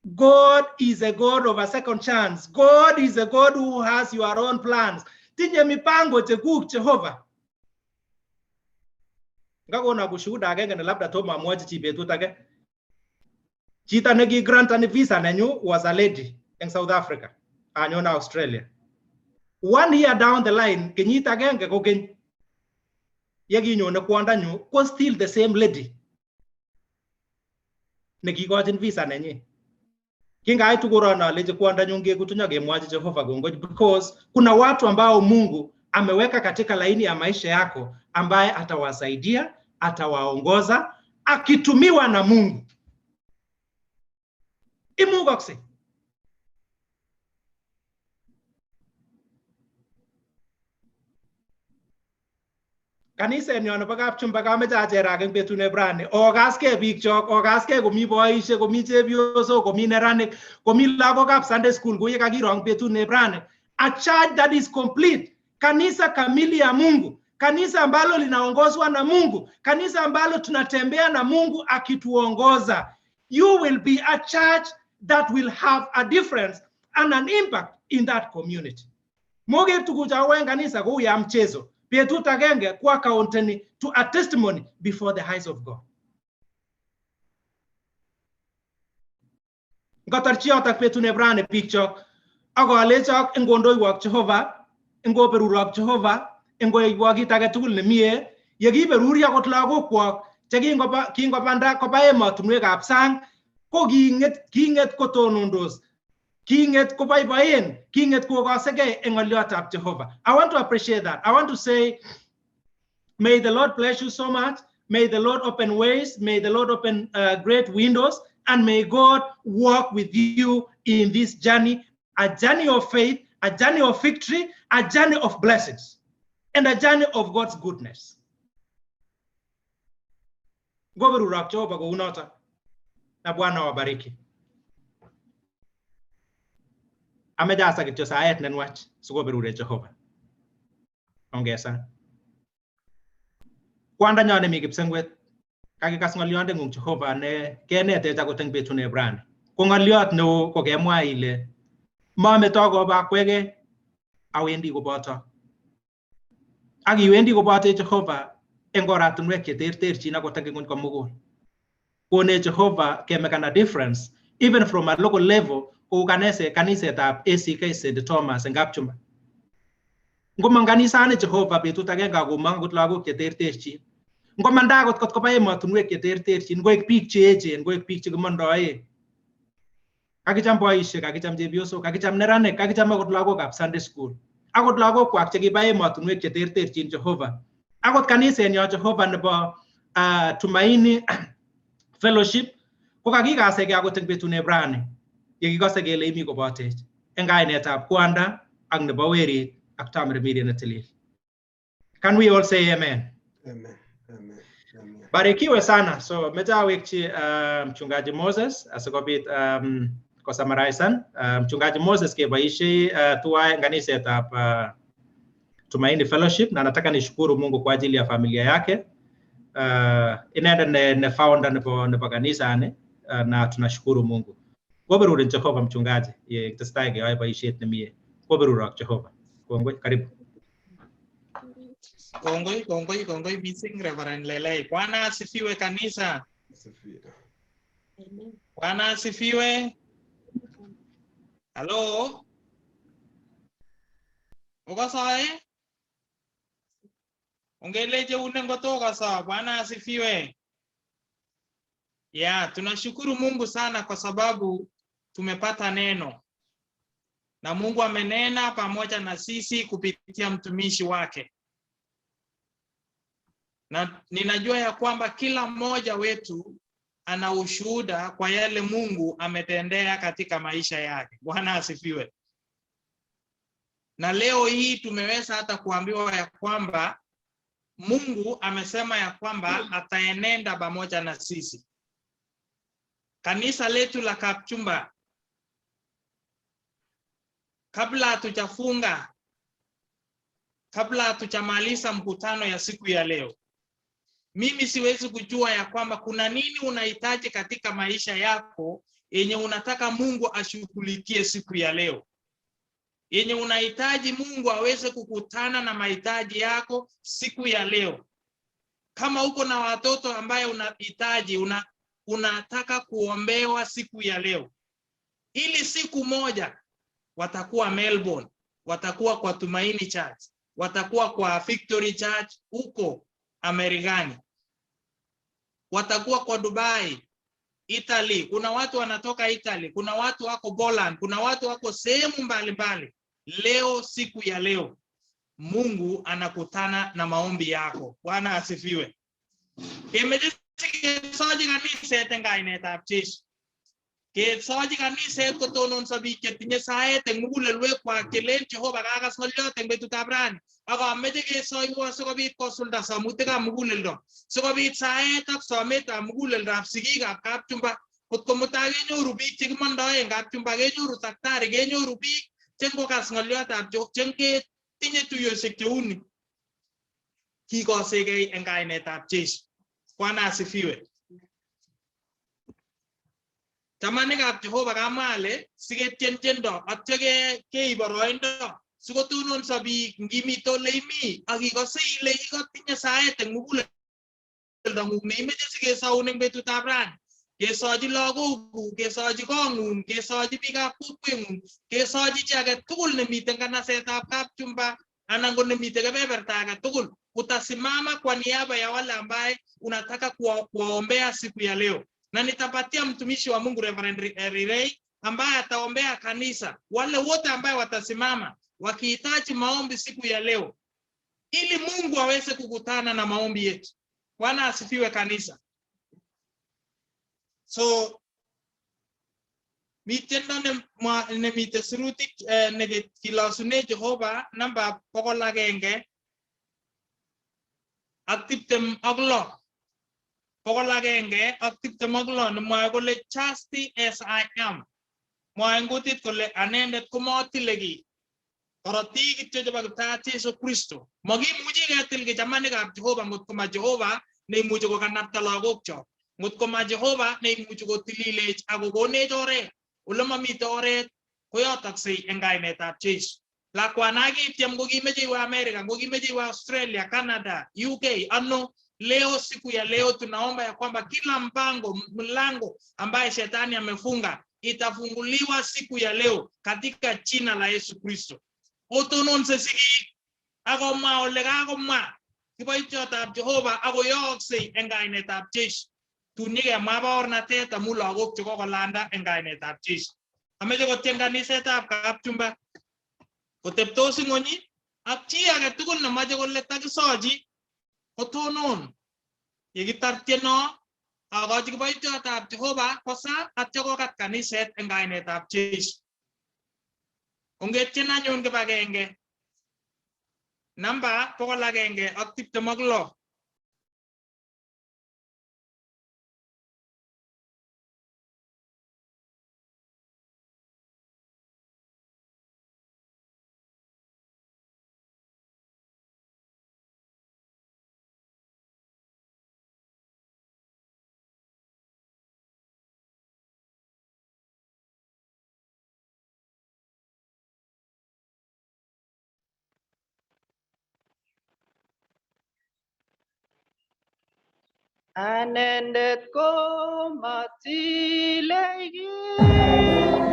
God is a God of a second chance. God is a God who has your own plans. Tinye mipango chekuk Jehova. Ngakona kushuhuda agenge ne labda toma amwachi chi betut age. Chita neki grantani visa nenyu was a lady in South Africa. Anyona Australia. 1 year down the line, kenyit agenge kokeny. Yeginyone kwanda nyu ko still the same lady. Nekikochin visa nenyi. Kingaitu korona leje kwanda nyu ngekutunya gemwachi Jehova kongoi, because kuna watu ambao Mungu ameweka katika laini ya maisha yako ambaye atawasaidia, atawaongoza, akitumiwa na Mungu. Imugokse. Kanisa nyo nebo Kapchumba kameche acherag eng betune brani. Okaskei biik chok, okaskei komi boisiek, komi chepyosok, komi neranik, komi lagokab Sunday school kuye kakirong betune brani. A church that is complete. Kanisa kamili ya Mungu. Kanisa ambalo linaongozwa na Mungu. Kanisa ambalo tunatembea na Mungu akituongoza. You will be a church that will have a difference and an impact in that community. Moge tukuja wen kanisa kou ya mchezo. Betut agenge kwa counteni to a testimony before the eyes of God. Ngotarchiotak betune brane picture. Ako alechok engondoiwak Jehovah, engoberurok Jehovah, engoiwak kit age tugul nemie, yekiberuri akot lagokwak chekingobanda koba emotinwekab sang, ko kinget kotonondos, kinget koboiboen, kinget kokosegei eng ng'oliotab Jehovah. I want to appreciate that. I want to say, may the Lord bless you so much. May the Lord open ways. May the Lord open great windows. And may God walk with you in this journey, a journey of faith, a journey of victory, a journey of blessings, and a journey of God's goodness. Goberurak Jehovah kounota. Na Bwana wabariki. Amejasa kityo saet nenwach sikoberure Jehovah. Ongesa. Kwanda nyone mi kipsengwet. Kakikas ng'olionde ng'ung Jehovah ne kenetech akot eng betune brani. Ko ng'oliot neo ko kemwa ile mameto koba kwege awendi koboto. Ak iwendi koboto Jehovah eng oratinwek cheterterchin akot eng ng'ony komugul. Kone Jehovah kemekana difference even from a local level kou kanisetab ACK St. Thomas eng Kapchumba. Ngomong kanisani Jehovah betut agenge akomong akot lagok cheterterchin. Ngomanda akot kot koba emotinwek cheterterchin, koek biik cheechen, koek biik chekimondoe. Kakicham boisiek, kakicham chepyosok, kakicham neranik, kakicham akot lagokab Sunday school. Akot lagokwak chekiba emotinwek cheterterchin Jehovah. Akot kanisenyo Jehovah nebo Tumaini Fellowship ko kakikasege akot eng betune brani. Yekikose kele imi kobotech eng kainetab kwanda ak nebo werit ak tamirmiriet netilil. Can we all say amen? Amen. Amen. Amen. Barikiwe sana. So mecha awekchi mchungaji Moses asikobit kosamarisan. Mchungaji Moses keboisie tuwai kanisetab Tumaini Fellowship, na nataka nishukuru Mungu kwa ajili ya familia yake. Inaenda ne founder nebo kanisani, na tunashukuru Mungu. Goberure Jehovah mchungaji, testai ke boisiet nemie. Goberurok Jehovah. Kongoi, karibu. Kongoi missing Reverend Lelei. Bwana asifiwe kanisa. Bwana asifiwe. Hello. Ukasae? Ongeleje unengotoka sawa. Bwana asifiwe. Ya, tunashukuru Mungu sana kwa sababu tumepata neno. Na Mungu amenena pamoja na sisi kupitia mtumishi wake. Na ninajua ya kwamba kila mmoja wetu ana ushuhuda kwa yale Mungu ametendea katika maisha yake. Bwana asifiwe. Na leo hii tumeweza hata kuambiwa ya kwamba Mungu amesema ya kwamba ataenenda pamoja na sisi. Kanisa letu la Kapchumba, kabla hatujafunga, kabla hatujamaliza mkutano ya siku ya leo, mimi siwezi kujua ya kwamba kuna nini unahitaji katika maisha yako yenye unataka Mungu ashughulikie siku ya leo. Yenye unahitaji Mungu aweze kukutana na mahitaji yako siku ya leo. Kama uko na watoto ambaye unahitaji, unataka kuombewa siku ya leo. Ili siku moja watakuwa Melbourne, watakuwa kwa Tumaini Church, watakuwa kwa Victory Church huko Amerikani, watakuwa kwa Dubai, Italy. Kuna watu wanatoka Italy, kuna watu wako Poland, kuna watu wako sehemu mbalimbali. Leo, siku ya leo, Mungu anakutana na maombi yako. Bwana asifiwe. Kesochi kaniset kotononso biik chetinye saet eng mugulelwekwak chelen Jehova kakas ng'olyot eng betutab rani. Ak ameche kesoiwo sikobit kosulda somutikab muguleldo, sikobit saet ak sometab muguleldab sigikab kapchumba. Kotko mutai kenyoru biik chekimondoe eng kapchumba, kenyoru daktari, kenyoru biik chengokas ng'olyotab Jehova, chengetinye tuiyosiek cheuni, kikosekei eng kainetab Jesu. Bwana asifiwe. Chamanikab Jehova kamwa ale siketien tiendo atyo keib boroindo sikotononso biik ngimite ole imi ak ikose ile ikotinye saet eng muguleldong'ung neimeche sikesoun eng betutab rani. Kesochi lagokuk, kesochi kong'ung, kesochi biikab kokweng'ung, kesochi chi age tugul nemite nganasetab kapchumba anan ko nemite kebeberta age tugul. Utasimama kwa niaba ya wale ambaye unataka kuwaombea siku ya leo. Na nitapatia mtumishi wa Mungu Reverend Rirei ambaye ataombea kanisa, wale wote ambaye watasimama wakihitaji maombi siku ya leo, ili Mungu aweze kukutana na maombi yetu. Bwana asifiwe kanisa. So mitiendo nemite sirutik nekilosune Jehova namba 126 126 nemwoe kole just as I am. Mwoe eng kutit kole anendet komotile kiy. Korotik kityo chebo Kiptaiyat Jesu Kristo. Makimuchi ketil kichamanikab Jehova ngotko ma Jehova neimuchi kokanapta lagokchok. Ngotko ma Jehova neimuchi kotililech ak kokonech oret. Ole mamite oret koyotoksei eng kainetab Jesu. Lakwana kitiem ko kimeche iwe America, ko kimeche iwe Australia, Canada, UK, ano leo, siku ya leo tunaomba ya kwamba kila mlango ambaye shetani amefunga itafunguliwa siku ya leo katika jina la Yesu Kristo. Otononse sigik akomwa ole kakomwa kiboityotab Jehova akoyooksei eng kainetab Jesu. Tun nyikemwa baornatet amu lagok chekokolanda eng kainetab Jesu. Ameche kotien kanisetab kapchumba koteptos ng'ony ak chi age tugul nemache kole takisochi kotonon. Yekitar tieno akochi kiboityotab Jehova kosa atyo kokat kaniset eng kainetab Jesu. Ongetien anyun kibagenge namba 126. Anendet ko matile kiy.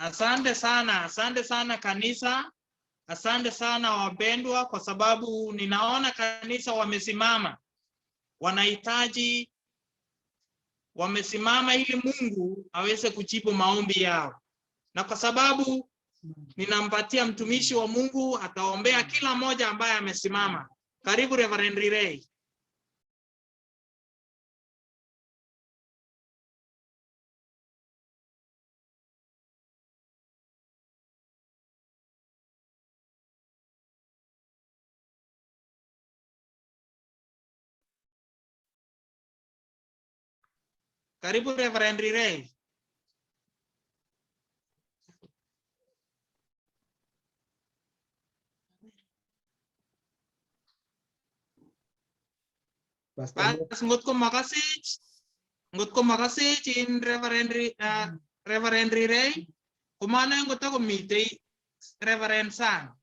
Asante sana kanisa, asante sana wapendwa, kwa sababu ninaona kanisa wamesimama, wanahitaji, wamesimama ili Mungu aweze kujibu maombi yao, na kwa sababu ninampatia mtumishi wa Mungu ataombea kila mmoja ambaye amesimama. Karibu Reverend Rirei. Karibu Reverend Ray. Bas ngot ko makasich in Reverend Ray. Kumano yung gusto ko mitay Reverend Sang.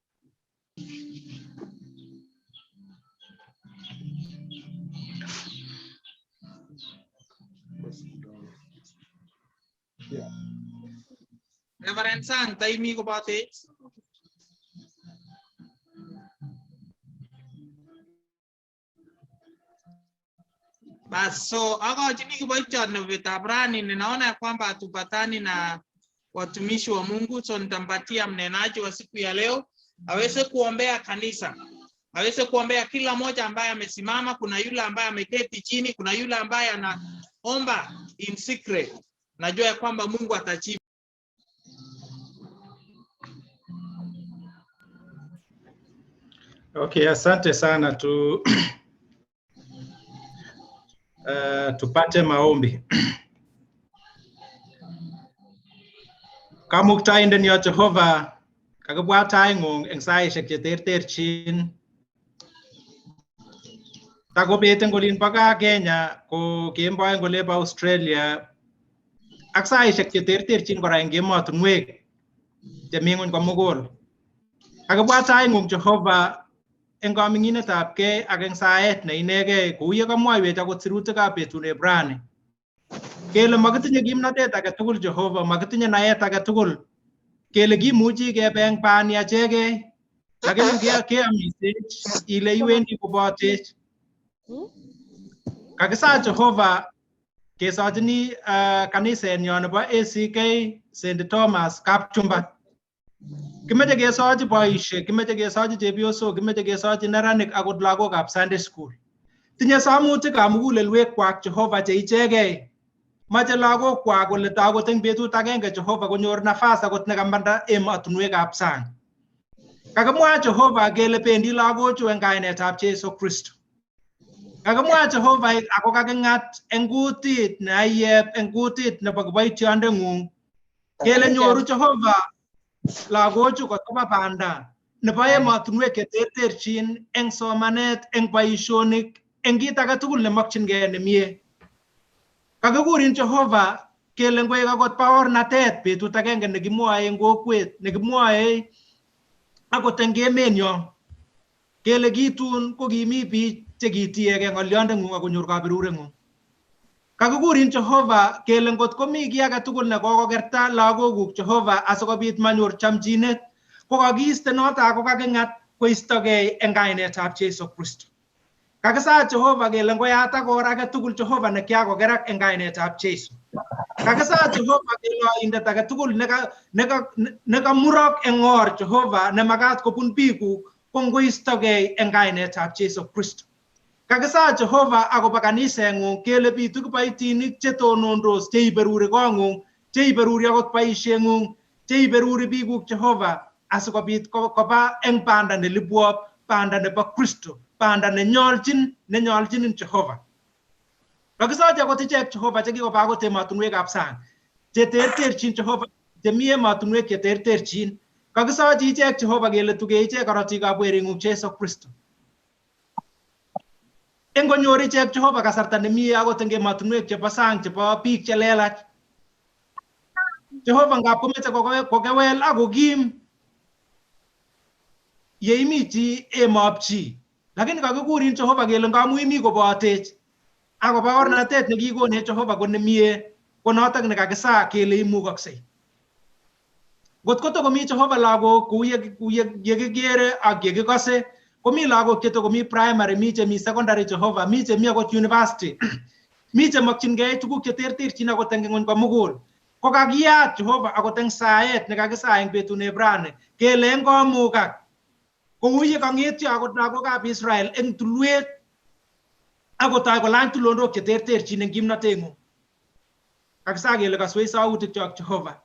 Yeah. Reverend Sang, tayo mi ko pati. Bas, so ako chini ko baichon na vitabrani, ninaona ya kwamba hatupatani na watumishi wa Mungu, so nitampatia mnenaji wa siku ya leo aweze kuombea kanisa, aweze kuombea kila mmoja ambaye amesimama. Kuna yule ambaye ameketi chini, kuna yule ambaye anaomba in secret. Najua ya kwamba Mungu atajibu. Okay, asante sana tupate maombi. Kamuktaindet ya Jehova, kakibwat taing'ung eng saishek cheterterchin. Takobet eng olin bo gaa Kenya, ko kemboi eng olin bo Australia, ak saishek cheterterchin kora eng emotinwek chemi ng'ony komugul. Kakibwat taing'ung Jehova eng kaming'inetabgei ak eng saet ne inegei, kou ye kamwoiwech akot sirutikab betune rani. Kele makitinye kimnatet age tugul Jehova, makitinye naet age tugul kele kimuchi kebe eng bani achegei, lakini keamisech ile iwendi kobotech. Kakisa Jehova kesochini kanisenyo nebo ACK St. Thomas Kapchumba. Kimeche kesochi boisiek, kimeche kesochi chepyosok, kimeche kesochi neranik akot lagokab Sunday school. Tinye somutikab mugulelwekwak Jehova che ichegei. Mache lagokwak kole akot eng betut agenge Jehova konyor nafas akot nekamanda emotinwekab sang. Kakimwa Jehova kele bendi lagochu eng kainetab Jesu Kristo. Kakimwa Jehova ako kaking'at eng kutit neayeb eng kutit nebo kiboityondeng'ung kele nyoru Jehova lagochu kotoba banda nebo emotinwek cheterterchin eng somanet, eng boisionik, eng kit age tugul nemakchingei nemie. Kakikurin Jehova kele ngoek akot baornatet betut agenge nekimwoe eng kokwet, nekimwoe akot eng emenyo kele kitun ko kimi biik chekitiegei ng'olyondeng'ung akonyor kabirureng'ung. Kakikurin Jehova kele ngot komi kiy age tugul nekokokerta lagokuk Jehova asikobit manyor chamchinet, ko kakiiste noto ako kaking'at koistogei eng kainetab Jesu Kristo. Kakisa Jehova kele ngoyatak or age tugul Jehova nekiakokerak eng kainetab Jesu. Kakisa Jehova kele oindet age tugul nekamurok eng or Jehova nemakat kobun biikuk ko ngoistogei eng kainetab Jesu Kristo. Kakisa Jehova akobo kaniseng'ung kele bitu kiboitinik chetonondos cheiberuri kong'ung, cheiberuri akot boisieng'ung, cheiberuri biikuk Jehova asikobit koba eng banda nelibwop, banda nebo Kristo, banda nenyolchinin Jehova. Kakisochi akot ichek Jehova chekikoba akot emotinwekab sang cheterterchin Jehova, chemi emotinwek cheterterchin. Kakisochi ichek Jehova kele tuge ichek korotikab wering'ung Jesu Kristo. Eng konyor ichek Jehova kasarta nemie akot eng emotinwek chebo sang chebo biik chelelach. Jehova ngap komeche kokewel akokim yeimi chi emob chi, lakini kakikurin Jehova kele ngamu imi kobotech akoba ornatet nekikonech Jehova ko nemie, ko notok nekakisa kele imukoksei. Ngot kotokomi Jehova lagok kou yekikere ak yekikose, komi lagok chetokomi primary, mi chemi secondary Jehova, mi chemi akot university, mi chemakchingei tuguk cheterterchin akot eng ng'ony komugul. Ko kakiyat Jehova akot eng saet nekakisa eng betune rani kele eng komukak kou ye kang'etyo akot lagokab Israel eng tulwet akotoi kolany tulondok cheterterchin eng kimnoteng'ung. Kakisa kele kaswei sautikchok Jehova.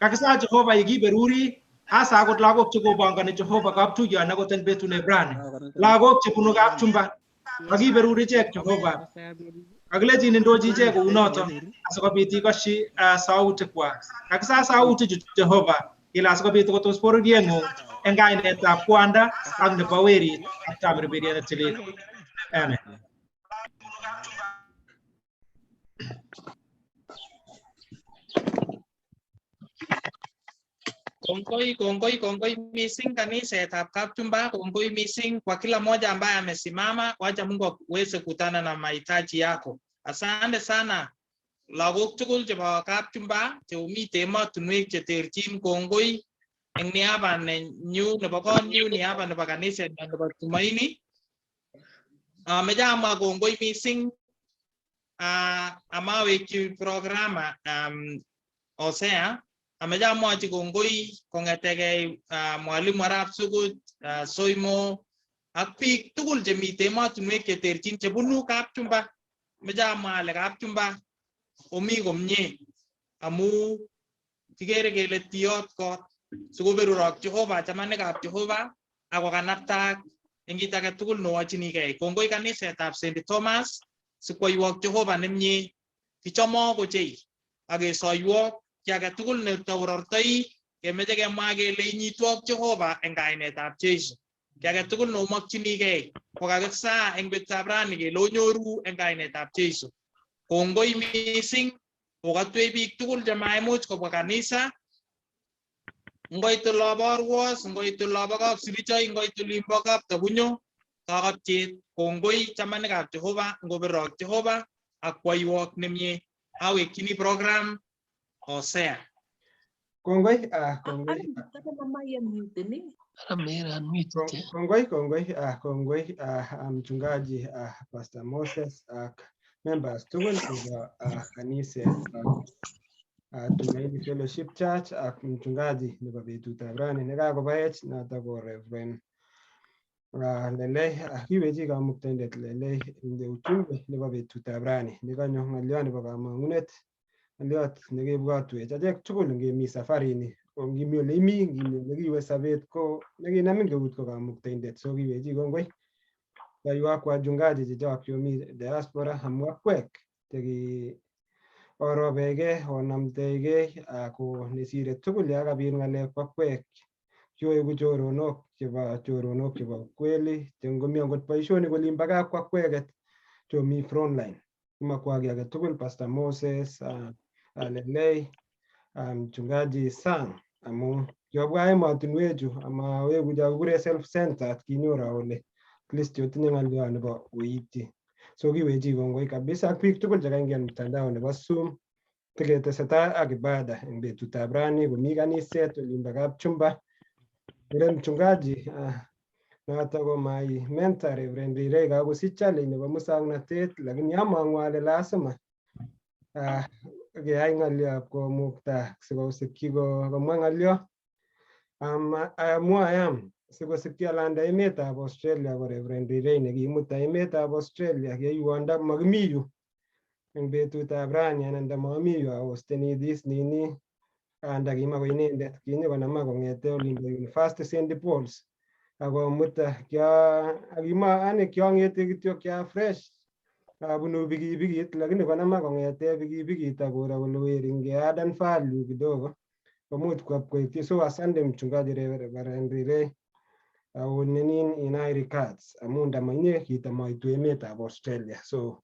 Kakisa Jehova yekiberuri hasa akot lagok chekopangani Jehova kaptuyon akot eng betune rani, lagok chebunu Kapchumba kakiberuri ichek Jehova. Kakilejin indochi ichek kou noto asikobit ikoshi sautik kwak. Kakisa sautik chu Jehova ile asikobit kotos bororieng'ung eng kainetab kwanda ak nebo werit ak tamirmiriet ne tilil. Amen. Kongoi missing kanisetab Kapchumba, kongoi missing kwa kila mmoja ambaye amesimama. Wacha Mungu aweze kutana na mahitaji yako. Asante sana lagok tugul chebo Kapchumba cheumite emotinwek cheterchin. Kongoi eng niaba nenyu nebo konyu, niaba nebo kaniset nebo Tumaini. Ameche amwa kongoi missing amawekyi programa Hosea. Ameche amwachi kongoi kong'etegei mwalimu arap Sugut, Soimo ak biik tugul chemite emotinwek cheterchin chebunu Kapchumba. Ameche amwa ale Kapchumba omi komie amu kikere kele tiyot kot sikoberurok Jehova, chamanikab Jehova ako kanaptaak eng kit age tugul nowochinigei. Kongoi kanisetab St. Thomas sikwoiwok Jehova nemie. Kichomok ochei akesoiwok ki age tugul netaurortoi kemeche kemwa kele inyitwok Jehova eng kainetab Jesu. Ki age tugul nomokchinigei kokakisa eng betutab rani kele onyoru eng kainetab Jesu. Kongoi missing kokatwei biik tugul chemaimuch kobwa kanisa, ngoit olobo Orwas, ngoit olobo Kapsirichoi, ngoit olimbo Kaptabunyo, kakapchet. Kongoi chamanikab Jehova, ngoberok Jehova ak kwaiwok nemie. Awekchini program Hosea. Kongoi mchungaji Pastor Moses members tugul chebo kaniset Tumaini Fellowship Church ak mchungaji nebo betutab rani nekakobaech noto ko Reverend Lelei. Kiwechi kamuktaindet Lelei ing ujumbe nebo betutab rani nekanyo ng'oliot nebo kamang'unet, ng'oliot nekebwatwech achek tugul ngemi safarini, ngimi ole imi, ngimi ole kiwe sabet ko nekinamin keut ko kamuktaindet. So kiwechi kongoi yaiwak wachungaji chechok chomi Diaspora amu akwek cheki orobegei onamtegei ako nesire tugul yakabit ng'alek kwakwek kioeku choronok chebo kweli chengomi angot boisionik olimbo gaa kwakweket chomi frontline. Kimakwaki age tugul Pastor Moses, Lelei, mchungaji Sang amu kiobwa emotinwechu amaweku chakikure self-centered, kinyoru ole Kristo otinye ng'oliot nebo koityi. So kiwechi kongoi kabisa ak biik tugul chekaingian mtandao nebo Zoom tiketesetai ak ibada eng betutab rani komi kaniset olimbo Kapchumba. Ule mchungaji noto ko my mentor Reverend Rirei kakosich challenge nebo musangnatet, lakini amang'u ale lazima keyai ng'oliot komukta sikosikyi komwa ng'oliot. Amwayam sikosikyi alanda emetab Australia ko Reverend Rirei nekimuta emetab Australia keiwonda makimi yu eng betutab rani anan ndamami yu ahosteni this nini anda kimako inendet kinyikonama kong'ete olimbo University St. Paul's akomuta ane kiang'ete kityo kya fresh abunu pikipikit, lakini konama kong'ete pikipikit akoro kole weringe add value kidogo komuch kwapkoityi. So asante mchungaji Reverend Rirei aonenin in high regards amu ndamainye kitamaitu emetab Australia. So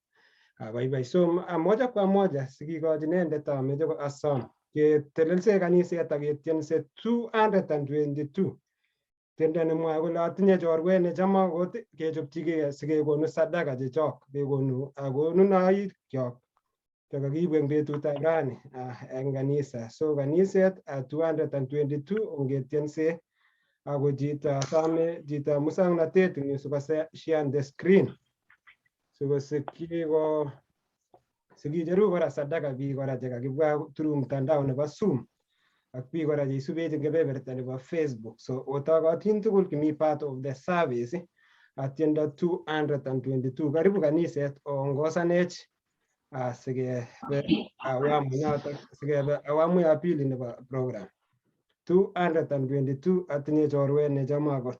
baibai. So moja kwa moja sikikochi inendet ameche asom ketelelse kaniset aketiense 222 tiendo nemwoe kole atinye chorwet nechama akot kechopchigei sikekonu sadaka chechok kekonu akonunoikyok chekakiibu eng betutab rani eng kanisa. So kaniset 222 ongetiense ako chito asome chito musangnatet eng yu sikoshian the screen sikosikyi sikicheru kora sadaka biik kora chekakibwa through mtandao nebo Zoom ak biik kora cheisubech eng kebeberta nebo Facebook. So otokotin tugul kimi part of the service atiendo 222. Karibu kaniset oongosanech sikebe awamu noto, sikebe awamu ya pili nebo program 222. Atinye chorwet nechama akot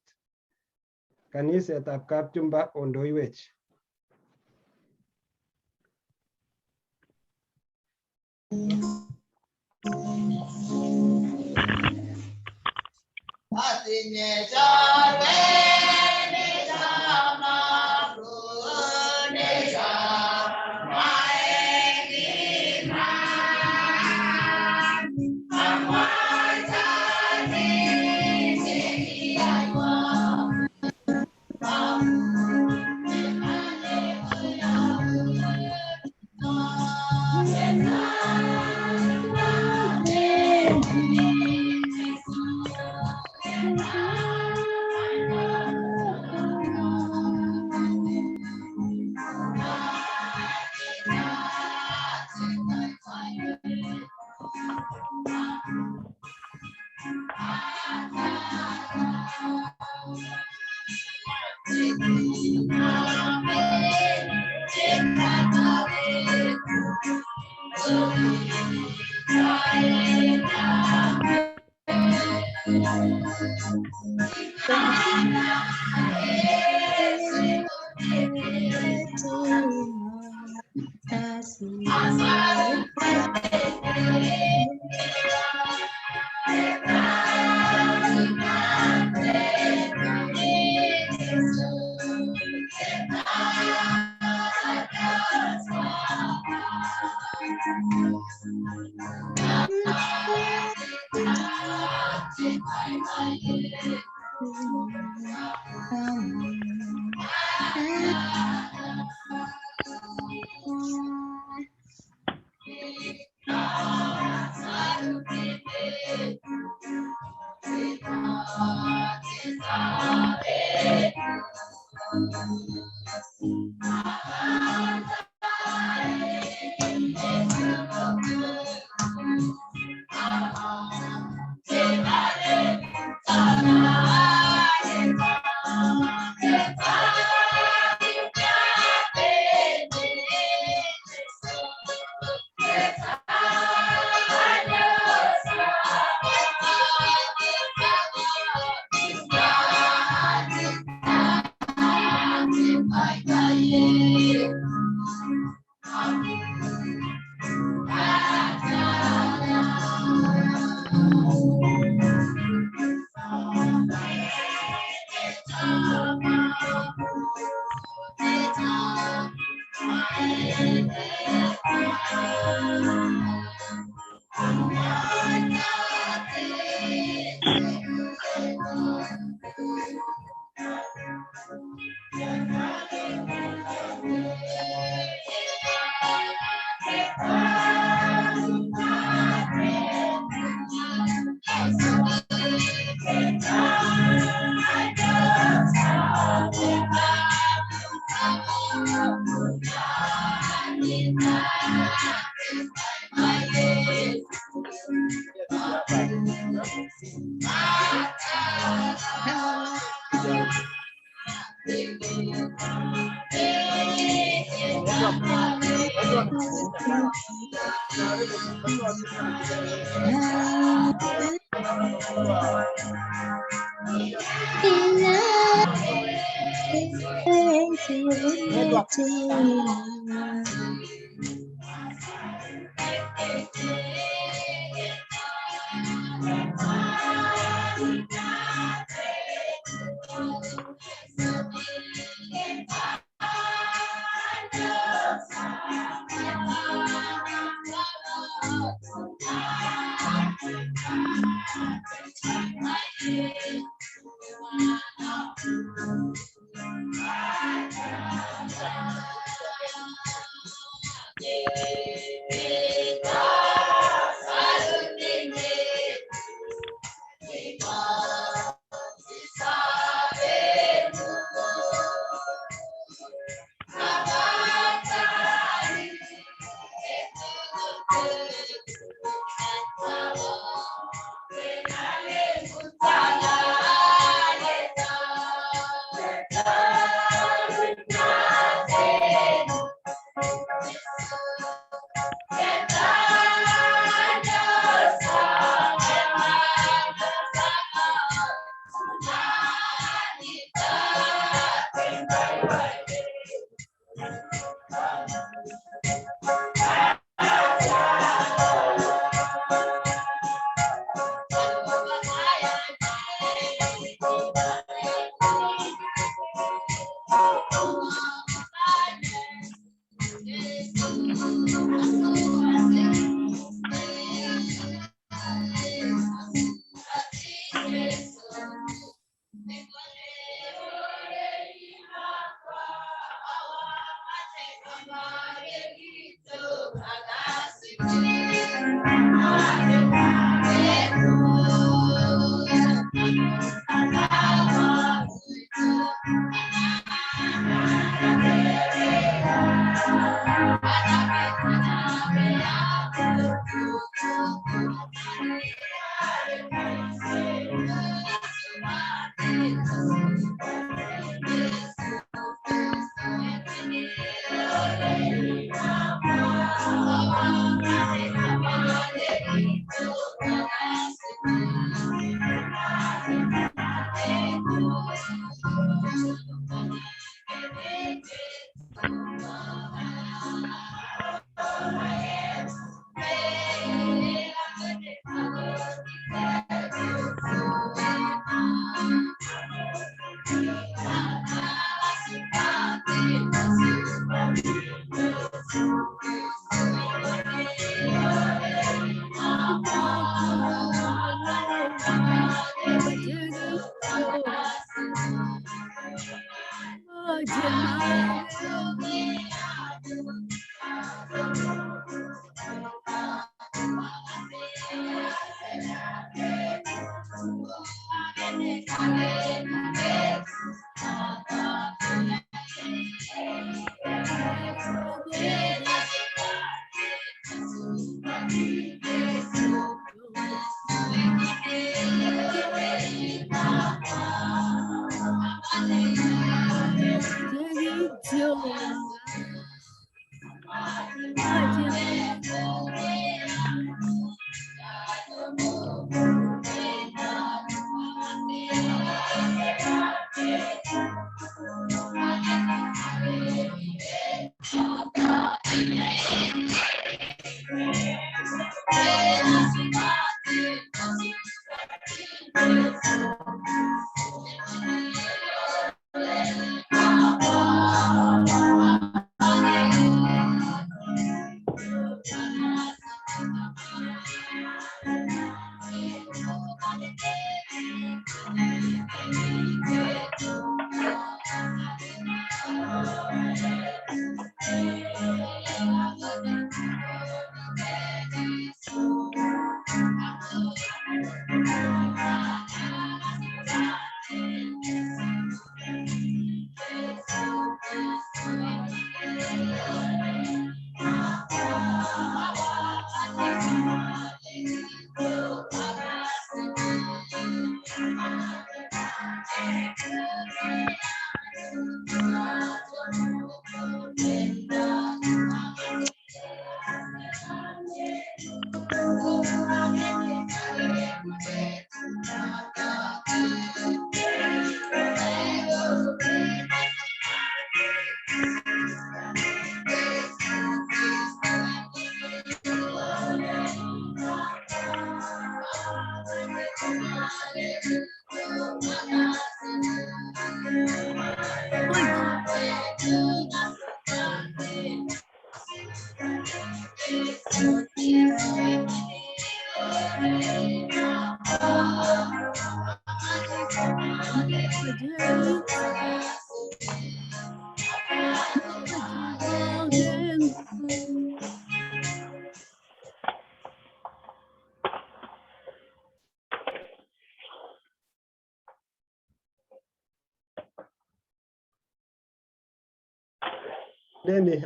kanisetab Kapchumba ondoiwech.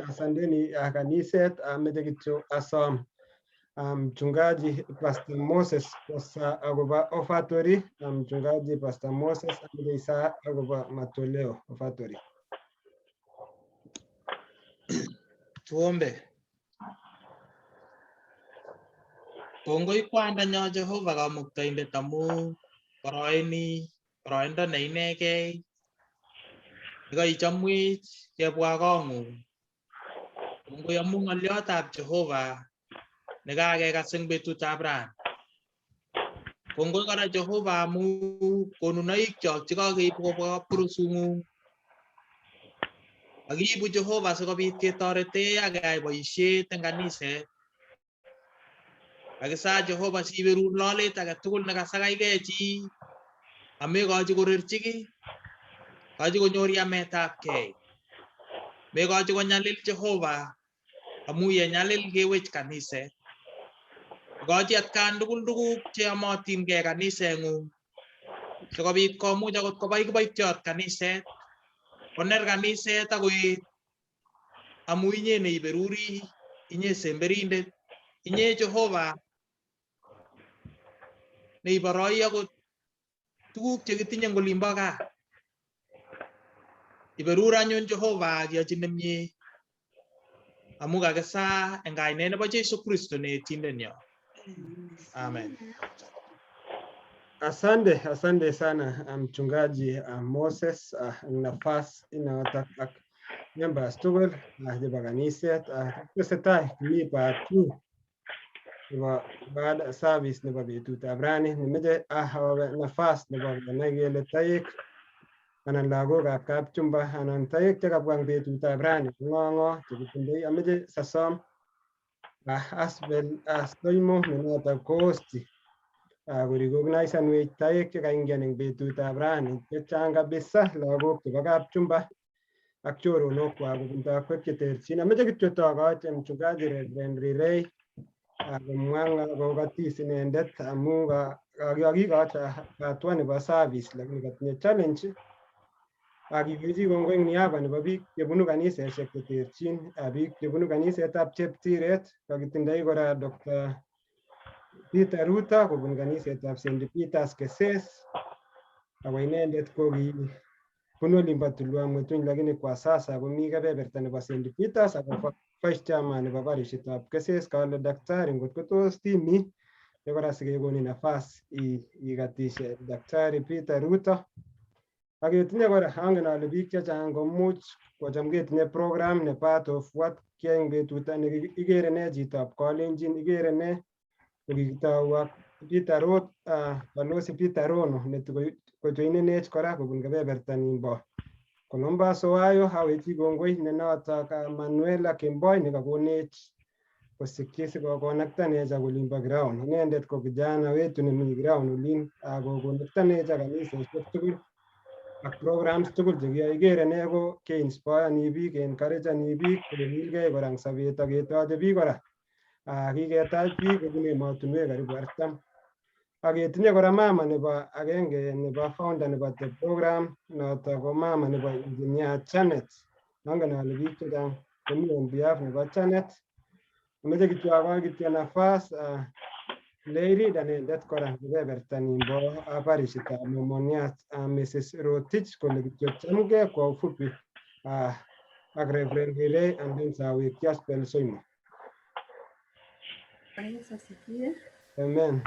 Asanteni kaniset, ameche kityo asom mchungaji Pastor Moses kosa agoba offertory, mchungaji Pastor Moses ameche isa agoba matoleo offertory. Tuombe. Kongoi kwandanyo Jehova Kamuktaindet amu boroindo ne inegei nekaichomwech kebwa kong'ung. Kongoi amu ng'oliotab Jehova nekakekas eng betutab rani. Kongoi kora Jehova amu konunoikchok chekakeib kobwa kurusung'ung. Akiibu Jehova sikobit ketorete ak keyai boisiet eng kaniset. Akisa Jehova siberur lolet age tugul nekasakaigei chi amekochi korerchi kiy, kachi konyor yametabgei. Mekochi konyalil Jehova amu yenyalil kewech kaniset. Ikochi atkan tugul tuguk cheyomotin kee kaniseng'ung sikobit komuch akot kobai kiboitiot kaniset, koner kaniset akoet amu inye neiberuri, inye semberindet, inye Jehova neiboroi akot tuguk chekitinye eng olimbo gaa. Iberur anyun Jehova akiyochi nemie amu kakisa eng kainet nebo Jesu Kristo neetindenyo. Amen. Asante sana mchungaji Moses, nafasi inayotaka members tugul chebo kaniset tesetai mi part 2 nebo baada service nebo betutab rani nimeche nafas nebo kenai kele toek anan lagokab kapchumba anan toek chekabwa eng betutab rani ng'o chekitindoi. Ameche sasom Soimo nenotok ko-hosti korecognisenwech toek chekaingian eng betutab rani chechang kabisa, lagok chebo kapchumba ak choronokwak kobun takwek cheterchin. Ameche kityo tokoch mchungaji Reverend Rirei komwa kokatis inendet amu kakikoch hatua nebo service lakini katinye challenge akiwechi kongoi eng niaba nebo biik chebunu kanisesiek cheterchin, biik chebunu kanisetab Cheptiret, kakitindoi kora Dr. Peter Ruto kobun kanisetab St. Peter's Keses, ako inendet ko bunu olimbo Tulon Mwetuny lakini kwa sasa komi kebeberta nebo St. Peter's ako vice chairman nebo parishitab Keses. Kale daktari ngotko tos timi kora sikekoni nafas ikatishe Daktari Peter Ruto. Aketinye kora angen ale biik chechang komuch kocham ketinye program ne part of what kiyoe eng betutani. Ikere ne chitab kalenjin, ikere ne kokikitou ak Balozi Peter Rono netikojoinenech kora kobun kebeberta nimbo Columbus Ohio. Awechi kongoi ne notok Manuela Kemboi nekakonech kosikyi sikokonektanech ak olimbo ground. Inendet ko kijana wetu nemi ground olin akokonektanech ak kanisesiek tugul ak programs tugul chekiyoe. Ikere ne ko keinspiani biik, encourageni biik kokilgei kora eng sobet aketoche biik kora. Kiketach biik kobun emotinwek karibu 40. Aketinye kora mama nebo agenge nebo founder nebo the program notok ko mama nebo engineer Janet. Angen ale biik chechang komi on behalf nebo Janet. Ameche kityo akoch kityo nafas Leirida inendet kora kebeberta nimbo parishitab Momoniat, Mrs. Rotich kole kityo chamgei kwa ufupi ak Reverend Rirei and then sawekchi Aspel Soimo. Amen.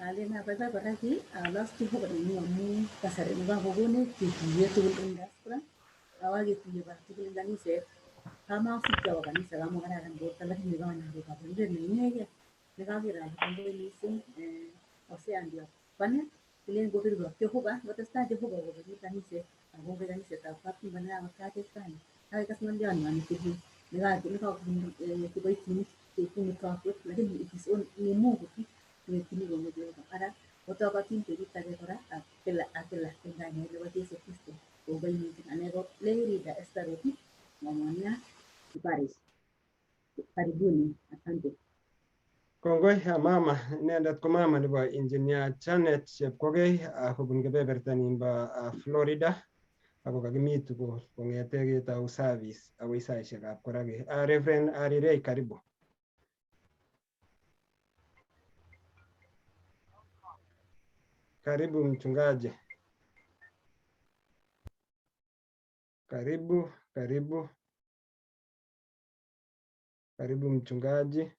Alena baba baraki last year kwa ni amu kasari ni babo gone kitu tugul eng diaspora awage tuye ba tugul kanisa kama fika wa kanisa kama kana kan bota lakini bana ndio kwa ndio ni nyege ni kagira ndio ni sim ose ndio bana ile ngopi kwa Jehova watasta Jehova kwa kanisa agonge kanisa ta papi bana wakati sana hai kasman ndio ni kitu ni kwa kwa itini ni kwa lakini it is on ni Mungu ni para otokatin kebitake kora akila tengane nebo Yesu Kristo kobaini anego Leirida Estaroti Momonia Parish. Karibuni, asante. Kongoi mama, inendet ko mama nebo engineer Janet Chepkogei kobun kebeberta nimbo Florida ako kakimi tugul kong'ete ketou service akoi saishekab korake. Reverend Rirei, karibu. Karibu mchungaji. Karibu mchungaji.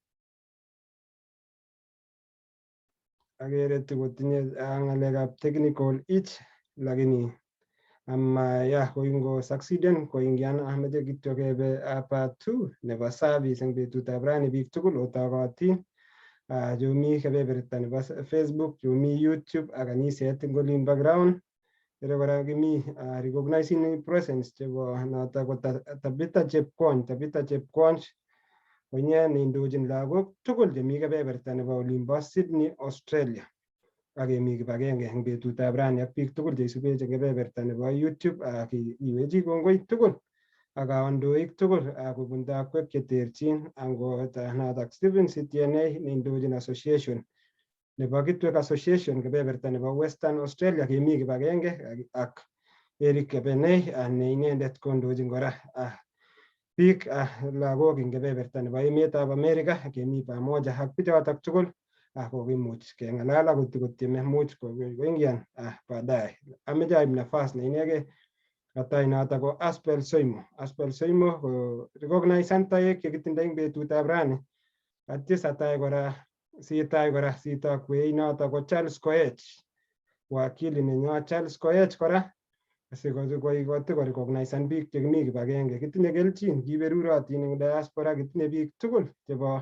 Agere tikotinye ng'alekab technical itch lakini koingo succeeden koingian ameche kityo kebe part 2 nebo service eng betutab rani. Biik tugul otokotin chumi kebeberta nebo Facebook, chumi YouTube ak kaniset eng olin background. Ere kora kimi recognizing presence chebo notok ko Tabitha Chepkwony ko inye neindochin lagok tugul chemi kebeberta nebo olimbo Sydney, Australia. Akemi kibagenge eng betutab rani ak biik tugul cheisubech eng kebeberta nebo YouTube iwechi kongoi tugul ak kandoik tugul kobun takwek cheterchin angot notok Stephen Sitienei neindochin association nebo Kitwek Association kebeberta nebo Western Australia kemi kibagenge ak Eric Kebenei ne inendet kondochin kora biik lagok eng kebeberta nebo emetab Amerika kemi pamoja ak bichotok tugul kokimuch keng'alal akot kotieme much koingian baadaye. Ameche aib nafas ne inegei katai notok ko Aspel Soimo. Aspel Soimo ko recognize taek chekitindoi eng betutab rani. Atyo tai kora sitakwei notok ko Charles Koech. Wakili nenyo Charles Koech kora asikorecognize biik chekimi kibagenge. Kitinye kelchin kiberurotin eng diaspora, kitinye biik tugul chebo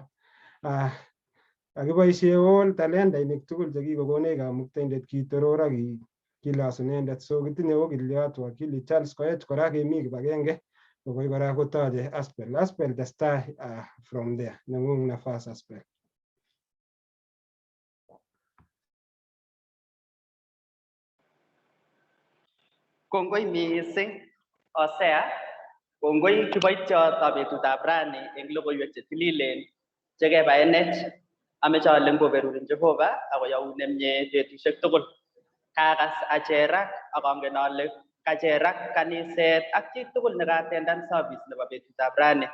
akiboisie all talentainik tugul chekikokonech kamuktaindet kitoror ak kilosu inendet. So kitinye okiliot wakili Charles Koech kora kemi kibagenge kokoi kora kotoche Aspel. Aspel testai from there. Neng'ung nafas Aspel. Kongoi mising Osea, kongoi kiboityotab betutab rani eng logoiwek chetililen chekebaenech. Ameche ale ngoberurin Jehova akoyaun nemie betusiek tugul. Kakas acherak akangen ale kacherak kaniset ak chi tugul nekatendan service nebo betutab rani.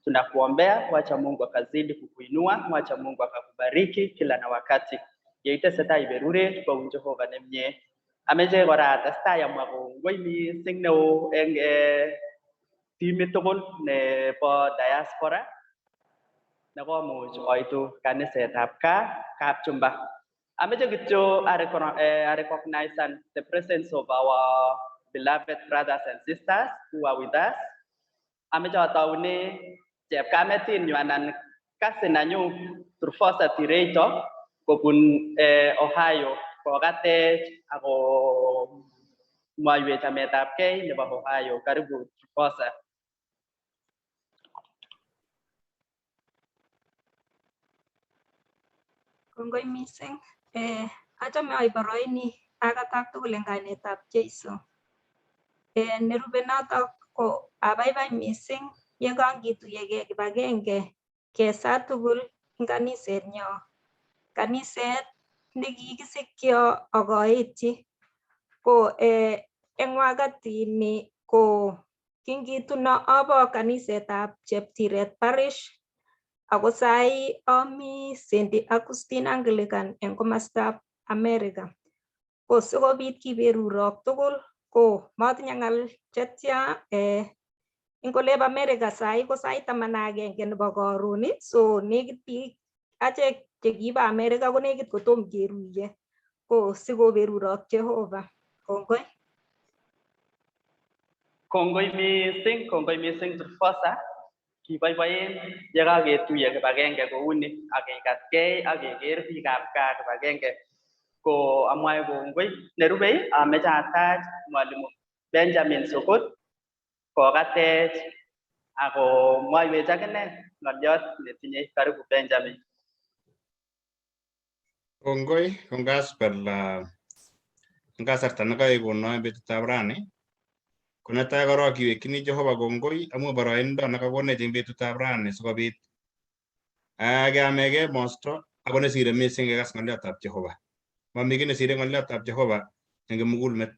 Tunakuombea, wacha Mungu akazidi kukuinua, wacha Mungu akakubariki kila na wakati. Yeitesetai iberuret kou Jehova nemie. Ameche kora atestai amwa kongoi mising neo eng timit tugul nebo Diaspora nekomuch koitu kanisetab Kapchumba. Ameche kityo recognize the presence of our beloved brothers and sisters who are with us. Ameche ataune chepkametinyu anan cousin nanyu Trufosa Tireito kobun Ohio kokatech ako mwaiwech chametabgei nebo Ohio. Karibu Trufosa. Kongoi mising. Achame aiboroini akatak tugul eng kainetab Jeiso. Nerube notok ko abaibai mising yekangituyegei kibagenge kesa tugul eng kaniset nyo. Kaniset nekikisikyo akaetyi ko eng wakati ni ko kingituno abo kanisetab Cheptiret Parish ako sai ami St. Augustine Anglican eng komostab America. Ko sikobit kiberurok tugul ko matinye ng'al chetya eng oleb America sai ko sait 11 nebo karon. So nekit biik achek chekiba America ko nekit kotom keruiye ko sikoberurok Jehova. Kongoi. Kongoi mising Trufosa. Kiboiboen yekaketuye kibagenge kouni akekatkei akeker biikab gaa kibagenge. Ko amwae kongoi. Nerubei ameche atach mwalimu Benjamin Sokot kokatech ako mwaiwech akine ng'oliot netinye. Karibu Benjamin. Kongoi Aspel eng kasarta nekaikono eng betutab rani. Ko netai korok kiwekchini Jehova kongoi amu boroindo nekakonech eng betutab rani sikobit keamege mosto ako nesire mising kekas ng'oliotab Jehova. Mami kiy nesire ng'oliotab Jehova eng kimugulmet.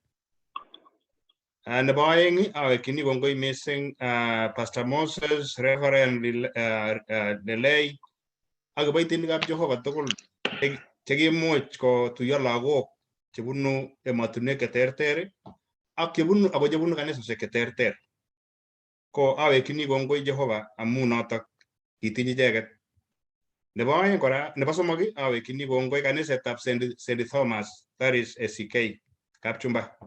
Nebo aeng awekchini kongoi mising Pastor Moses, Reverend Lelei ak kiboitinikab Jehova tugul chekimuch kotuiyo lagok chebunu emotinwek cheterter ak chebunu kanisosiek cheterter. Ko awekchini kongoi Jehova amu notok kitiny icheket. Nebo somok awekchini kongoi kanisetab St. Thomas Parish ACK Kapchumba.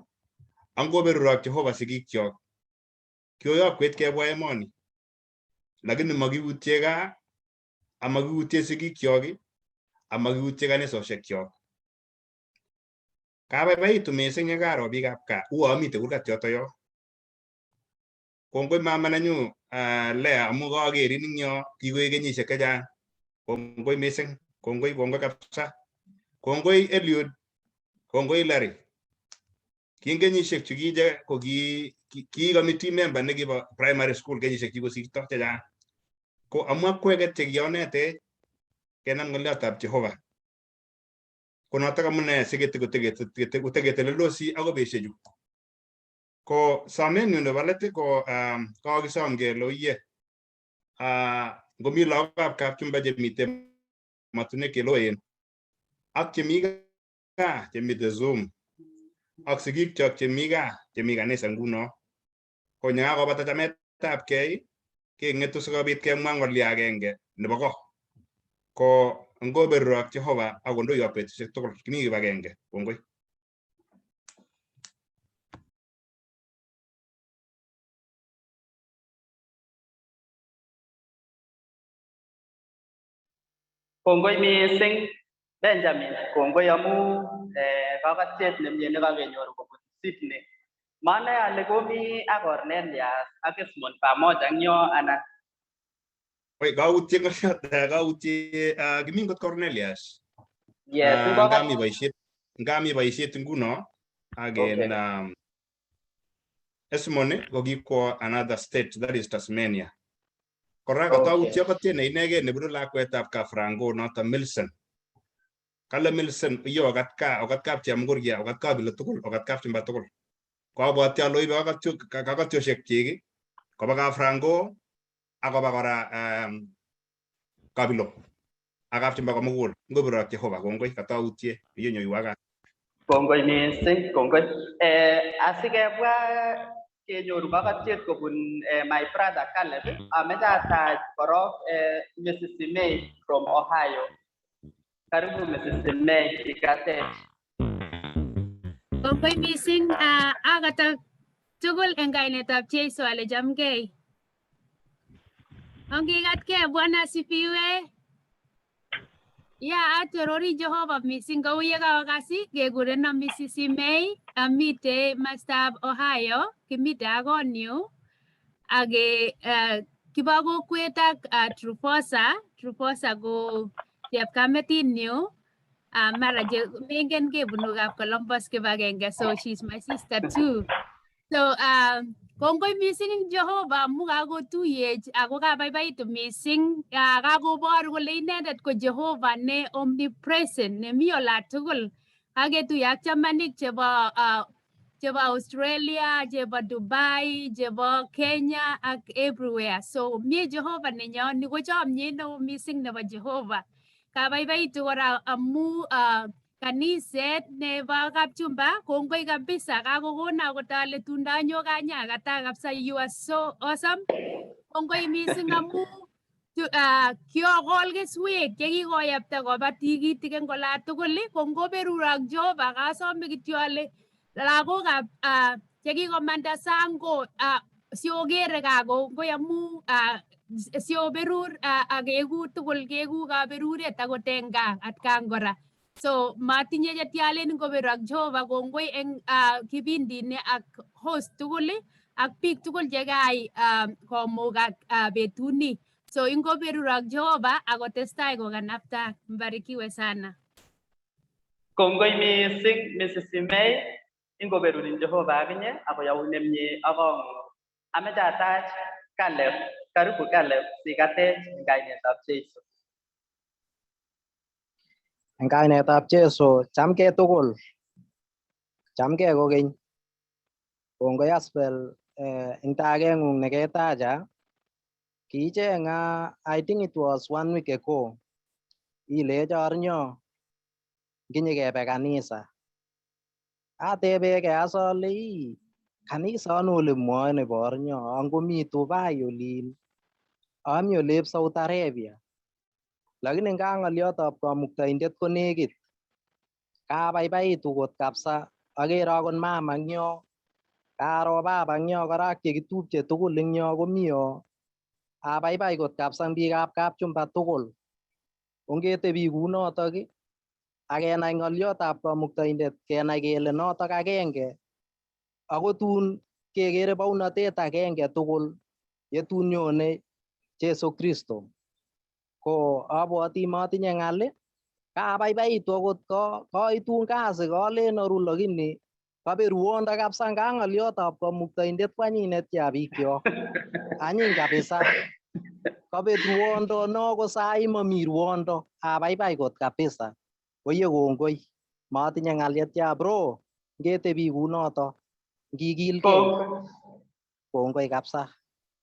Angoberurok Jehova sigikyok. Kioyokwet kebwa emoni. Lakini makiutye gaa, amakiutye sigikyok, amakiutye kanisosiekyok. Kabaibaitu mising yekaro biikab gaa, amite kurgat yoto yo. Kongoi mama nenyu Lea amu kakerin ing yo kikoek kenyisiek chechang. Kongoi mising, kongoi kabisa. Kongoi Eliud, kongoi Larry. King kenyisiek chukiche ko ki committee member nekibo primary school kenyisiek chikosirto chechang. Ko amu akweket chekionete kenam ng'oliotab Jehova. Ko notok amune siketeketeleldosi ako besiechu. Ko somenyu nebo let ko kakisom kele oyie ngomi lagokab Kapchumba chemite matunwek cheloen ak chemi gaa chemite Zoom ak sigikchok chemi gaa chemi kanisa nguno, ko nyakakobata chametabgei keng'etu sikobit kemwa ng'olio agenge nebo ko. Ko ngoberu ak Jehova ak kondoiyo betusiek tugul kimi kibagenge. Kongoi. Kongoi mising Benjamin, kongoi amu kakatiet nemie nekakenyoru kobun Sydney. Manae ale komi ak Cornelius ak Esmond pamoja eng yo anan. Wait, kautie kimi ngot Cornelius. Yes, ngami boisiet nguno again. Esmond ko kikwo another state, that is Tasmania. Kora katautie kotie ne inegei nebunu lakwetab Kafrango noto Milson. Kale Milson iyo okat kap Chemgurgia, okat kabile tugul, okat Kapchumba tugul. Ko abwati ale oibe kakatiosiek chik koba Kafrango akoba kora kabilo. Ak Kapchumba komugul. Ngobiru ak Jehova, kongoi katautie iyo nyoiwaga. Kongoi mising, kongoi. Asikebwa kenyoru kakatiet kobun my brother Caleb, ameche atach korok Mrs. May from Ohio. Karibu Mrs. May, ikatech. Kongoi mising akata tugul eng kainetab Jeiso ale chamgei. Ongikatkei, Bwana asifiwe. Atorori Jehova mising kou ye kakasi kekureno Mrs. May, amite mastab Ohio, kimite ak konyu ak kibo kokwet ak Trufosa ko chepkametinyu. Mara je mengen kebunu kap Columbus kibagenge, so she's my sister too. So kongoi mising Jehova amu kakotuyech ako kabaibaitu mising, kakobor kole inendet ko Jehova ne omnipresent, nemi ola tugul. Kaketuye ak chamanik chebo Australia, chebo Dubai, chebo Kenya ak everywhere. So mie Jehova nenyo, ni ko chomyet neo mising nebo Jehova. Kabaibaitu kora amu kaniset nebo Kapchumba, kongoi kabisa, kakokona akot ale tun ndanyo kanyakata kabisa, you are so awesome. Kongoi mising amu kiokol keswek chekikoyapta koba tikitik eng ola tugul, ko ngoberur ak Jehova kasome kityo ale lagokab chekikomanda sang ko siokere ka, kongoi amu sioberur akeku tugul, keku kaberuret akot eng gaa atkan kora. So matinye chetialen ngoberu ak Jehova, kongoi eng kipindi ni ak host tugul ak biik tugul chekayai komugak betuni. So ingoberu ak Jehova akotestai kokanapta. Mbarikiwe sana. Kongoi mising Mrs. May, ingoberurin Jehova akinye akoyaun nemie akong'u. Ameche atach Caleb, karibu Caleb, sikatech eng kainetab Jeiso. Eng kainetab Jeiso, chamgei tugul. Chamgei kokeny. Kongoi Aspel eng tageng'ung neketacha. Kicheng'a, I think it was 1 week ago. Ilecho arnyo nginyi kebe kanisa. Atebege asole kanisa ano ole mwoe nebo arnyo, angomi Dubai olin. Ami olep Saudi Arabia. Lakini nga ng'oliotab kamuktaindet ko nekit. Kabaibaitu kot kabisa. Agere akot mama eng yo. Karo baba eng yo kora chekitupche tugul eng yo komi yo. Abaibai kot kabisa eng biikab Kapchumba tugul. Ongetebi kunotok akenai ng'oliotab kamuktaindet, kenai kele notok agenge. Ako tun kekere baunatet agenge tugul yetun nyone Jesu Kristo. Ko abwati matinye ng'al, kabaibaitu akot koitun kasi kalen aru lakini Kabe ruondo kabisa nga ng'oliotab Kamuktaindet kwanyinet ya bikyok. Anyiny kabisa. Kabet ruondo no ko sai mami ruondo. Abaibai kot kabisa. Oye kongoi. Matinye ng'alyet ya bro. Ngetebi kunoto. Ngikilgei. Kongoi kabisa.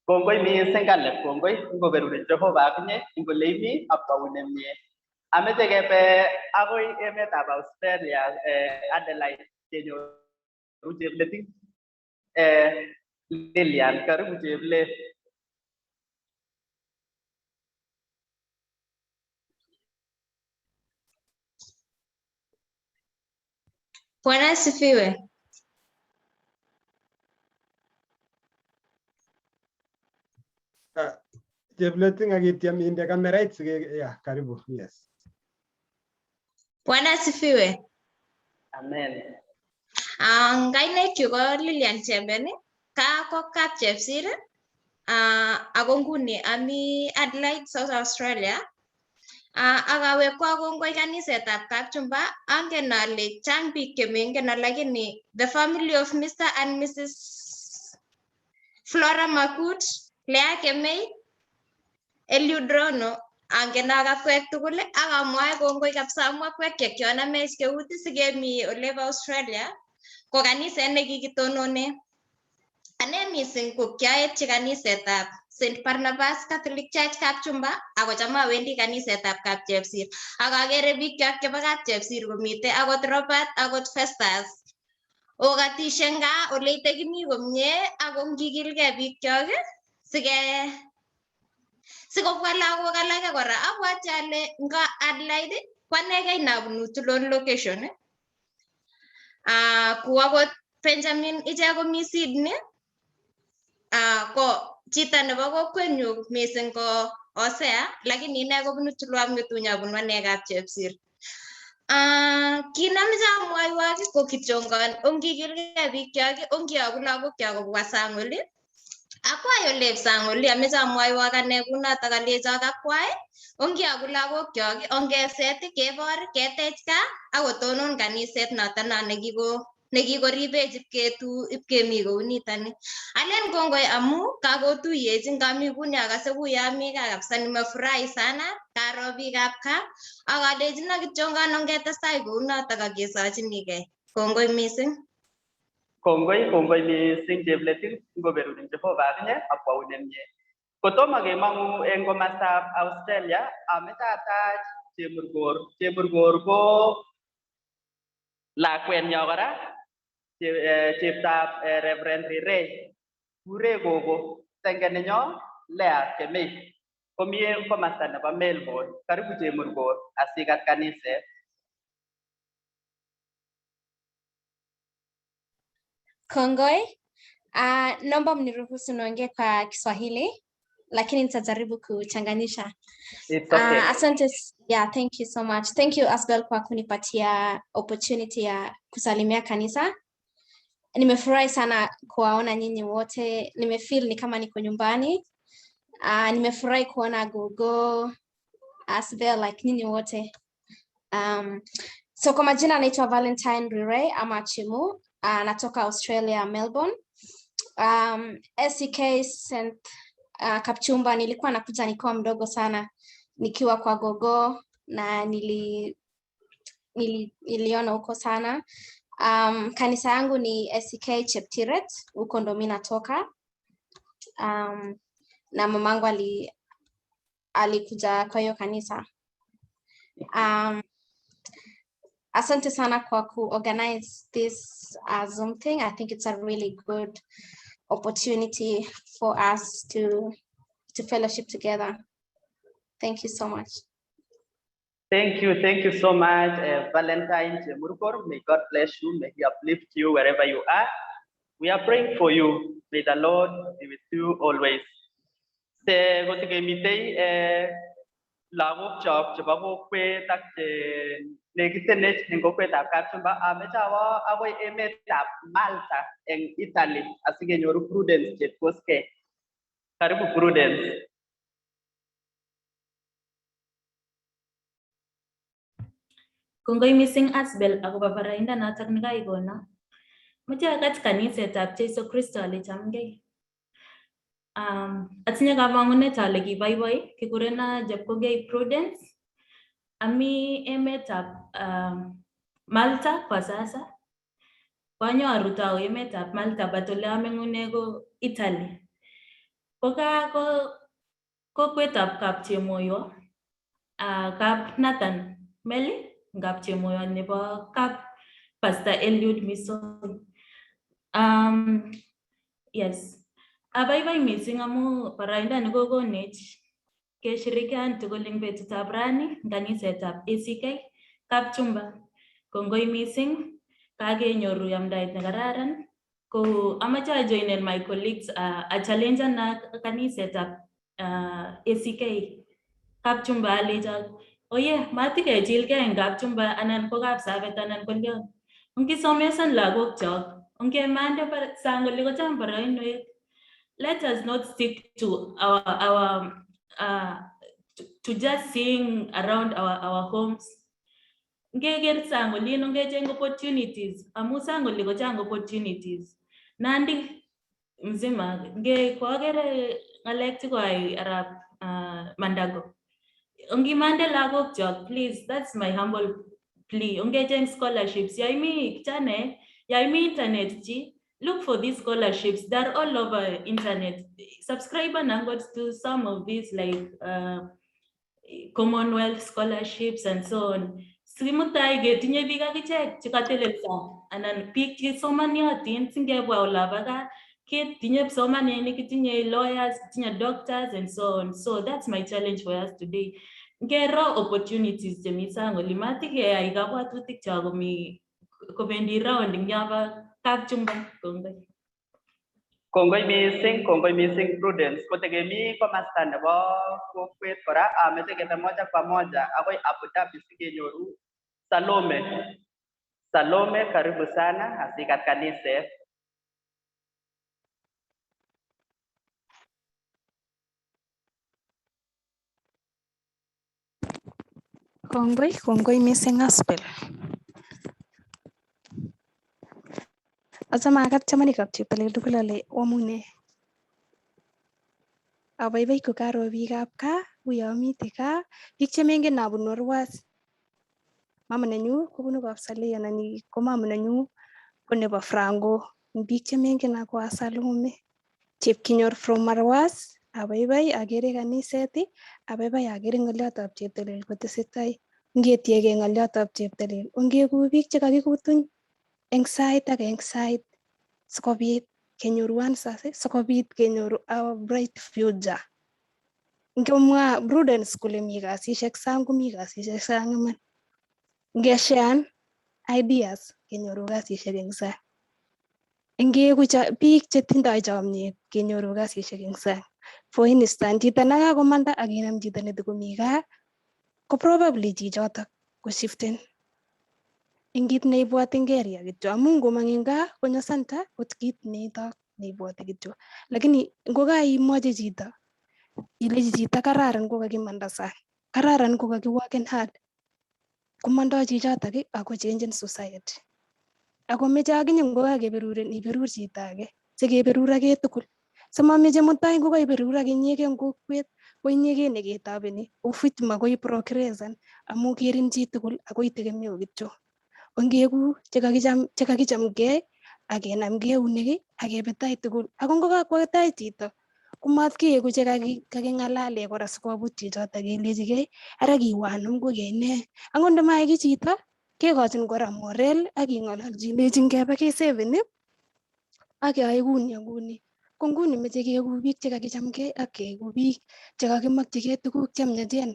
Kongoi mising Caleb, kongoi ngoberuri Jehova akinye ingoleimi akwaune mie. Ameche kebe akoi emetab Australia, Adelaide kenyoru chepleting. Lilian, karibu cheplet. Bwana asifiwe. Chepleting akitiam inde kamerait sige ya karibu. Yes. Bwana asifiwe. Amen. Kainekyu ko Lilian Chemben, ko Kapchepsir, ako nguni ami Adelaide, South Australia. Akawekwa kongoi kanisetab Kapchumba, angen ale chang biik chemengen lakini the family of Mr. and Mrs. Flora Makut, Lea Kemei, Eliud Rono, angen akakwek tugul akamwae kongoi kabisa amwa kwek chekianamech keut sikemi olebo Australia ko kaniset nekikitonone. Ane mising ko kiaetyi kanisetab St. Barnabas Catholic Church Kapchumba ako cham awendi kanisetab Kapchepsir. Akakere biik chebo Kapchepsir komite akot Robert akot Festus. Okatishe nga ole itekimi komie ako ngikilgei biikchok sikobwa lagok alake kora. Abwati ale nga Adelaide kwanegei nabunu Tulon location. Ku akot Benjamin ichek komi Sydney. Ko chito nebo kokwenyu mising ko Osea, lakini ine kobunu Tulon Ng'etuny abunu ane Kapchepsir. Kinameche amwaiwok ko kityongon ongikilgei biikchok ongiyoku lagokchok kobwa sang oli. Akwai olep sang oli ameche amwaiwok ane kunotok alechok akwai ongiyoku lagokchok ongeset kebor ketech gaa akotonon kaniset notono nekikoribech ipkemi kounitoni. Alen kongoi amu kakotuyech ngami kuni akase kuyo ami gaa kabisa nimefurahi sana karo biikab gaa akalechino kityongon ongetestai kounotok akesochinigei. Kongoi mising. Kongoi mising chepleting ngoberuri Jehova akinye akwaune mie. Kotomo kemong'u eng komostab Australia, ameche atach Chemurgor ko lakwenyo kora cheptab Reverend Ray. Kure gogo tengeninyo Lea Kemei. Komi eng komosta nebo Melbourne. Karibu Chemurgor asikat kaniset. Kongoi, naomba mniruhusu niongee kwa Kiswahili, lakini nitajaribu kuchanganyisha. It's okay. Asante, yeah, thank you so much. Thank you as well kwa kunipatia opportunity ya kusalimia kanisa. Nimefurahi sana kuwaona nyinyi wote. Nimefeel ni kama niko nyumbani. Nimefurahi kuona Gogo as well like nyinyi wote. So kwa majina naitwa Valentine Rire ama Chimu. Natoka Australia, Melbourne. SCK St. Kapchumba nilikuwa nakuja nikiwa mdogo sana nikiwa kwa Gogo na niliona huko sana. Kanisa yangu ni SCK Cheptiret, huko ndo mimi natoka. Na mamangu alikuja kwa hiyo kanisa. Asante sana kwa organize this Zoom thing. I think it's a really good opportunity for us to fellowship together. Thank you so much. Thank you so much, Valentine Chemurgor. May God bless you. May He uplift you wherever you are. We are praying for you. May the Lord be with you always. Lagok chok chebo kokwet ak nekitenech eng kokwetab Kapchumba ameche awo akoi emetab Malta eng Italy asikenyoru Prudence chepkoskei. Karibu Prudence. Kongoi mising Asbel akobo baraindo notok nekaikono. Mache akat kanisetab Jesu Kristo ale chamgei. Atinye kamang'unet ale kiboiboi kikurena Jepkogei Prudence. Ami emetab Malta kwa sasa. Kwanyoru tau emetab Malta but ole ameng'une ko Italy. Ko kokwetab Kapchemoyo, Kap Nathan Meli, Kapchemoyo nebo Kap Pastor Eliud Misoi. Yes. Abaibai mising amu baraindo ni kokonech keshirikian tugul eng betutab rani kanisetab ACK Kapchumba. Kongoi mising kakenyoru yamdaet ne kararan. Ko amache ajoinen my colleagues a challenge na kanisetab ACK Kapchumba alejo oye matikechilgei eng Kapchumba anan ko Kapsabet anan ko Lion. Ungisomesan lagok chok, ungemande sang ole kochang boroinwek. Let us not stick to our to just seeing around our homes. Ngeger sang olin ungecheng opportunities, amu sang oli kochang opportunities. Nandi mzima nge kwagere ngalek chikoai arab Mandago. Ungimande lagok chok, please, that's my humble plea. Ungecheng scholarships, yaimi chane, yaimi internet ji. Look for these scholarships. They're all over internet. Subscribe and go to some of these like Commonwealth scholarships and so on. Simutai getinye biik akichek chekatelelso anan biik chesomaniotin singebwa olabaka ketinye kipsomaninik, kitinye lawyers, kitinye doctors and so on. So that's my challenge for us today. Ngero opportunities chemi sang oli matikeyai kabwatutik cho komi kobendi round ing yaba Kapchumba. Kongoi mising Prudence. Kotekemi komasta nebo kokwet kora amete kete moja kwa moja akoi Abu Dhabi sikenyoru Salome, karibu sana asikat kaniset. Kongoi mising Aspel. Achame akat chamanikab cheptalel tugul ale wamune. Abaibai ko karo biikab gaa, uyo amite gaa, biik chemengen abunu Arwas. Mama nenyu kobunu Kapsalei anan ko mama nenyu ko nebo Franco. Biik chemengen ako Salome. Chepkinyor from Arwas, abaibai agere kaniset, abaibai agere ng'oliotab cheptalel kotesetai. Ngetiege ng'oliotab cheptalel, ongeku biik chekakikutuny eng sait age eng sait sikobit kenyoru answers, sikobit kenyoru our bright future. Ngemwa Prudence kole mi kasisiek sang komi kasisiek sang iman. Ngeshean ideas kenyoru kasisiek eng sang. Ngeku biik chetindoi chomnyet kenyoru kasisiek eng sang. For instance, chito nekakomanda akinam chito netikomi gaa ko probably chichotok ko shiften. Eng kit neibwoti ngeria kityo amu ngomang eng gaa konyo center kot kit neito neibwoti kityo. Lakini ngokaimwochi chito ilechi chito kararan kokakimanda sang, kararan kokakiworken hard, komandoi chichotok ako changen society. Ako meche akinye ngokakeberuren iberur chito age sikeberur ake tugul. Simameche mutai ngokaiberur ak inyege eng kokwet ko inyege neketobeni ufit makoi progressan amu kerin chitugul akoi tegemeo kityo. Ongeku chekakichamgei akenamgei eunek akebe tai tugul. Ako ngokakwo tai chito komatkeeku chekaking'alale kora sikobut chichotok kelechigei ara kiwanum kokene. Angot ndamaeki chito kekochin kora morel aking'ololchi ilechi ngebe keseven akeyoe kuni ak kuni. Ko nguni meche keeku biik chekakichamgei ak keeku biik chekakimakchigei tuguk chemiachen.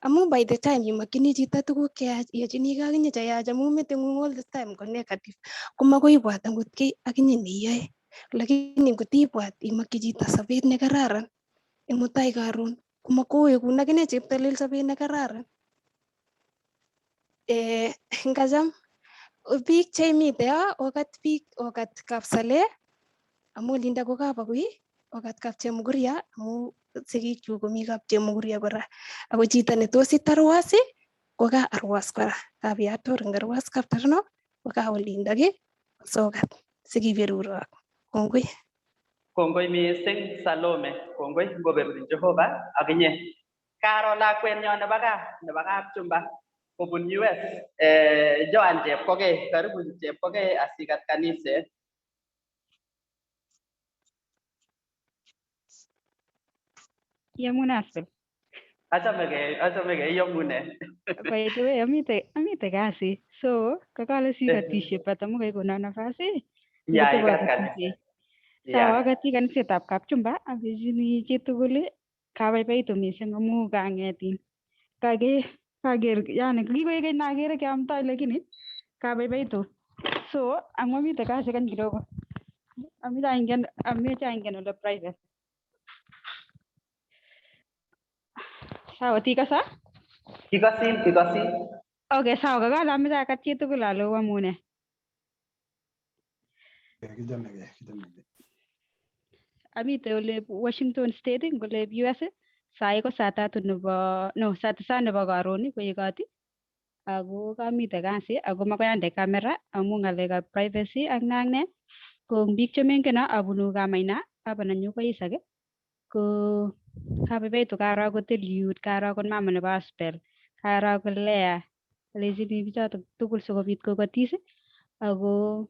Amu by the time imakchini chito tuguk cheyach iyochinigei akinye cheyach amu meting'ung all the time ko negative komakoi ibwat angot kiy akinye neiyoe. Lakini ngotibwat imakchi chito sobet nekararan eng mutai karon komakowekun akine cheptalel sobet nekararan. Ngacham biik cheimite okat biik okat Kapsale amu linda ko Kapagui, okat Kapchemukuria amu sigikchu komi Kapchemukuria kora. Ako chito netos it Arwas ko ka Arwas kora. Kabiator eng Arwas Kaptarno ko ka olindok sokat. sikiberurok. Kongoi. Kongoi mising Salome, kongoi ngoberurin Jehova akinye. Karo lakwenyo nebo Kapchumba kobun US, Joan Chepkogei, karibu Chepkogei asikat kaniset. Yamune Asbel. Achamegei yamune. By the way, amite kasi. So, kakale sikatishe patamu kai kuna nafasi. Ya, Ngotebo ikat akatishe. kanisa. Sawa, akati kanisetab Kapchumba, abijini chitugul kabaibaitu mising amu kangetin. Kager, yani kikoek keny nagere keamtoi lakini kabaibaitu. So, amamite kasi kan kidogo. Ameche aingen ole private. Sawa, tikasa? Kikosin. Okay, sawa, kakala ameche akat chitugul ale amune. Amite ole Washington State ngole US sai ko saa 3 nebo karon koekoti ako kamite kasi ako makoi ande camera amu ng'alekab privacy ak ne ko biik chemengen abunu Kamaina hapa nenyu ko Isaac ko kabaibaitu karo akot Eliud, karo akot mama nebo Asbel, karo akot Lea alechini bichoto tugul sikobit kokatis ako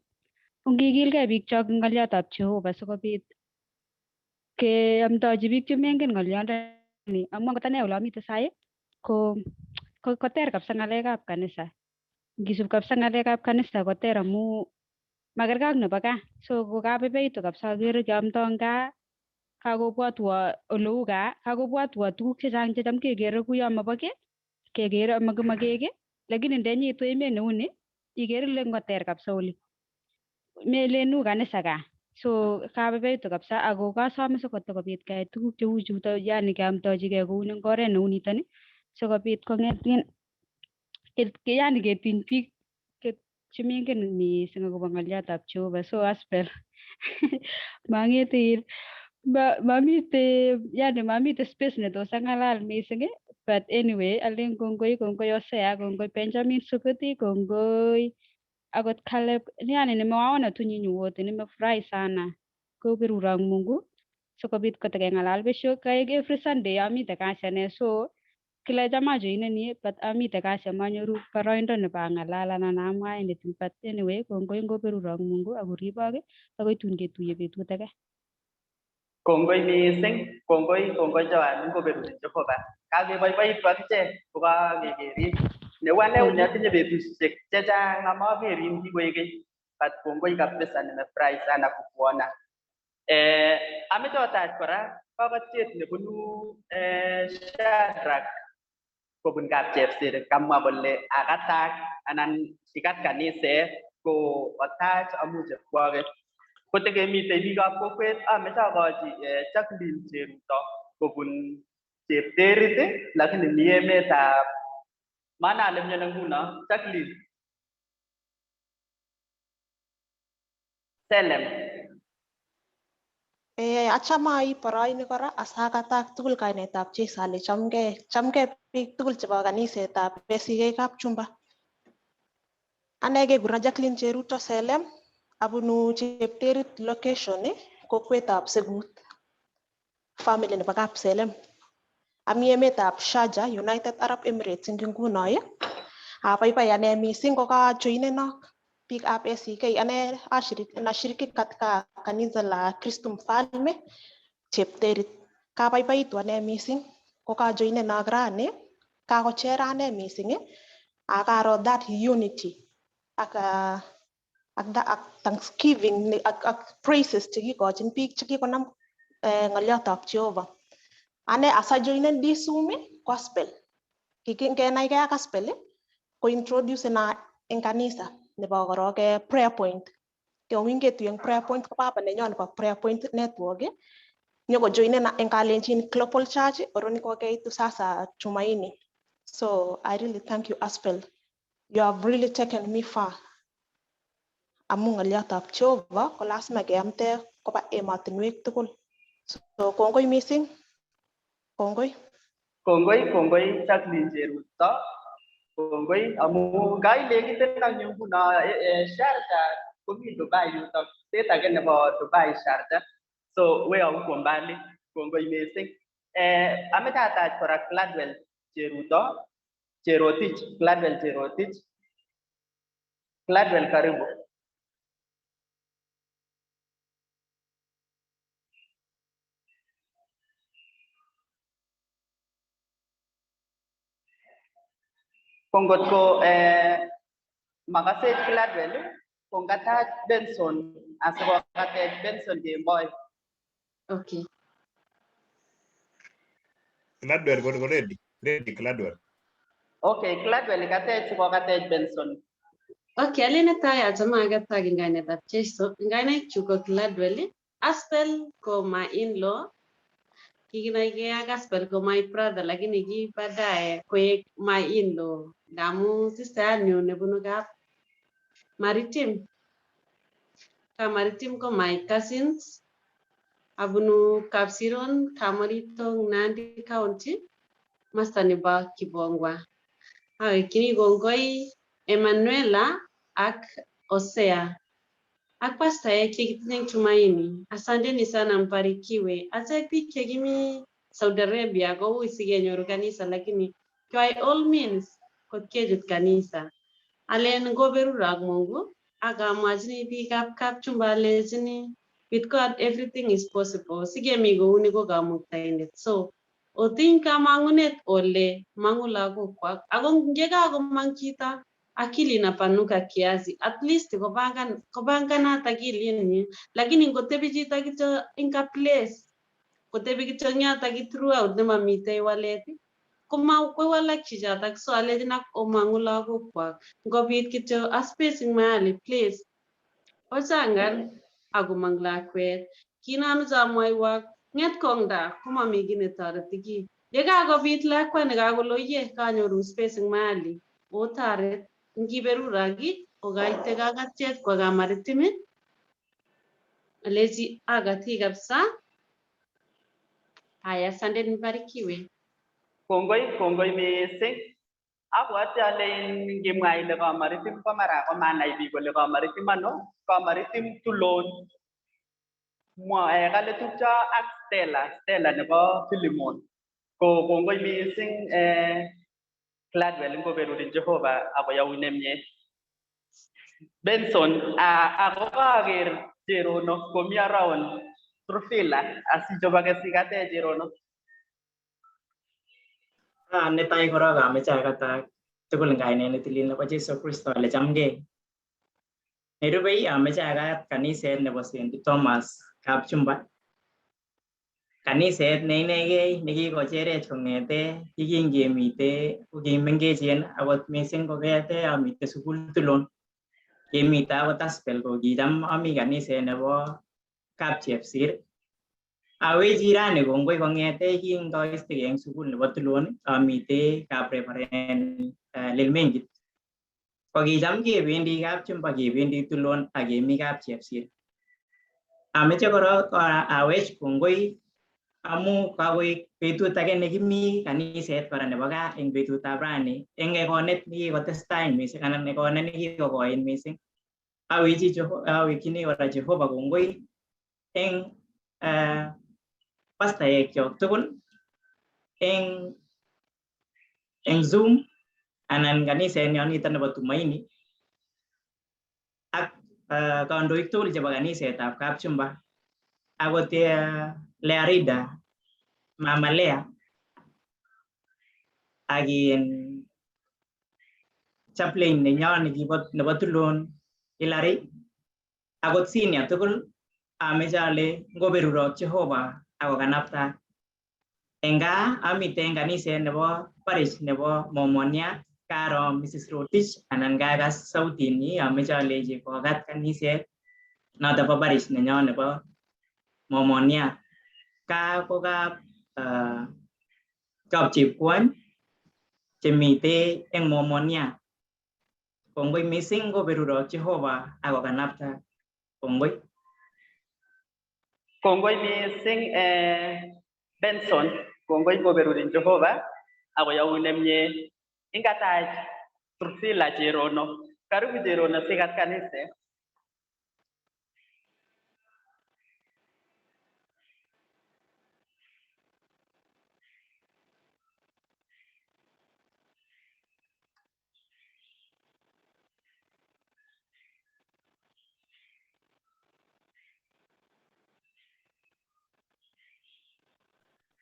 ongikilgei biik chok ng'oliotab Jehova sikobit keamtochi biik chemengen ng'oliondoni amu akot ane ole amite sai koter kabisa ng'alekab kanisa. Ngisub kabisa ng'alekab kanisa koter amu makergei ak nebo gaa. So ko kabaibaitu kabisa akere keamtoi gaa, kakobwatwo oleu gaa, kakobwatwo tuguk chechang checham kekere kuyo mobo keny, kekere makee, lakini ndenyitu emet neu ni ikere ile ngoter kabisa oli. Melen u kanisa gaa. So kabaibaitu kabisa ako kasome sikotokobit keyai tuguk cheu chuto, yani keamtochigei kou eng oret neu nitoni sikobit kong'etin yani ketiny biik chemengen mising akobo ng'oliotab Jehova. So Asbel mamite space netos ang'alal mising but anyway alen kongoi Hosea, kongoi Benjamin Sukuti, kongoi akot Caleb, yani nimewaona tu nyinyi wote, nimefurahi sana koberurok Mungu sikobit kotekeng'alal besho kaek every Sunday amite kasi ane, so kila cham ajoineni but amite kasi amanyoru boroindo nebo ang'alal anan amwa anything but anyway kongoi ngoberurok Mungu akoribok akoi tun ketuiye betut age. Kongoi mising, kongoi Joan ngoberurin Jehova. Kakeboiboitu akichek kokakekerin. Neu ane uni atinye betusiek chechang amakerin kikoek keny. But kongoi kabisa, nimefurahi sana kukuona. Ameche otach kora kakatiet nebunu Shadrack kobun Kapchepsir, kamwa kole akatak anan sikat kaniset ko otach amu chepkwoket. Kotekemite biikab kokwet ameche akochi Jacqueline Cheruto kobun Chepterit lakini mi emetab manale mnyone nguno Jacqueline Selem. Achame aib boroini kora asakatak tugul kainetab Jeiso ale chamgei biik tugul chebo kanisetab ACK Kapchumba. Ane kekuro Jacqueline Cheruto Selem, abunu Chepterit location kokwetab Sekut, family nebo Kapselem. Ami emetab Sharjah, United Arab Emirates ing nguno. Abaibai ane mising kokajoinenok biikab ACK. Ane nashiriki katika kanisa la Kristo Mfalme Chepterit. Kabaibaitu ane mising kokajoinenok rani, kakochera ane mising akaro that unity ak thanksgiving ak praises chekikochin biik chekikonam ng'oliotab Jehova. Ane asajoinen di Zoom gospel. Kikingenaigei ak gospel ko introduce na eng kanisa nebo korok prayer point. Kewingetu eng prayer point ko baba nenyo nebo prayer point network nyoko joinen eng kalenjin global church oroni kokeitu sasa tumaini. So I really thank you Aspel. You have really taken me far. Amu ng'oliotab Jehova ko lazima keamte koba emotinwek tugul. So kongoi mising. Kongoi Jacqueline Cheruto. Kongoi amu kailekiten ak nguno Sharjah komi Dubai yutok state age nebo Dubai Sharjah so we are uko mbali kongoi mising ameche atach kora Gladwell Cherotich Gladwell karibu kongotko makaset Gladwell kongatach Benson asikokatech Benson Kemboi. Okay. Gladwell go ready Gladwell. Okay, Gladwell katech sikokatech Benson. Okay, alene tayo achama agatag ingane that cheso ingane chuko Gladwell Aspel ko my in-law kikinake ak Aspel ko my brother lakini ki baadaye koek my in-law damu sister anyu nebunu kap Maritim ko my cousins abunu Kapsiron Kamarito Nandi County mastani ba Kibongwa kini gongoi Emanuela ak Osea ak pastor kikitinye Tumaini. Asanteni sana mbarikiwe. Hata pia kimi Saudi Arabia go usigenyoru kanisa lakini by all means kotkejut kanisa. Alen goberura Mungu akamwachini biikab Kapchumba lechini with God everything is possible. Sigemi go uni go kamuktaindet. So otin kamangunet ole mangu lagokwak. Ako ngekagomang chito akili inapanuka kiasi at least kopanganat akili lakini ngotebi chito kityo inka place kotebi kityo nyata throughout nemamitei walet komawalak chichotok so alejin ak omangu lagokwak ngobit kityo a spacing mahali place ochangan akomang lakwet kinameche amwaiwak nget kongda komami kiy netoreti ki yekakobit lakwet nekakoloiye kanyoru spacing mahali otaret ngiberuragi ogaite kakatiet kwa Kamaritim aleji agati kabisa. Haya, asante nibarikiwe. Kongoi mising. Abwati ale ngimwa ile Kamaritim ko mara ko manai biik kole Kamaritim ano, Kamaritim Tulon. Kale tupcho ak Stella nebo Philemon. Kongoi mising Gladwell ngoberurin Jehova akoyaun nemie. Benson ako kaker Cherono komi around Trufila asichobake sikate Cherono. Netai korok ameche akatak tugul kainet netilil nebo Jesu Kristo ale chamgei. Nerubei ameche akat kaniset nebo St. Thomas Kapchumba. Kaniset ne inegei nekikocherech kong'ete kikingemite kokimengechen akot mising kokete amite sukul Tulon. Kemite akot Aspel ko kicham ami kaniset nebo Kapchepsir. Awe jirani kongoi kong'ete kingoistige eng sukul nebo Tulon amite Kapreparen Lilmengit. Kokicham kebendi Kapchumba kebendi Tulon ak kemi Kapchepsir. Ameche korok awech kongoi amu kakoek betut age nekimi kaniset kora nebo gaa eng betutab rani eng egonet nekikotestai mising anan egonet nekikokoit mising. Awekchini kora Jehova kongoi eng pastayekyok tugul eng Zoom anan kanisenyo nito nebo Tumaini ak kandoik tugul chebo kanisetab Kapchumba akot Lea Rida, Mama Lea ak chaplain nenyo nebo Tulon Hilary akot senior tugul ameche ale ngoberurok Jehova akokanapta. Eng gaa amite eng kaniset nebo Parish nebo Momonia karo Mrs. Rotich anan kakas sautinyi ameche aleji kokat kaniset noto bo Parish nenyo nebo Momonia. Ka ko kapchepkwony chemite eng Momonia. Kongoi mising ngoberurok Jehova akokanapta. Kongoi mising Benson, kongoi ngoberurin Jehova akoyaun nemie. Ingatach Trufila Cherono, karibu Cherono sikat kanise.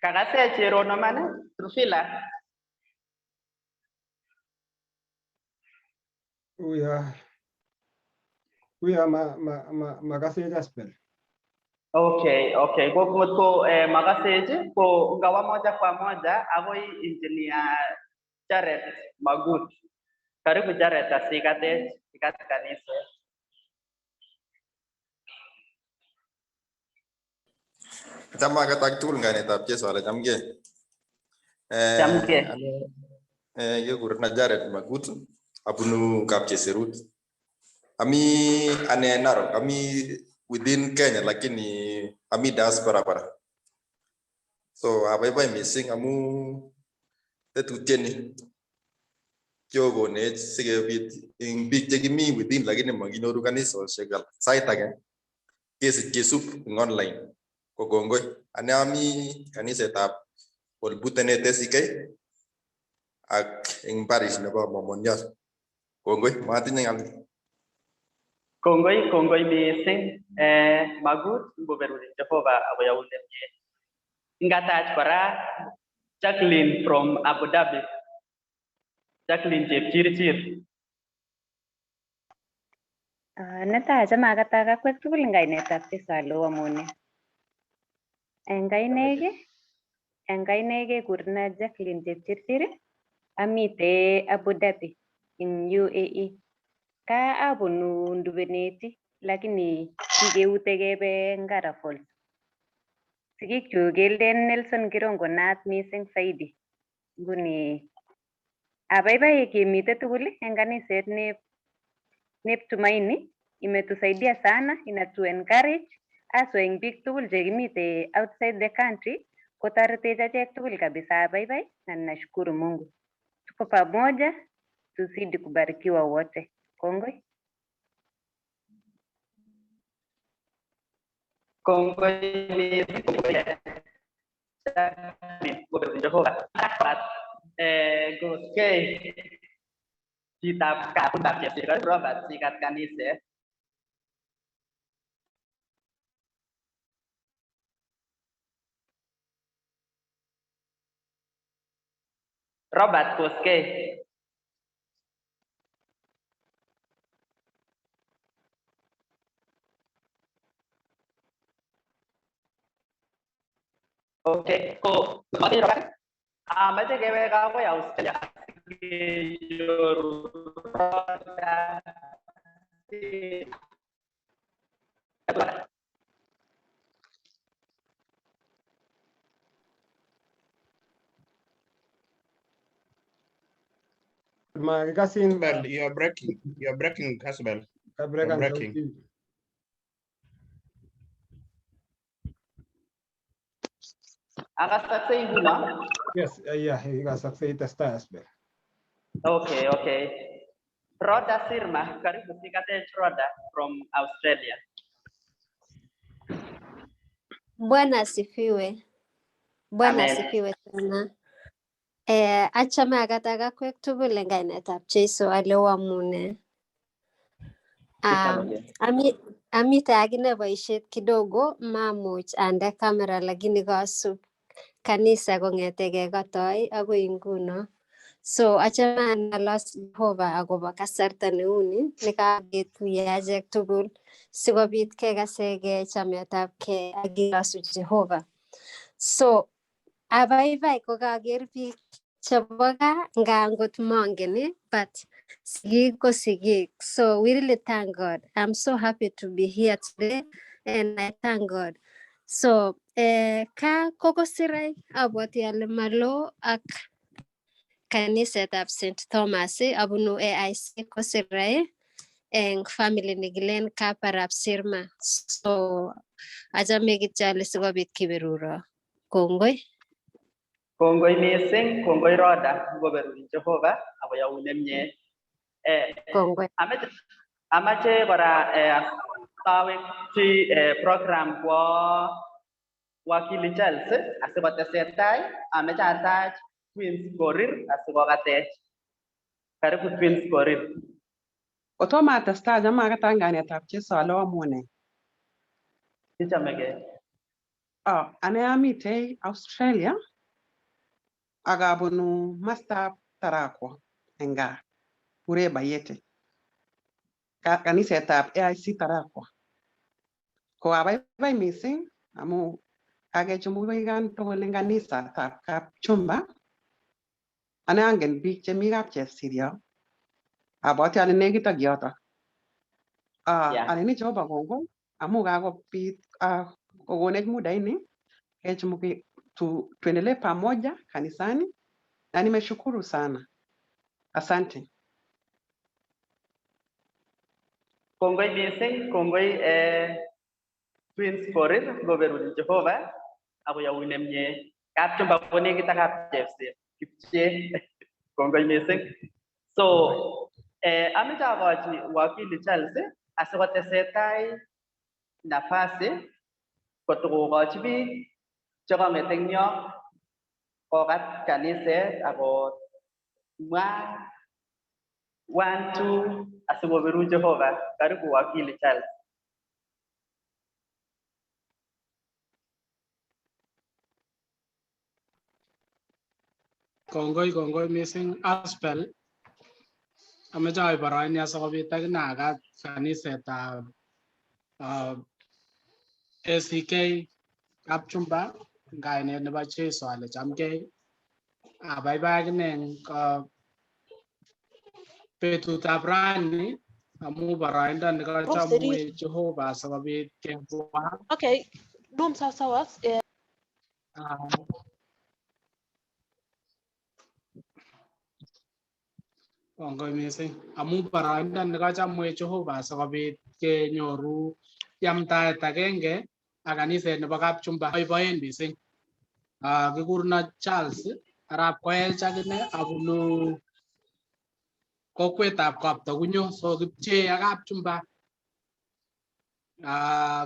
Kakase chero naman Trufila. Uya magase gospel. Okay. Kwa magaseji ko ngawa moja kwa moja agoi engineer Jared Magut. Karibu Jared asikate kanisa. Chama katak tukul ngainetab Jesu ale chamgei. Chamgei. Kekurenan Jared Magut abunu Kapchesirut. Ami ane Narok, ami within Kenya lakini ami diaspora para. So abaibai missing amu tetutieni kiokonech sikebit ing biik chekimi within lakini makinyoru kanisosiek sait age kesich kesup ing online. Ko kongoi ane ami kanisetab Olbutenet SK ak ing Parish nebo Momoniot. Kongoi matinye ngal. Kongoi missing Magut ngoberuri Jehovah akoyaunde mie. Ngatach kora Jacqueline from Abu Dhabi. Jacqueline Chepchirchir. Netai chama kataka kwek tugul ngainetab Jesu alowamune. Engainege kurna Jacqueline Chepchirchir amite Abu Dhabi in UAE. Ka abunu Ndubeneti lakini kikeute kebe Ngara Falls. Sikikchu kelden Nelson Kirongo naat missing saidi. Nguni abaibai kemite tugul eng kaniset ne tumaini imetusaidia sana, inatu encourage aswa eng biik tugul chekimite outside the country kotaretech achek tugul kabisa. Abaibai na nashukuru Mungu. Tuko pamoja, tuzidi kubarikiwa wote. Kongoi. Kongoi Jehovah. Goskei chitab kapundab chepsikot Robert sikat kanise. Robert Goskei. Okay, ko mati Robert. Mache kewek akoi Australia. Well, you're breaking as well. You're breaking. Yes, yeah, you guys have said the Okay. Rhoda Sirma, karibu sikate Rhoda from Australia. Bwana asifiwe. Bwana asifiwe sana. Achame akataka kwek tugul eng kainetab Jesu alowamune. Amite akine boisiet kidogo mamuch ande kamera lakini kasup kanisa kong'etege katoi akoi nguno. So achame angalos Jehovah akobo kasarta neuni nekaketuye achek tugul sikobit kekasege chametabgei ak kelosu Jehovah. So abaibai kokaker biik chebo gaa ngangot mongen but sigik ko sigik. So we really thank God. I'm so happy to be here today and I thank God. So ka kokosirai abwati ale malo ak kanisetab St. Thomas abunu AIC kosirai eng family nekilen Kaparap Sirma. So achame kityo ale sikobit kiberuro. Kongoi. Kongoi missing, kongoi Rhoda, ngoberuri Jehovah akoyaune mie. Kongoi. Amache kora tawek chi program kwa wakili Charles asikotesetai amache atach Twins Korir asikokatech. Karibu Twins Korir. Kotomo atestai chama kainetab Jesu alowamune. Kichamegei. Ane amite Australia agabunu masta tarakwa enga ureba yete kanisetab AIC tarakwa ko abaibai missing amu kagechumugan tugul eng kanisetab Kapchumba. Ane angen biik chemi kapchepsiryo abwati ale nekit ak yoto. Aleni Jehova kongoi amu kakobit kokonech muda ini kechumuki tuendelee pamoja kanisani na nimeshukuru sana. Asante. Kongoi missing, kongoi Twins Korir, goberuni Jehova, ako yawune mnye, Kapchumba konekit ak kapchepsir, kipche, kongoi missing. So, ameche akochi wakili Charles, asikotesetai nafasi, kotokokochi biik chekong'et eng yo, kokat kaniset, ako mwa 1, 2, asikoberu Jehova. Karibu wakili Charles. Kongoi missing Aspel. Ameche aib boroini asikobit akine akat kanisetab ACK Kapchumba kainet nebo Jesu ale chamgei. Abaibai akine eng betutab rani amu boroindo nekachomwech Jehova asikobit kebwa. Okay, dum sawa. Kongoi missing amu boroindo nekachomwech Jehova asikobit kenyoru yamtaet agenge ak kaniset nebo Kapchumba. Boiboen missing. Kikurno Charles arap Koech akine abunu kokwetab Kaptagunyo, so kipchee ak Kapchumba.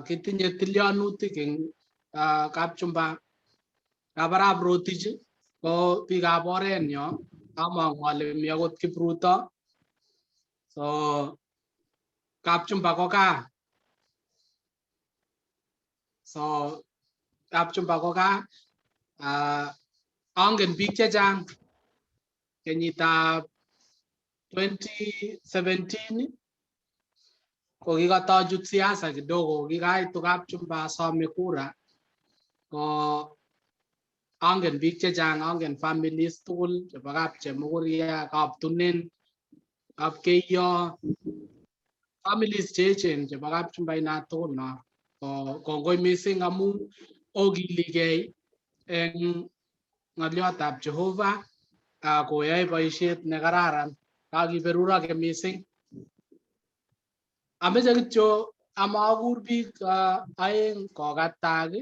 Kitinye tilyanutik eng Kapchumba. Kabarab Rotich ko biikab orenyo, amang'u ale mi akot Kipruto. So Kapchumba ko gaa. So Kapchumba ko gaa. Angen biik chechang. Kenyitab 2017 ko kikatochut siasa kidogo, kikaitu Kapchumba asome kura. Ko angen biik chechang, angen families tugul chebo Kapchemukuria, Kaptunen, Kapkeiyo, families cheechen chebo Kapchumba ina tugul no. Kongoi missing amu okiligei eng ng'oliotab Jehova koyoe boisiet nekararan. Kakiberurake missing. Ameche kityo amakur biik aeng kokatak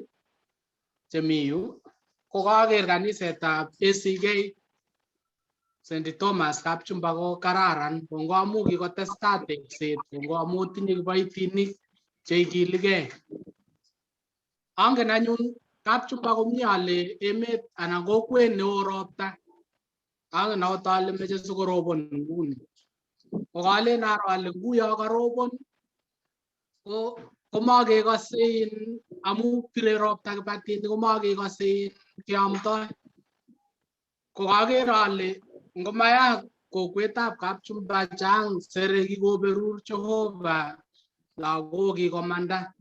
chemi yu. Kokaker kanisetab ACK St. Thomas Kapchumba ko kararan. Kongoi amu kikotestai tekset, kongoi amu tinye kiboitinik cheikiligei. Angen anyun Kapchumba komie ale emet anan kokwet neo ropta. Angen akot ale meche sikorobon nguni. Kokalen aro ale nguyo karobon komakekose amu pire ropta kibatinik komakekose keamtoi. Kokaker ale ngomayak kokwetab Kapchumba chang sere kikoberur Jehova lagok kikomanda.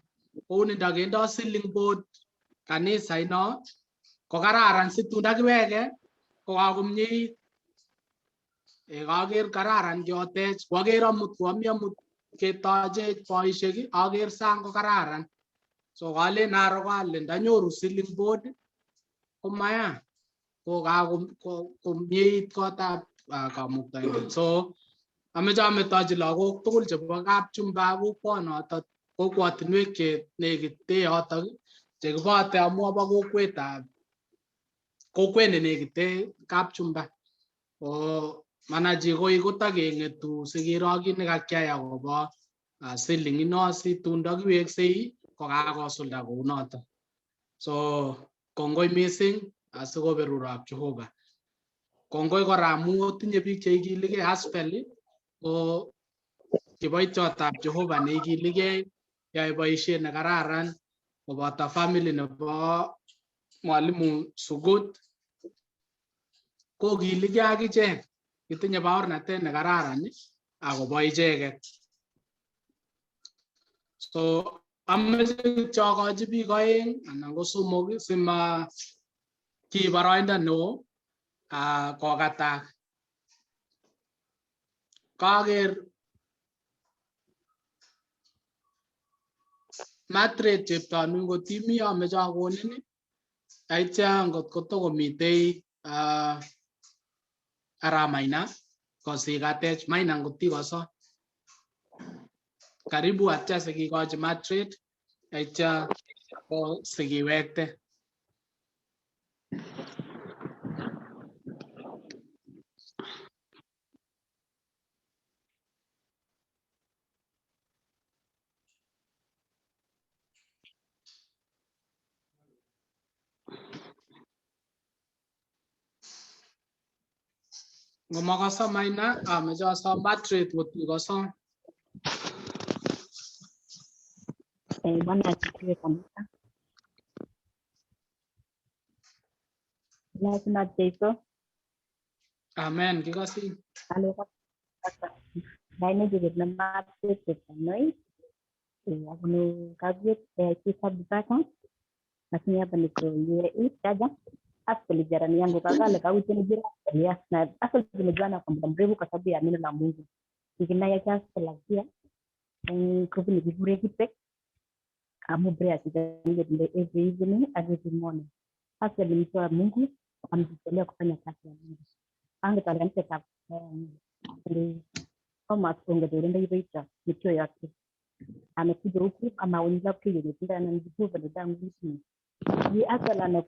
Kouni ndakendoi ceiling board kanisa ino kokararan situn ndakiweke kokakomyeit. Kaker kararan kiotech, kwaker amut kwami amut ketoche boisiek, aker sang ko kararan. So kalen aro kale ndanyoru ceiling board komaya kokakomyeit kotab kamuktaindet. So ameche ametochi lagok tugul chebo Kapchumba kokwonotok, kokwotinwek che nekite yotok chekibote amu abo kokwet ne nekite Kapchumba. Manachi koi kotakeng'etu sikiro kit nekakiyai akobo ceiling ino situn ndakiweksei kokakosulda kounotok. So kongoi missing asikoberurok Jehova. Kongoi kora amu otinye biik cheikiligei Aspel ko kiboitiotab Jehova neikiligei, yoe boisiet nekararan, koboto family nebo mwalimu Sugut kokiligei ak ichek, kitinye baornatet ne kararan akobo icheket. So ameche chokochi biik oeng anan ko somok sima ki boroindo neo kokatak. Kaker Margaret cheptonu ngotimi ameche akonin aitya ngot kotokomitei ara Maina kosikatech Maina ngotikoso. Karibu atya sikikochi Margaret aitya ko sikiwekte. Ngomakasa Maina ameche asom Margaret ngotikoso. Bwana asifiwe kabisa. Lazima Jesu. Amen. Kikosin. Daine jigit na Margaret Tanoi. Abunu kabiet chitab zaka. Lakini hapa niko UAE kaja. Asili jirani yangu kakale kauti ni jirani. Yes, na asili tumejuana kwa muda mrefu kwa sababu ya neno la Mungu. Ikina ya kiasi kalakia. Kubi ni vibure kipek. Kamu brea kijana every evening and every morning. Hasa ni mtu wa Mungu amejitolea kufanya kazi ya Mungu. Angetanganisha kwa kama tungeenda hivyo mtu yake amekuja huku ama wenzao kile ndio ananijua ndio hivi. Ni hasa ana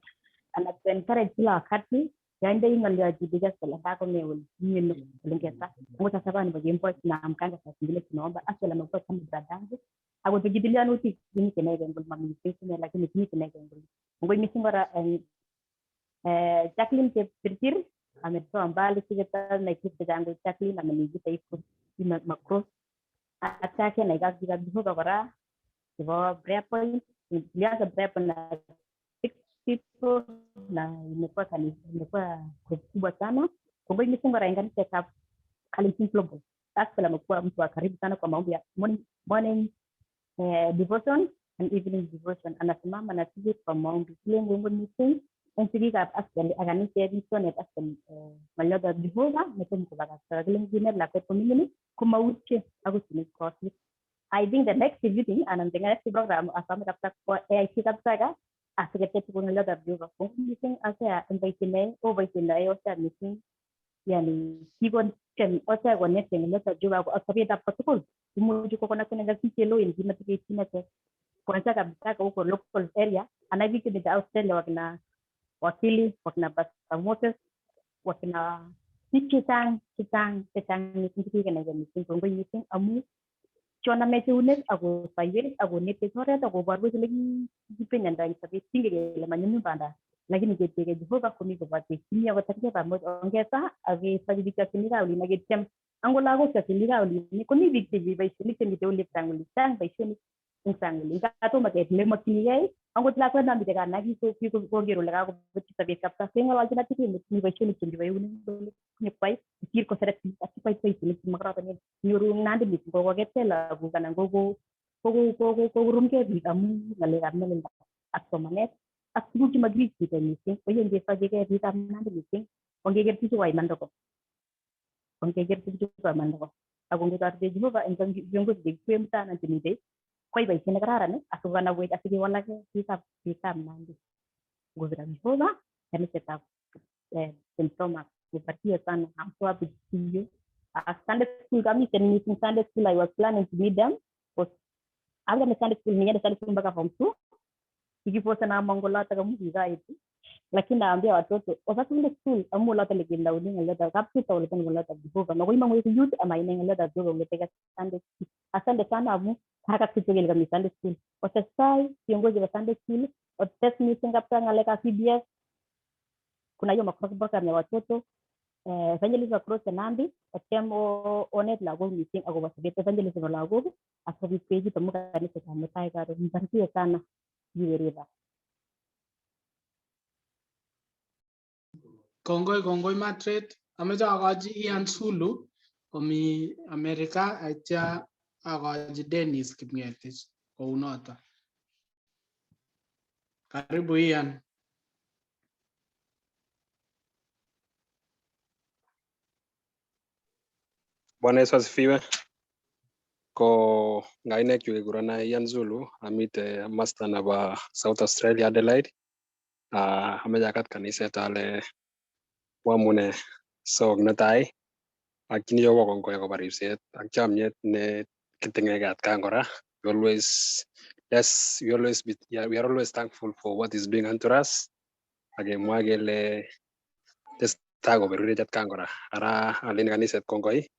kila wakati yaende ingalia jibiga sala bako mewe ni lingesa. Ngoja sasa ni bajempo na amkanga saa zingine tunaomba asala amekuwa kama bradangu. Ako tujidilia nuti kini kenege ngol mami pesi lakini kini kenege ngol. Ngoi misingora Jacqueline Cheptirtir ametoa mbali kijata na kitu changu Jacqueline ameniita iko ina macross atake na igazi bihoga bara kwa prayer point nilianza prayer point na 6 people na imekuwa kubwa sana. Kwa hivyo misingora inganisha kwa kalenjin global asala amekuwa mtu wa karibu sana kwa maombi ya morning devotion and evening devotion. Anasimama na sisi kwa maombi kile Mungu meeting ensikiga asali aganise edition ya asali malada Jehovah metem kubaga kile ngine la kwa mimi kuma uche agusini kosi. I think the next meeting and the next program asama kapta kwa AIC kapta asikete kuna malada Jehovah meeting asa invite over osa meeting yani kibon chen osa gonete malada Jehovah asabia patukul muju ko kona kuna gasi lo in jima tike tina ke kwanza kabisa huko local area anaviki ni Australia wakili wakina Moses wakina kitang ni kinti kana ga meeting ko meeting amu chona mete unes ago payes ago nete sore ago barbo lagi dipenya ndai sabi tinge le manyu banda lakini ke Jehova kumi ko bati kimia watakia pamoja ongeza age sajidika kinira uli na getem angola go kinira uli ni kuni vikti bai silike ni teule tanguli tang bai shoni insanguli kato make le makini yai angot la kwenda mbitega nagi so ko gero la ko sabi kapta singa wal jina tiki ni bai shoni kindi bai uni ni pai kir ko sere ati pai ni makra ni nyuru nandi ni ko getela bu kana go rumke bi amu ngale ramne ni atto manet aku cuma gris kita meeting ko yenge saje ke di tamna di meeting onge ger tisu wai mandoko aku ngitar de Jehova engkang jonggo de kwemta nanti ni de koi bai sine karara ne aku kana wait asigi wala ke kita nandi gudra Jehova kami tetap sintoma kupatia sana hamtua bikiyo Sunday school kami meeting Sunday school I was planning to meet them was aga na Sunday school ni Sunday school mpaka form 2 ikiposa na mongola taka mhiga itu lakini naambia watoto wakati school amula tele kinda ulinga leta kapita wale kana leta Jehova na kuima mwezi youth ama ina leta Jehova umeteka Sunday asante sana amu haka kitu kile kama Sunday school watasai kiongozi wa Sunday school test meeting kapta ngaleka CBS kuna hiyo makroboka ya watoto evangelist wa cross Nandi atemo onet la go meeting ago wasabete evangelist wa la go asabi page pamoja na sasa mtai karo mbariki sana River. Kongoi Matret. Amecha akaji Ian Sulu komi Amerika aitya akaji Dennis Kipngetich kounoto. Karibu Ian. Bwana Yesu asifiwe. Ko ngainek yu kegurana Ian Zulu amite master nebo South Australia Adelaide. Ameche akat kaniset ale wamune sok netai akini yobo kongoi akobo ripset ak chomyet ne kiting'eke atkan kora. We are always thankful for what is being unto us. Akemwa kele tesetai koberurech atkan kora. Ara alin kaniset kongoi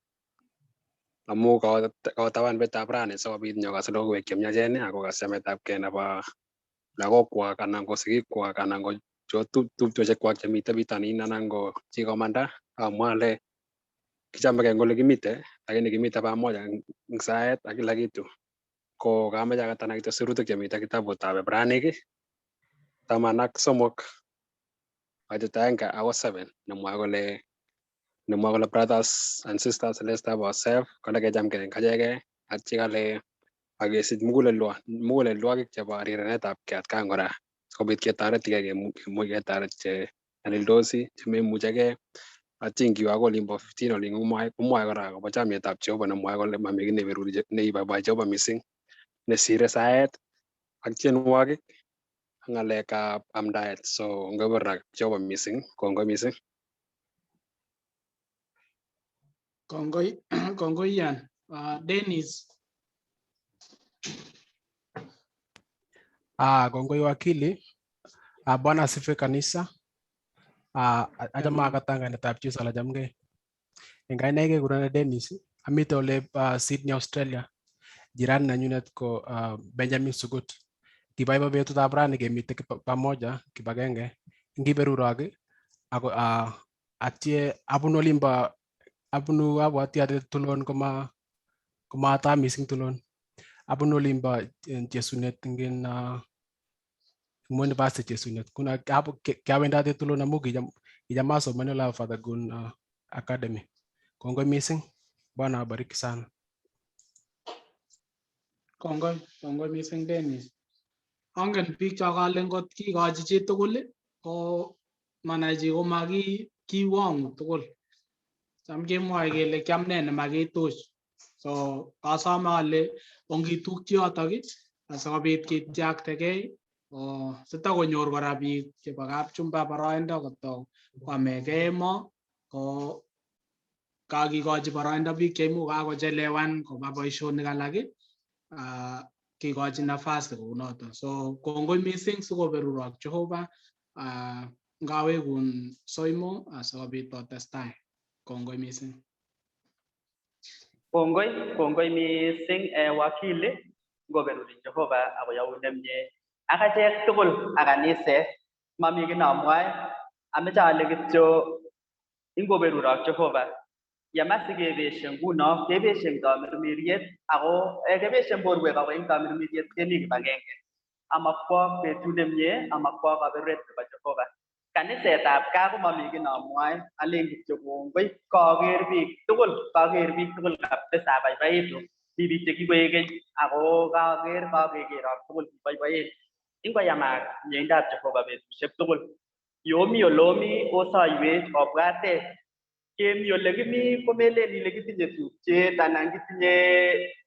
amu kaotaban betab rani sikobit nyokas logoiwek chemiachen ako kas chametabgei nebo lagokwak anan ko sigikwak anan ko tupchosiekwak chemite bitonin anan ko chikomanda. Amwa ale kichamegei eng ole kimite lakini kimite pamoja eng saet ak kila kitu. Ko kameche akatana kityo sirutik chemite kitabutab Ibranik 13 kaitet 1 akoi 7 nemwoe kole brothers and sisters, let's have ourselves kole kechamgei eng achegei atya kale akesich mugulelwogik chebo rirenetabgei atkan kora sikobit ketoretigei kemuch ketoret che nyalildosi chememuchigei atya ngiwe akoi olimbo 15 olin komwoe kora akobo chomyetab Jehova nemwoe kole mami kiy neiboiboi Jehova mising nesire saet ak tienwogik ak ng'alekab amdaet. So ngoberak Jehova mising, kongoi mising. Kongoi Ian. Dennis. Kongoi wakili. Bwana asifiwe kanisa. Achame akatan kainetab Jesu ala chamgei. Eng kainaik kekurenon Dennis, amite ole Sydney, Australia. Jirani nenyunet ko Benjamin Sugut. Kiboibo betutab rani kemite pamoja kibagenge. Ngiberurok ako atye abwati ale Tulon komata mising Tulon. Abunu olimbo Jesunet ngin University Jesunet. Kuna kiawendate Tulon amu kicham asomani ola Father Gun Academy. Kongoi mising. Bwana abariki sana. Kongoi mising Dennis. Angen biik chokale ngot kikochi chi tugul ko manai chi komakiwong'u tugul. Cham kemwoe kele kiam ne nemakituch. So kasome ale ongitukchi yotok asikobit kityaktegei sitakonyor kora biik chebo Kapchumba boroindo kotou kwamegei emo ko kakikochi boroindo biik cheimuch kakochelewan koba boisionik alak kikochi nafasi kounoto. So kongoi mising sikoberurok Jehova ngawekun soimo asikobit otestai. Kongoi mising. Kongoi mising wakili ngoberuri Jehova akoyaun nemie. Akachek tugul ak kaniset mami kiy namwae ameche ale kityo ingoberurok Jehova yamasi kebeshe nguno kebeshe eng tamirmiriet ako kebeshe borwek ako eng tamirmiriet kemi kibagenge amakwo betut nemie amakwo kaberuret nebo Jehova. Kanisetab gaa komami kiy namwae alen kityo kongoi kaker biik tugul kabisa abaibaitu mi biik chekikoek keny ako kakekerok tugul kiboiboen. Ingoyamak miendab Jehova betusiek tugul yomi olomi osoiwech obwatech kemi ole kimi komelen ile kitinye tupchet anan kitinye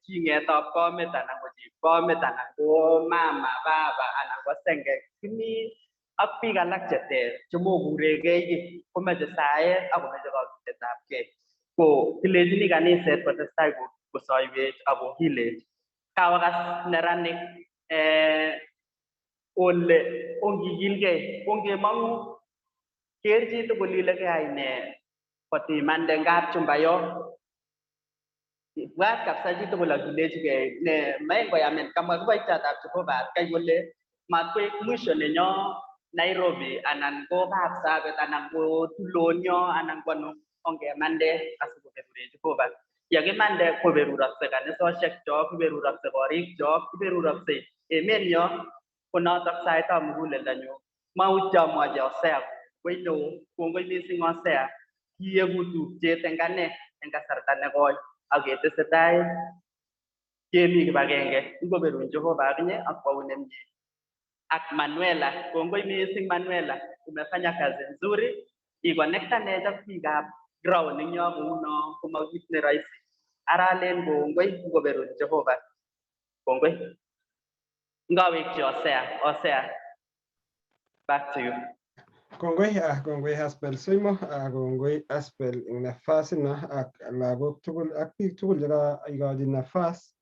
ching'etab komet anan ko chepkomet anan ko mama baba anan ko senge kimi ak biik alak cheter chemokuregei komeche saet akomeche kakiletabgei ko kilechini kaniset kotestai kosoiwech ako kilech. Kawakas neranik ole ongikilgei ongemong'u ker chi tugul ile keyai ne kotimande eng Kapchumba yo. Ibwat kabisa chi tugul akilechigei ne maengoyamin kamwa kiboitiatab Jehova atkai kole matkoek mwisho nenyo Nairobi anan ko Kapsabet anan ko Tulon yo anan ko ano ongemande asikoberure Jehova. Yakimande koberurokse kanisosiek chok, kiberurokse korik chok, kiberurokse emet nyo Konotok saitab muguleldanyu. Mautyo amwachi Hosea koi neo, kongoi mising Hosea. Kiegu tupchet eng ane eng kasarta nekoi ak ketesetai kemi kibagenge ngoberun Jehova akinye ak kwaune mie. Ak Manuela, kongoi mising Manuela, umefanya kazi nzuri. Ikonektanech ak biikab ground eng yo kouno koma kit ne rahisi. Aralen kongoi ngoberun Jehova. Kongoi. Ngawekchi Hosea. Back to you. Kongoi Aspel Simo, kongoi Aspel ing nafasi na ak lagok tugul ak biik tugul cheka ikochi nafas.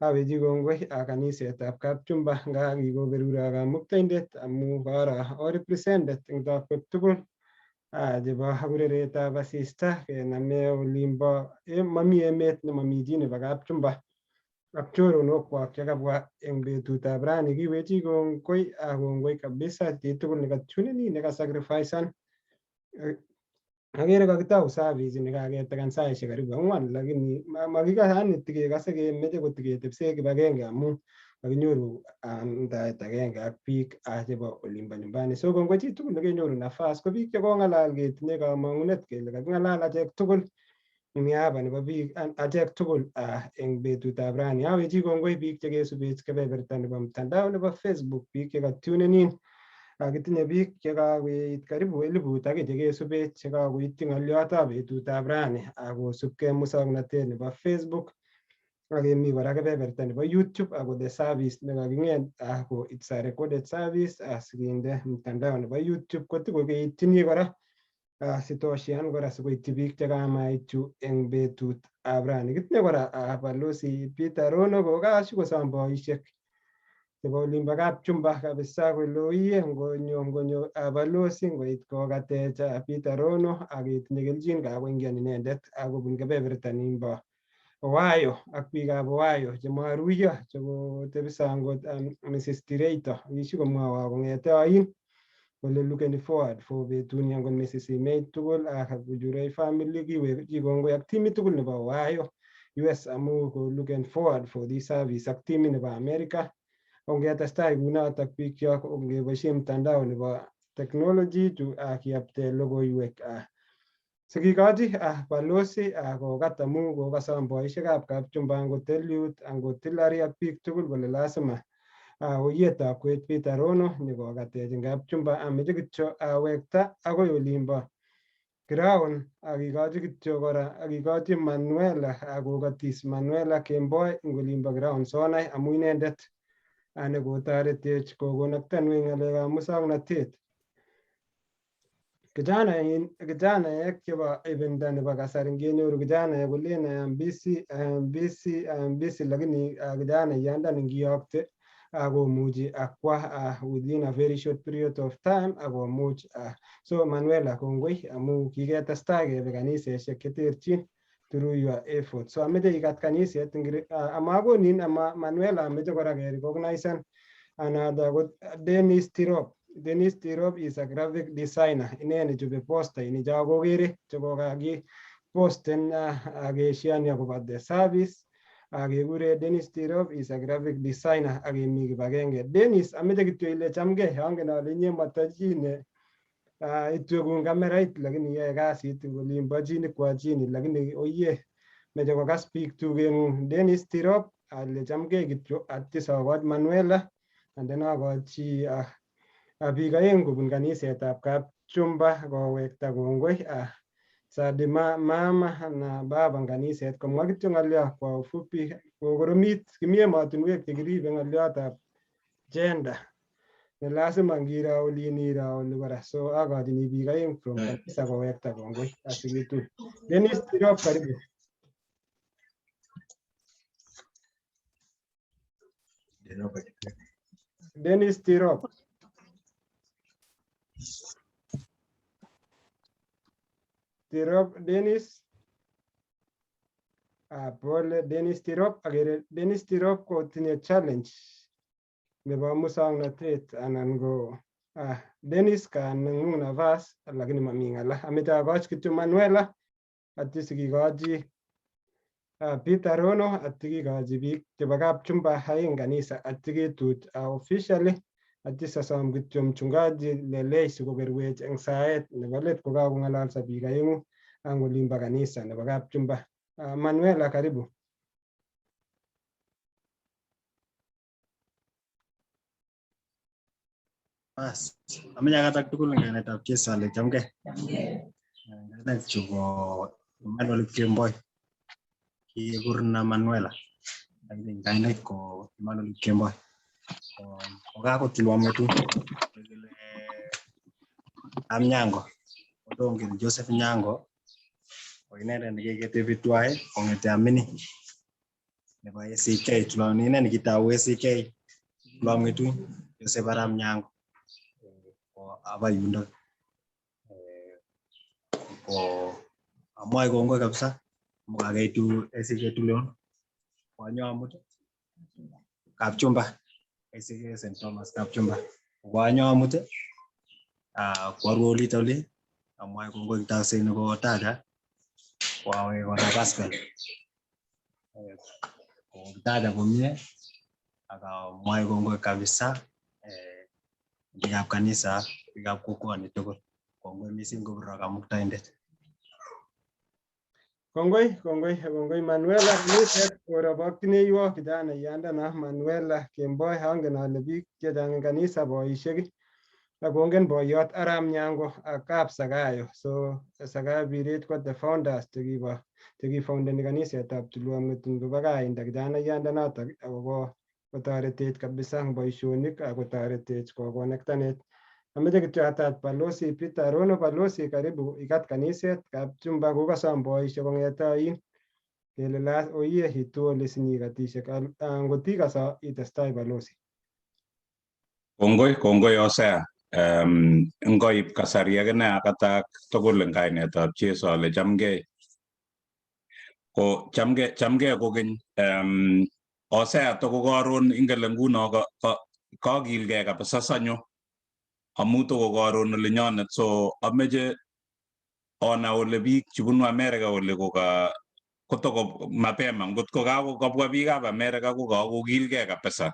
Awechi kongoi kanisetab Kapchumba nga kikoberuro kamuktaindet amu karo represented ing takwek tugul chebo kureretab asista kename olimbo mami emet nemami chi nebo Kapchumba ak choronokwak chekabwa eng betutab rani. Kiwechi kongoi kabisa chitugul nekatune nekasacrificean. Agere kakitau service nekaketekan saishek karibu 4 lakini makikasani tikekase kemeche kotiketepse kibagenge amu kakinyoru ndaet agenge ak biik chebo olimbo nyumbani. So kongoi chitugul nekenyoru nafas, ko biik chekong'alal ketinye kamang'unet kele kaking'alal achek tugul niaba nebo biik achek tugul eng betutab rani. Awechi kongoi biik chekesubech kebeberta nebo mtandao nebo Facebook, biik chekatunenin. Kitinye biik chekakoit karibu 1000 ake chekesubech chekakoityi ng'oliotab betutab rani akosubkei musoknotet nebo Facebook. Akemi kora kebeberta nebo YouTube ako the service nekaking'et ako it's a recorded service sikinde mtandao nebo YouTube kotikokeitchini kora sitoshean kora sikoityi biik chekamaitu eng betutab rani. Kitinye kora balozi Peter Rono kokasikosom boisiek chebo olimbo Kapchumba kabisa kole oye ngonyo balozi ngoit kokatech Peter Rono aketinye kelchin kakoingian inendet akobun kebeberta nimbo Owayo ak biikab Owayo chemaruiyo chekotebisa angot Mrs. Tireito kishikomwowo kong'ete oin kole looking forward for betuni angot Mrs. Imei tugul ak Bujurei family kiwechi kongoi ak timit tugul nebo Owayo US amu ko looking forward for this service ak timit nebo America. Ongetestai kunotok biikchok ongeboisie mtandao nebo technology kiyapte logoiwek sikikochi balozi kokat amu kokasom boisiekab Kapchumba angot Eliud angot Hillary ak biik tugul kole lazima oyetab koit Peter Rono nyikokatech eng Kapchumba ameche kityo awekta akoi olimbo ground akikochi kityo kora akikochi Manuela akokatis Manuela Kemboi eng olimbo ground sonai amu inendet nekotoretech kokonektanwech ng'alekab musoknotet. Kijanaek chebo ibinda nebo kasari ngenyoru kijanaek kolen I am busy lakini kijanayandani ngiyokte komuchi akwa within a very short period of time akomuch so Manuela kongoi amu kiketestai kebe kanisesiek cheterchin through your effort. So ameche ikat kaniset amakonin Manuela ameche kora kerecognizen another Dennis Tirop. Dennis Tirop is a graphic designer. Ineni chobe postainik chakokere chekokaki posten akeshiani akobo the service. Kekure Dennis Tirop is a graphic designer akemi kibagenge. Dennis ameche kityo ile chamgei, angen ale inye matachine itwekun kamerait lakini iyoe kasit eng olimbo chini kwa chini lakini oye meche kokas biik tugeng'ung. Dennis Tirop ale chamgei kityo atyo sokoch Manuela and then akochi biik aeng kobun kanisetab Kapchumba kowekta kongoi Sadi mama na baba eng kaniset komwa kityo ng'olyo kwa ufupi kokoromit kimi emotinwek chekiribe ng'oliotab gender ne lazima ngiro olin iro oli kora so akochini biik aeng from kanisa kowekta kongoi asiketu. Dennis Tirop karibu. Dennis Tirop. Dennis pole Dennis Tirop akere Dennis Tirop kotinye challenge nebo musoknotet anan ko Dennis kaneng'ung nafas lakini mami ng'ala. Ameche akoch kityo Manuela atyo sikikochi Peter Rono atyo kikochi biik chebo Kapchumba aeng kanisa atyo ketuch officially Atis asom kityo mchungaji lelei sikokerwech eng saet nebo let kokakong'alalso biik aeng'u ang olimbo kanisa nebo Kapchumba. Manuela, karibu. Bas, amenye katak tugul eng kainetab Jesu ale chamgei. Kainet chu ko Emmanuel Kemboi. Kikurna Manuela. Lakini kainet ko Emmanuel Kemboi. Ko kakotulwa metu kele Nyango. Odongen Joseph Nyango. Ko inendet nekiketebi tuwai kong'ete amini. Nebo ACK Tulon inendet kitau ACK Tulon metu Joseph Aram Nyango. Aba yundo ko amwae kongoi kabisa mukakeitu ACK Tulon wanyo amut Kapchumba ACK St. Thomas Kapchumba wanyo amut kwaru litoli amwae kongoi kitasei nebo taga wawe kora gospel ko taga komie akamwae kongoi kabisa biikab kanisa, biikab kokwoni tugul. Kongoi mising koburo kamuktaindet. Kongoi Manuela, kaniset korobokchineiwo kijana yandana Manuela Kemboi, angen ale biik chechang eng kanisa boisiek akongen boiyot Aram Nyango ak Kap Sagayo. So Sagayo Biret ko the founders chekifoundeni kanisetab Tulon Metu kobo kainda kijana yandanotok akobo kotoretech kabisa eng boisionik ak kotoretech kokonektanech. Ameche kityo atach Balozi Peter Rono. Balozi, karibu ikat kaniset Kapchumba kokasom boisiek kong'ete oin kele oyie itu ole sinyikatishe ngot ikaso itestai Balozi. Kongoi Osea. Ngoib kasari akine akatak tugul eng kainetab Jesu ale chamgei. Ko chamgei kokeny Osea toko karon ingele nguno kakilgei kabisa sanyo amu toko karon ole nyonet, so ameche ona ole biik chebunu America ole kotoko mapema, ngot ko kakobwa biikab America ko kakokilgei kabisa,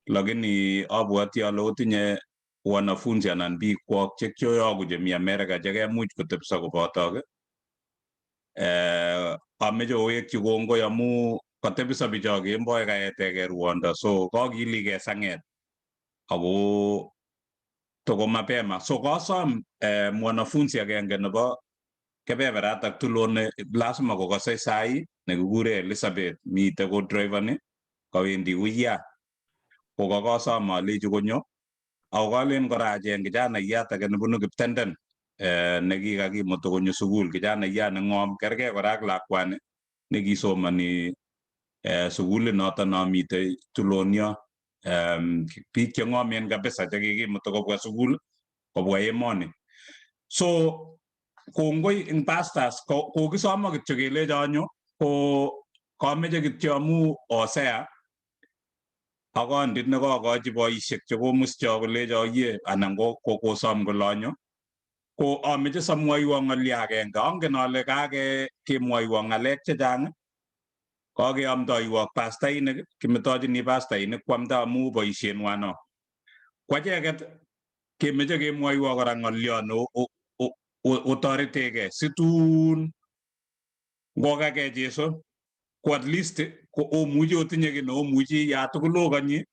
lakini abwoti ale otinye wanafunzi anan biik kwok chekyoyoku chemi America chekemuch kotepso kobotok. Ameche owekchi kongoi amu katebiso bicho kemboi kaetegei ruondo, so kakiligei sang'et ako toko mapema. So kasom mwanafunzi agenge nebo kebeberatak Tulon lazima kokase sai nekikure Elizabeth mite ko drivani kawendi uya. Ko kasom alechi konyo ako kalen kora acheng kijanayat age nebunu Kiptenden nekikakimutu konyo sukul, kijanayat neng'om kergei kora ak lakwani nekisomani sukulit noto nomite Tulon yo. Biik cheng'omen kabisa chekikimutu kobwa sukul kobwa emoni. So kongoi eng pastors kokisoma kityo kelecho anyo, ko kameche kityo amu Osea akondit nekokochi boisiek chekomuscho kolecho yie anan kosom kole anyo, ko ameche samwoiwo ng'olyo agenge. Angen ale kakemwoiwo ng'alek chechang, kakeamdoiwo pastainik, kimetochini pastainik kwamda amu boisienwa no. Kwacheket kemeche kemwoiwo kora ng'olyo ne otoretegei situn ngokagei Jesu ko at least ko omuchi otinye kiy ne omuchi ya tugul okanyi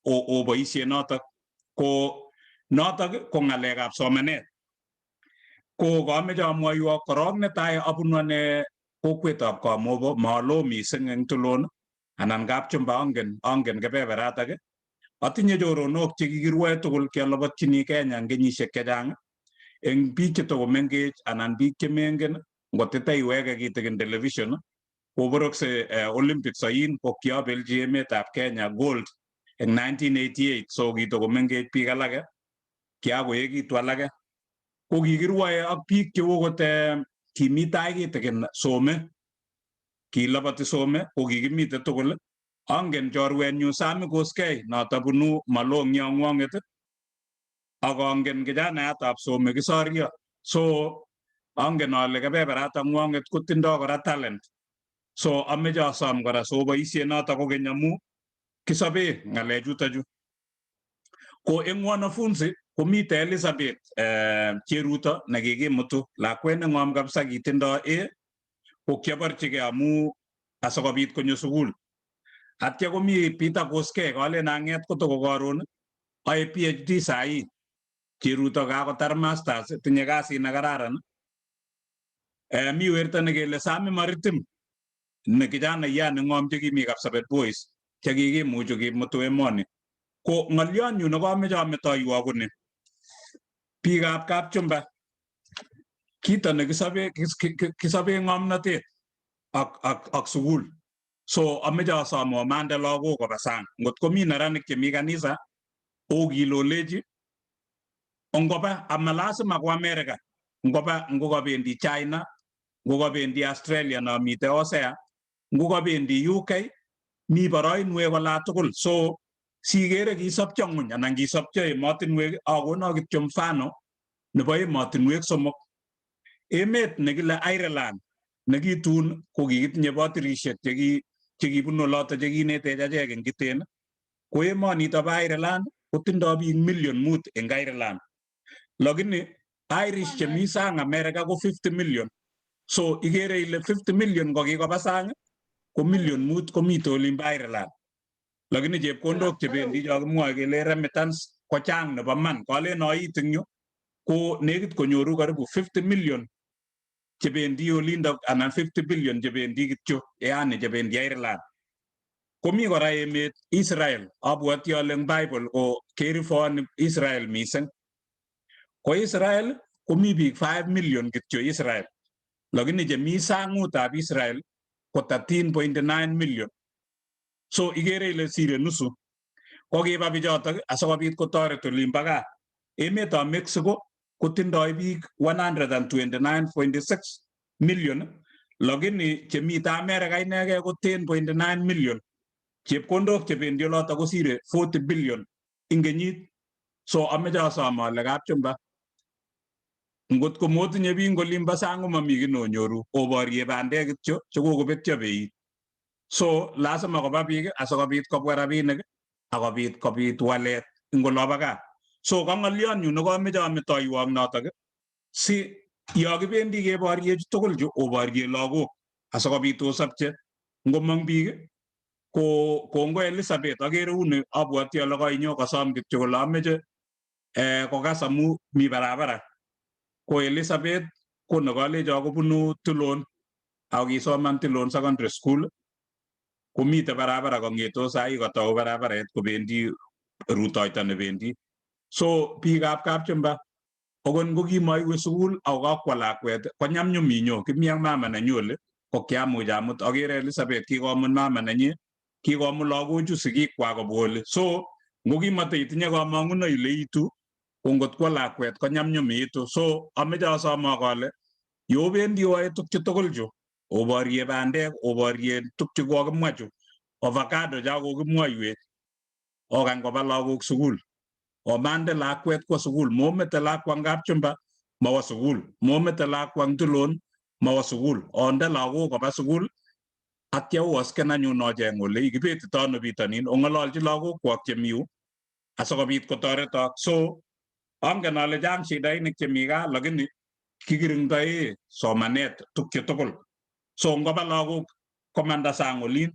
oboisie notok. Ko notok ko ng'alekab somanet. Ko kameche amwoiwo korok netai abunu ane kokwetab Kamobo, malo mising eng Tulon anan Kapchumba, angen kebeberatak. Atinye choronok chekikirwoe tugul kialobotchini Kenya eng kenyisiek chechang. Eng biik chetokomengech anan biik chemengen, ngotitaiweke kitikin television koborokse Olympics oin ko kiabelchi emetab Kenya gold eng 1988. So kitokomengech biik alake, kiakoekitu alake. Ko kikirwoe ak biik cheu okot kimi tai kitikin Some, kiloboti Some ko kikimite tugul. Angen chorwenyu Sami Koskei noto bunu Malong yongwong'et, ak angen kijanayatab Some Kisorio. So angen ale kebeberatak ngwong'et kotindoi kora talent. So ameche asom kora so boisiet noto kokeny amu kisobe ng'alechutachu. Ko eng wanafunzi komite Elizabeth Cheruto nekikimutu lakwet neng'om kabisa kitindoi A ko kiaborchigei amu asikobit konyo sukul. Atya komi Peter Koskei kalen ang'et kotoko karon ae PhD sahi. Cheruto kakotar masters tinye kasit nekararan. Mi werto nekele Sami Maritim ne kijana ya neng'om chekimi Kapsabet Boys chekikimuchu kimutu emoni. Ko ng'olionyu nekameche ametoiwo koni biikab Kapchumba kito nekisobe ng'omnotet ak sukul. So ameche asom amande lagok koba sang. Ngot komi neranik chemi kanisa okilolechi ngoba ama lazima kwa America, ngoba ngokabendi China, ngokabendi Australia nomite Osea, ngokabendi UK, mi boroinwek ola tugul. So sigere kisopcho ng'uny anan kisopcho emotinwek akono kityo mfano nebo emotinwek somok. Emet nekile Ireland nekitun ko kikitinye batirisiek chekibunu oloto chekinetech achek eng kiten, ko emonito bo Ireland kotindoi biik 5,000,000 eng Ireland. Lakini Irish chemi sang America ko 50 million. So igere ile 50 million kokikoba sang ko 5,000,000 komite olin bo Ireland. Lakini chepkondok chebendi chakimwoe kele remittance ko chang nebo man. Kalen oit eng yu ko nekit konyoru karibu 50 million chebendi olindo anan 50 billion chebendi kityo yani chebendi Ireland. Komi kora emet Israel, abwoti ale eng Bible ko kerifoni Israel mising. Ko Israel komi biik 5 million kityo Israel. Lakini chemi sang'utab Israel ko 13.9 million. So igere ile sire nusu. Kokiba bichotok asikobit kotoret olimbo gaa. Emetab Mexico kotindoi biik 129.6 million, lakini chemite America inegei ko 10.9 million. Chepkondok chebendi oloto kosire 40 billion ing kenyit. So ameche asom ale Kapchumba ngot ko motinye biik olimbo sang komami kiy nonyoru, oborye bandek kityo chekokobetyo beit. So lazima koba biik asikobit kobwa rabinik akobit kobit walet ing olobo gaa. So ka ng'olionyu nekameche ametoiwo ak notok si yo kibendi keboryechi tugul chu oborye lagok asikobit osopche. Ngomong biik ko kongo Elizabeth agere uni abwoti ale kainyo kosom kityo kole ameche kokas amu mi barabara. Ko Elizabeth ko nekalecho kobunu Tulon ako kisoman Tulon Secondary School komite barabara kong'etos sahi kotou barabaret kobendi rutoito nebendi. So biikab Kapchumba okot ngo kimaiwe sukul ako kakwo lakwet ko nyamnyum inyo. Kimi ak mama nenyu oli ko kiamuch amut. Agere Elizabeth kikomut mama nenyi, kikomut lagochu sigikwak kobwa oli. So ngo kimateitinye kamang'uno ile itu ko ngot kwo lakwet ko nyamnyum itu. So ameche asom ale yobendi oae tukchu tugul chu oborye bandek, oborye tukchu kokimwa chu, avocado cha kokimwoiwech, okany koba lagok sukul. Omande lakwet kwa sukul, momete lakwa Kapchumba mawa sukul, momete lakwa Tulon mawa sukul. Onde lagok koba sukul atya uosken anyun ocheng ole kibetito ano bitonin, ong'ololchi lagok kwok chemi yu asikobit kotoretok. So angen ale chang shidainik chemi gaa lakini kikiringdoe somanet tukche tugul. So ngoba lagok komanda sang olin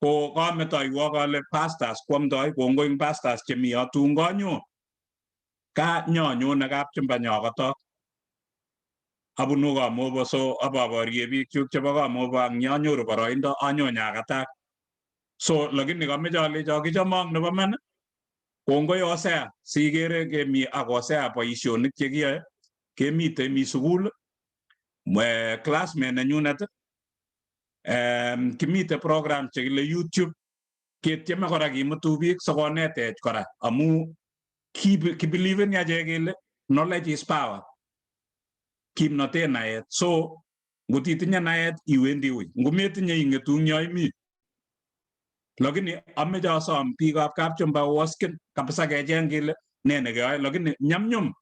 ko kametoiwo kale pastors kwamdoi kongoi ing pastors chemi yo tun kanyo ka nyonyone Kapchumba nyo kotok abunu Kamobo. So ababorye biik chuk chebo Kamobo ang nyanyoru boroindo anyo nyakatak. So lakini kameche alecho kichomok nebo man kongoi Osea sigere kemi ak Osea boisionik chekiyoe kemite mi sukul classmate nenyunet kimite program chekile YouTube ketieme kora kimutu biik sikonetech kora amu kibiliven achek kele knowledge is power, kimnotet naet. So ngot itinye naet iwendi ui, ngometinye ing'etu ing yo imi. Lakini ameche asom biikab Kapchumba osken kabisa kecheng kele ne nekeyoe, lakini nyamnyum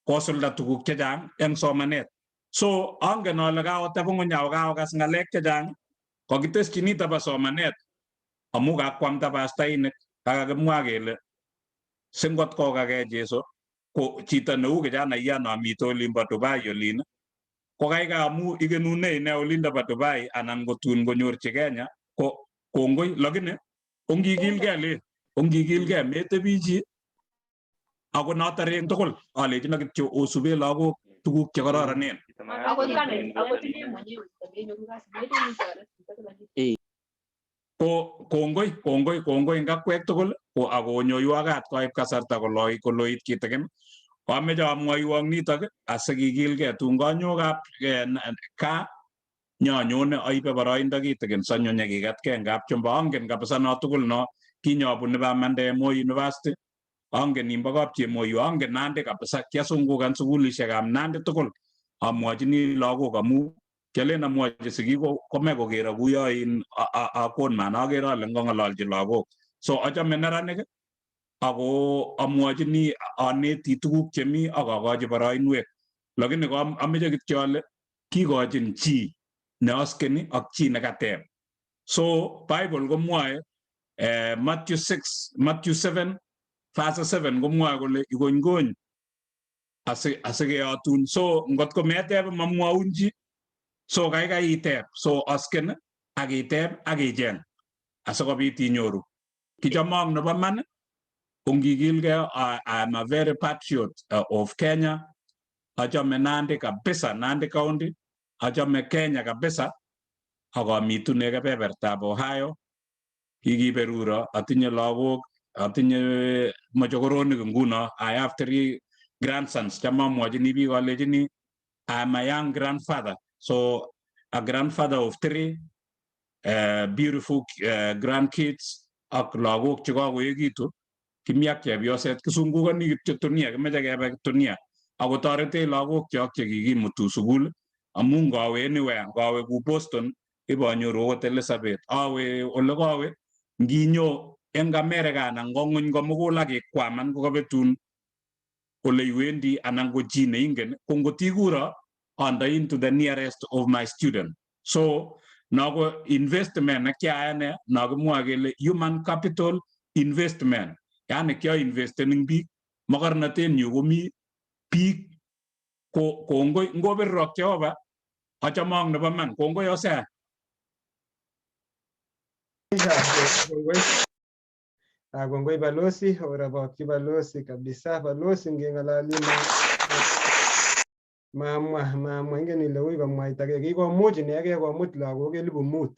kosulda tuguk chechang eng somanet. So angen ale kakoteb ng'uny ako kakokas ng'alek chechang kakiteschinito bo somanet amu kakwamta pastainik kakakimwa kele Singot kokage Jesu ko chito neu kijana amite olimbo Dubai olin ko kaikai amu igenune ine olinda ba Dubai anan kotun konyorchi Kenya ko kongoi lakini ongigilgei metebi chi ako notareng tugul alechino kityo osube lagok tuguk che kororonen. Ko kongoi ngakwek tugul ko akonyoiwagat koib kasarta koloit kitikin. Kwameche amwoiwok nitok asikikilgei tun kanyokab kaa nyanyone aibe boroindo kitikin sanyo nyekigatkei ngap chumba angen kabisa no tugul no kinyobun bamande Moi University angen nimbo kapchemoyu angen Nandi kabisa kiasungukan sukulishekab Nandi tugul amwachini lagok amu kialen amwochi sigik kome kokero kuyo in akon man akere ale ngong'ololchi lagok. So achame neranik ako amwachini aneti tuguk chemi ak akochi boroinwek lakini ameche kityo ale kikochin chi neaskeni ak chi nekateb. So Bible komwae Matthew 7 verse 7 komwae kole ikony asikeyotun. So ngotko meteb mamwaun chi so kaikai iteb. So asken ak iteb ak icheng asikobit inyoru. Kichamong nebo man ongigilgei. I am a very patriot of Kenya. Achame Nandi kabisa, Nandi County. Achame Kenya kabisa. Akamitune kebebertab Ohio. Kikiberuro atinye lagok, atinye mochokoronik nguno. I have 3 grandsons. Chamamwachini biik alechini I am a young grandfather. So a grandfather of 3 beautiful grandkids ak lagok chekakoekitu. Kimi ak chepyoset kisungukani kityo tunia, kimeche kebe tunia ako toretech lagok chok chekikimutu sukul amu ngawe anywhere, ngawe ku Boston ibanyoru okot Elizabeth, awe ole kawe nginyo eng America anan ko ng'ony komugul ak ikwaman kokabetun ole iwendi anan ko chi neingen ko ngotikuro andoin to the nearest of my student. So nako investment nekiayane nakimwa kele human capital investment, yani kya investen ing biik. Makarnatenyu komi biik. Kongoi ngobirok Jehova achamong nebo man. Kongoi ose. Kongoi balozi, orabokyi balozi kabisa. Balozi ngeng'alali mamwa ingen ile ui komwaitagei. Kikomuch inegei komut lagok 5,000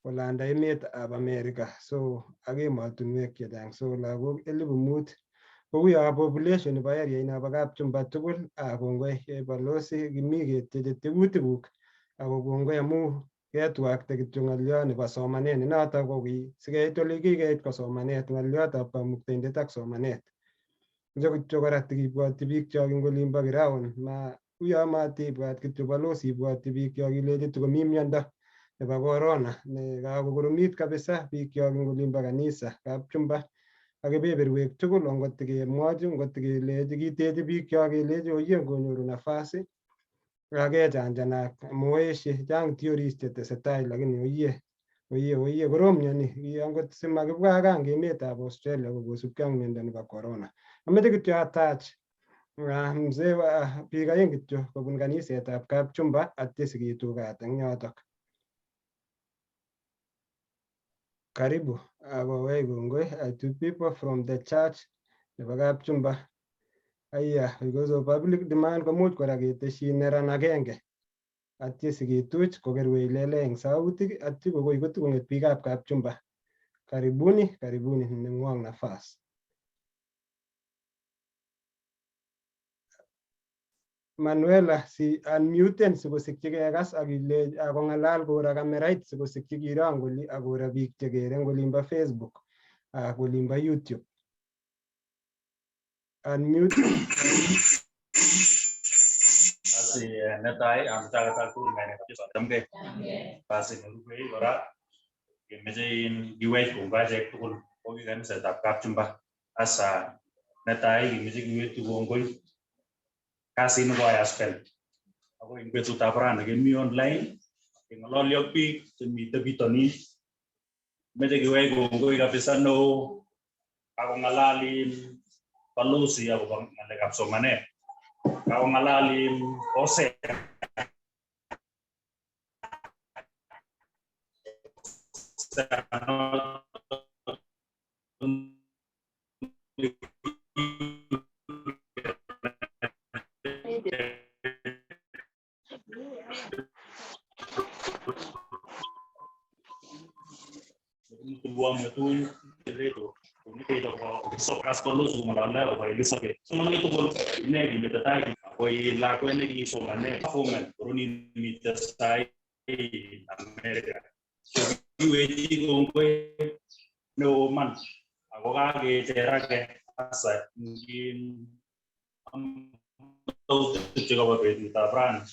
kolanda emetab America. So ak emotinwek chechang. So lagok 5,000 kouyo population nebo area inabo Kapchumba tugul. Kongoi balozi, kimi ketieche tekutikuk ako kongoi amu ketwakte kityo ng'oliot nebo somanet. Notok ko sikeit ole kikeit ko somanet, ng'oliotab kamuktaindet ak somanet. Njo kityo kora tikibwoti biik chok eng olimbo ground. Uyo matibwat kityo balozi, ibwoti biik chok ilechi tikomi miondo nebo corona nekakokoromit kabisa. Biik chok eng olimbo kanisa Kapchumba ak kebeberwek tugul angot kemwochi, ngot kelechi kitechi biik chok kelechi oyie ngonyoru nafasi akechanjanak moeshe. Chang theories chetesetai lakini oyie korom mioni. Angot simakibwa gaa eng emetab Australia ko kosubkei ak miondo nebo corona. Ameche kityo atach mzee biik aeng kityo kobun kanisetab Kapchumba atye sikitukat eng yotok. Karibu akowech kongoi to people from the church nebo Kapchumba. Aya, because of public demand komuch kora ketesyi neran agenge atye sikituch kokerwech lele eng sautik atye kokoi kotikong'et biikab Kapchumba. Karibuni neng'wong nafas. Manuela si unmuten sikosikyi kekas akong'alal koro kamerait sikosikyi kiro angoli akoro biik chekere eng olimbo Facebook ak olimbo YouTube. Unmute. Basi netai amtaka chamgei. Basi nerubei kora kemeche kiwech kongachek tugul koki kanisetab Kapchumba. Asa netai kemeche kiwekyi kongoi kasit nekoyai spell. Ako eng betutab rani kemi online keng'ololi ak biik chemite bitonin. Meche kiwech kongoi kabisa neo akong'alali balozi akobo ngalekab somanet. Kakongalali Ose sokas kolus gumalala o Elizabeth. Sumangi tugol negi mitatai o ilakwe negi somane performance runi mitasai America. UAG gongwe no man ako kage terake asa ngin juga berbeda tabran.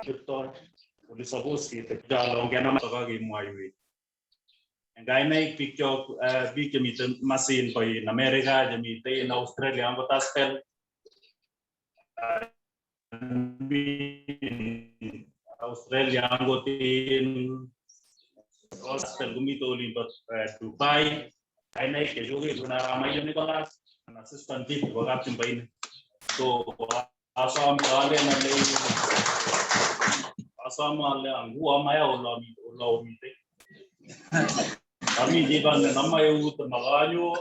Betul. Boleh suppose kita jalan kena masuk ke muayu. Enggak naik picture picture miten mesin koi in Amerika, jemite in Australia, anggota spell. Australia anggota in spell gumito libat Dubai. Enggak naik kejuali guna ramai ni kelas, assistant tip gua Kapchumba ini. So asam ale angua maya ulah mite. Kami di bawah nama yang utamakannya,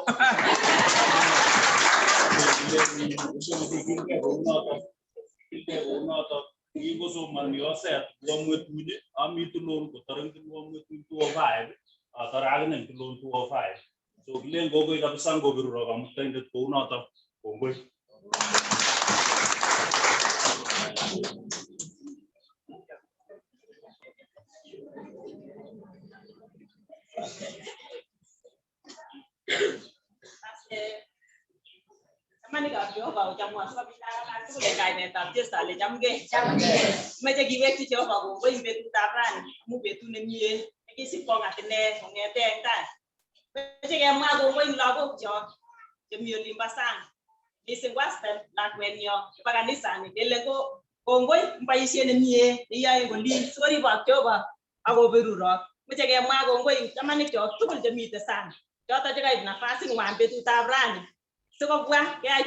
ibu semua niaset, dua murid kami Tulon, kotoran dua murid 205, terakhir yang Tulon 205. So kalian gogoy kapisan gogoy kamu tenda Tulon atau gogoy. Mani ka bio ba uja mo so bicara kan tu le kai ne tab je sale jamge me je giwe ti jo ba go imbe tu tabran mu be tu ne mie ki si po ngatene ngete enka me je ke ma go la go jo je mio limba sang ni se waspen la kwenyo pa kanisa ni dele go ngoi mpa isi ne mie ya ngo li sori ba jo ba ago beru ro me je ke ma go ngoi tamani jo tu je mi te sang jo ta je kai nafasi ngwambe tu tabran. Siko gua ya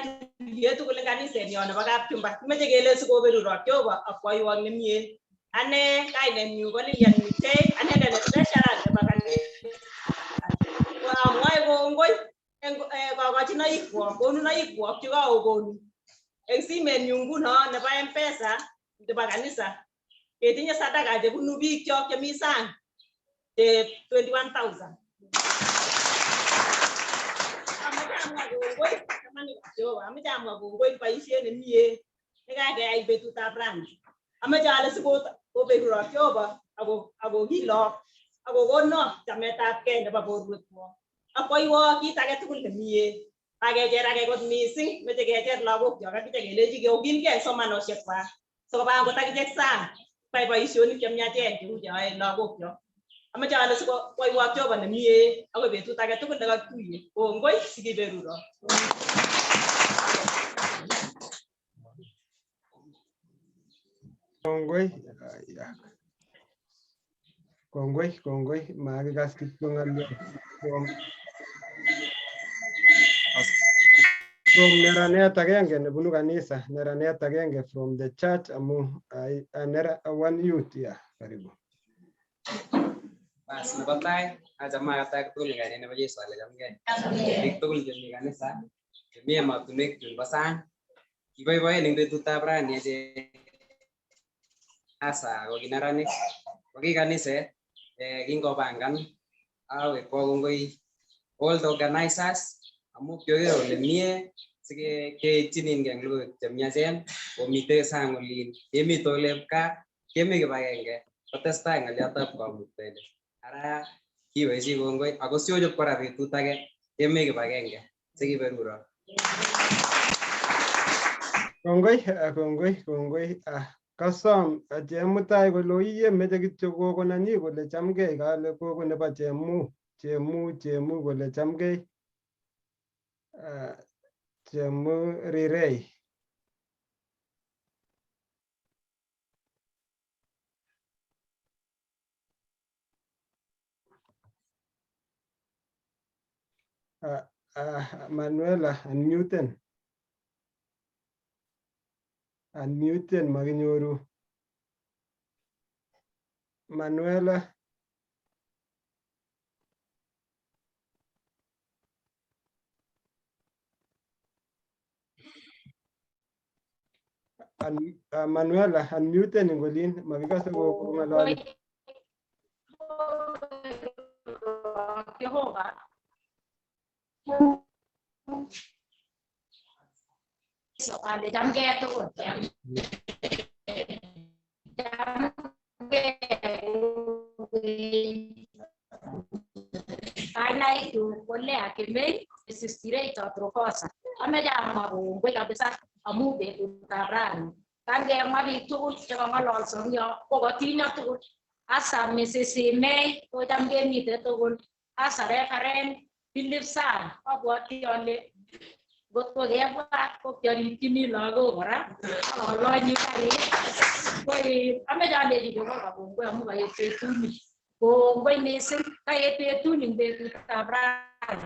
itu kulingani senior na Kapchumba meje gele siko beru rotyo ba akwai wang nemie ane kai ne nyu ko lian mite ane ne treasure de bakani wa moi go ngoi ko china ikwo gonu na ikwo chuga ogonu ensi menu no ne ba mpesa de bakanisa ketinya sadaka je kunu bi kyo ke misang de 21,000 amejamwa gongoi paishe ne mie nekake ai betut ab rani ameche ale sikot kobeku Jehova ako kilo ako kono chametab kei nebo borwekwok akoiwo kit age tugul nemie akecher ake kot mising meche kecher lagokchok akiche kelechi kokilgei somanosiekwa sikoba angot akichek sang kwai boisionik chemiachen cheu cheyoe lagokchok ameche ale sikoboiwo Jehova nemie akoi betut age tugul nekatuye kongoi sikiberuro. Kongoi makikas kityo ng'alyo from neranet agenge nebunu kanisa, neranet agenge from the church amu one youth karibu. Bas nebo tai achame atak tugul ngani nebo Yesu ale chamgei. Biik tugul chemi kanisa, chemi emotinwek chebo sang, kiboiboen eng betutab rani achek hasa ko kineranik ko ki kaniset kingopangan awe kwa kongoi all the organizers amu kyoker ole mie sikeitchiningei eng logoiwek chemiachen komite sang olin kemi tolep kaa kemi kibagenge kotestai ng'aliotab kamuktaindet ara kiwechi kongoi ako siochop kora betut age kemi kibagenge sikiberuro. Kongoi kasom chemutai kole oiye meche kityo gogo nanyi kole chamgei kale gogo nebo chemu kole chamgei chemu rirei. Manuela, unmuten. Unmuten, maginyoru. Manuela. Manuela, unmuten ingolin, magikase ko ngalali. Jehovah. So, jam ke tu. Karena itu boleh akhirnya existire itu terus. Ame jangan mau gue bisa amu betul taran. Kan dia mari itu jangan ngalor soalnya pokoknya tu asa mesesi me ko jam game itu tu asa referen bilifsan buat dia le buat dia buat kok jadi kini lagu orang Allah ni kali. Gue ame jangan dia juga gue amu kayak itu ni. Gue mesin kayak itu nih betul taran.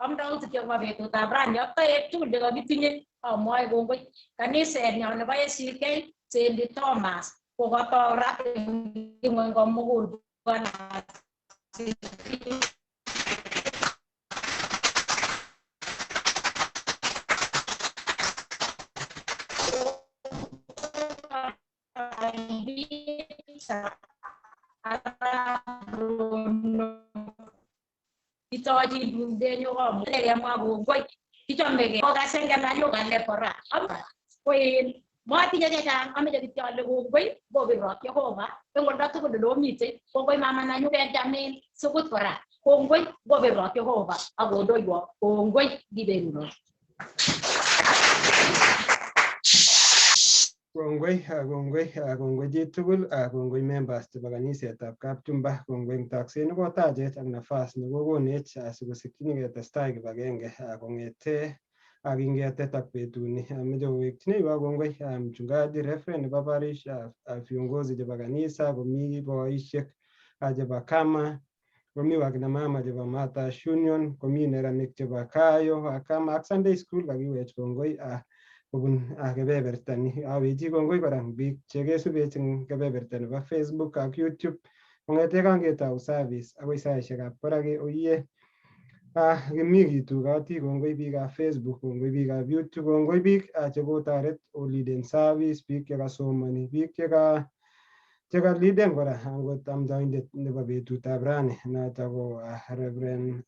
Ông đâu thực hiện vào việc tụ tập ra nhớ tới chút được cái tin nhỉ mọi gồm với cái này sẽ nhau nó bây giờ cái trên đi Thomas của họ to ra thì người có một nguồn quan Ito di dunia orang yang mahu koi kita mege orang sengat lalu kan lepora apa koi mati jadi jangan kami jadi jalan koi bobi rot ya hoa pengoda tu kedua mite koi mama nanyu kan jamin sebut pora koi bobi rot ya hoa aku doi gua koi di beruno Kongoi jitugul, kongoi members chebo kanisetab Kapchumba, kongoi takset nebo tajet ak nafas nekokonech asikosikyin ketestai kibagenge kong'ete kingetet ak betuni. Ameche kowekchineiwo kongoi mchungaji reverend nebo Parish, viongozi chebo kanisa, komi boisiek chebo kama, komi wakina mama chebo Martha's Union, komi neranik chebo Kayo kama ak Sunday school kakiwech kongoi kobun kebeberta ni. Awechi kongoi kora biik chekesubech eng kebeberta nebo Facebook ak YouTube kong'ete kangetou service akoi saisiekab koraki oyie. Kimi kitugoti kongoi biikab Facebook, kongoi biikab YouTube, kongoi biik chekotoret oliden service, biik chekasomani, biik cheka liden kora angot amdoindet nebo betutab rani noto ko Reverend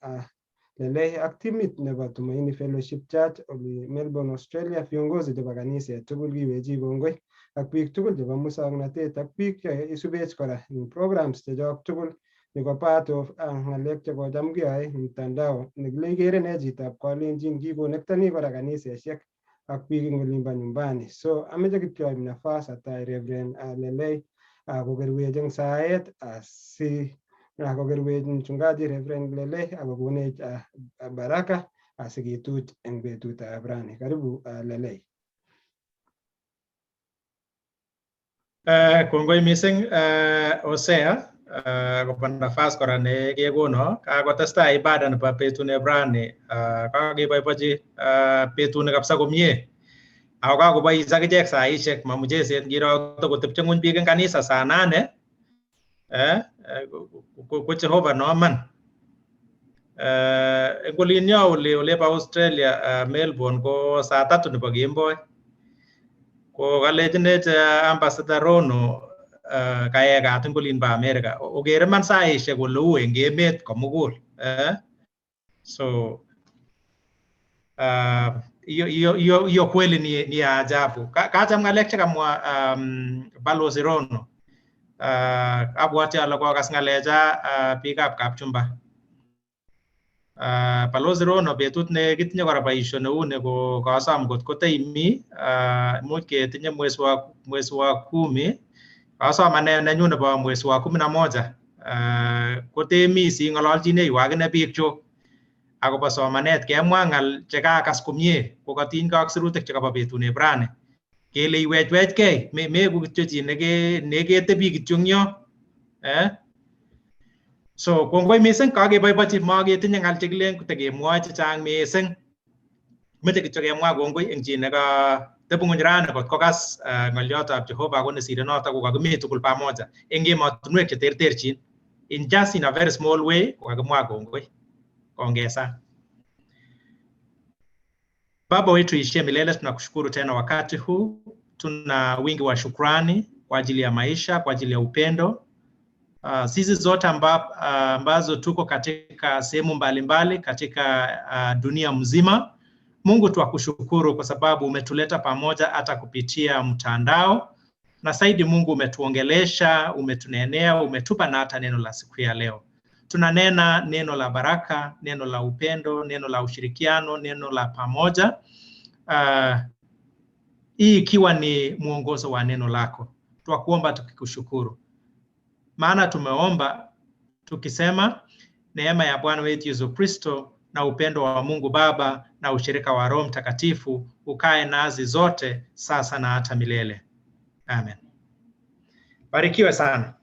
Lelei ak timit nebo Tumaini Fellowship Church oli Melbourne, Australia, viongozi chebo kaniset tugul kiwechi kongoi ak biik tugul chebo musoknotet ak biik cheisubech kora eng programs chechok tugul neko part of ng'alek chekocham keyoe mtandao nekile ikere ne chitab kalenjin kikonektoni kora kanisesiek ak biik eng olimbo nyumbani. So ameche kityo aib nafas atai Reverend Lelei kokerwech eng saet asi kokerwech mchungaji Reverend Lelei akokonech baraka asikituch eng betutab rani. Karibu Lelei. Kongoi mising Hosea kobo nafas kora ne kekono kakotestai ibada nebo betutab rani kakeboibochi betuni kabisa komie ako kakobois akichek saisiek mamucheset ngiro tokotepche ng'ony biik eng kanisa saa 8 ko Jehova noman. Eng olinyo olebo Australia Melbourne ko saa 3 nebo kemboi ko kalechinech ambassador Rono kaekat eng olin bo America okere man saisiek kole uu eng emet komugul. So hiyo kweli ni ya ajabu. Kacham ng'alek chekamwa Balozi Rono. Abwati ale kokas ng'alecha biikab Kapchumba. Balozi Rono betut ne kitinye kora boisio neu ni ko kasom kot koteimi much ketinye mwezi wa 10 kasom ane nenyu nebo mwezi wa 11 kotemi si ng'ololchineiwo akine biikchuk akobo somanet kemwa ng'al chekakas komie kokatinygei ak sirutik chekabo betuneb rani kele iwechwechgei meku kityo chi neketebi kityo eng yo So kongoi mising kakeboibochi maketinye ngal chekilen kotekemwoe chechang mising. Mete kityo kemwa kongoi eng chi neka tebung'uny rani kot kokas ng'oliotab Jehovah ako nesire noto ko kakimi tugul pamoja eng emotinwek cheterterchin. Just in a very small way kokakimwa kongoi kongesa. Baba wetu ishie milele, tunakushukuru tena wakati huu. Tuna wingi wa shukrani kwa ajili ya maisha, kwa ajili ya upendo. Sisi zote ambazo tuko katika sehemu mbalimbali katika dunia mzima. Mungu twakushukuru kwa sababu umetuleta pamoja hata kupitia mtandao. Na zaidi Mungu umetuongelesha, umetunenea, umetupa na hata neno la siku ya leo. Tunanena neno la baraka, neno la upendo, neno la ushirikiano, neno la pamoja. Hii ikiwa ni mwongozo wa neno lako. Twakuomba tukikushukuru. Maana tumeomba tukisema neema ya Bwana wetu Yesu Kristo na upendo wa Mungu Baba na ushirika wa Roho Mtakatifu ukae nazi zote sasa na hata milele. Amen. Barikiwe sana.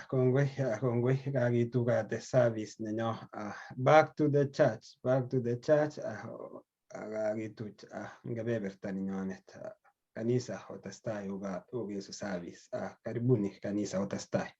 Kongoi kakitugate service nenyo. Back to the church. Kakituch ngebeberta ninyonet. Kanisa otestai ugesu service. Karibuni kanisa otestai.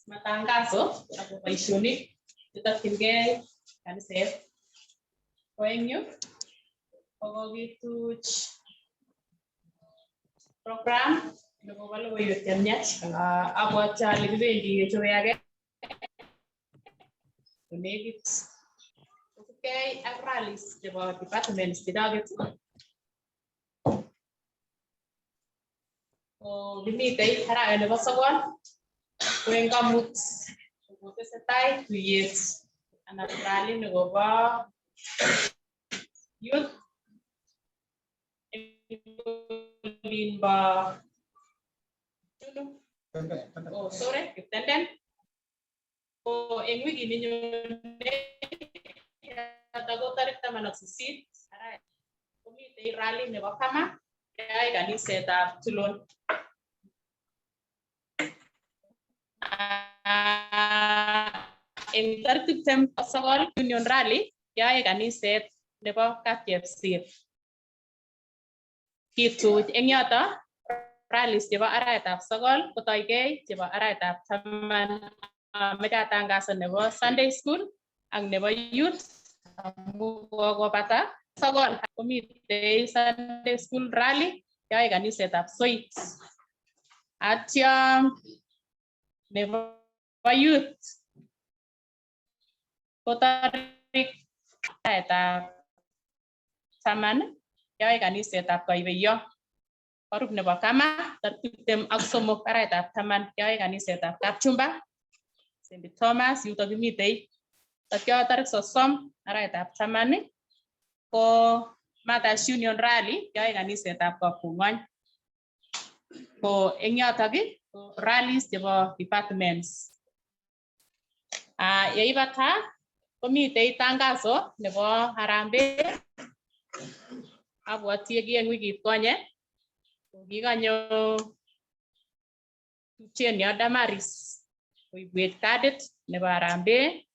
Matangazo ya baishoni tutakinge kanisa wenyu ogogituch program nebo balogoiwek chemiach abwati ale kibendi kechobe age konekit kosubkei ak rallies chebo departments chedaget kimitei arawet nebo sokol koeng kamut kotesetai tuyet anan rally nekobo youth limba Kiptenden eng wiki ninyone ko tarik 18 komitei rally nebo kama keai kanisetab Tulon. Eng tarik 29 Union Rally keai kaniset nebo Kapchumba. Kituch eng yoto rallies chebo arawetab 9 kotoigei chebo arawetab 10 meche atangazo nebo Sunday school ak nebo youth amu kokobata 9 komitei Sunday school rally keai kanisetab Soit. Atyo nebo youth ko tarik arawetab 10 keai kanisetab Koibeyo. Korub nebo kama tarik 23 arawetab 10 keai kanisetab Kapchumba St. Thomas yuto kimitei. Tatyo tarik 30 arawetab 10 ko Mothers Union Rally keai kanisetab Kapung'ony. Ko eng yotok ko rallies chebo departments. Yeibata komitei tangazo nebo harambee. Abwati eng wikit konye kikanyo tupchenyo Damaris koibwech kadit nebo harambee.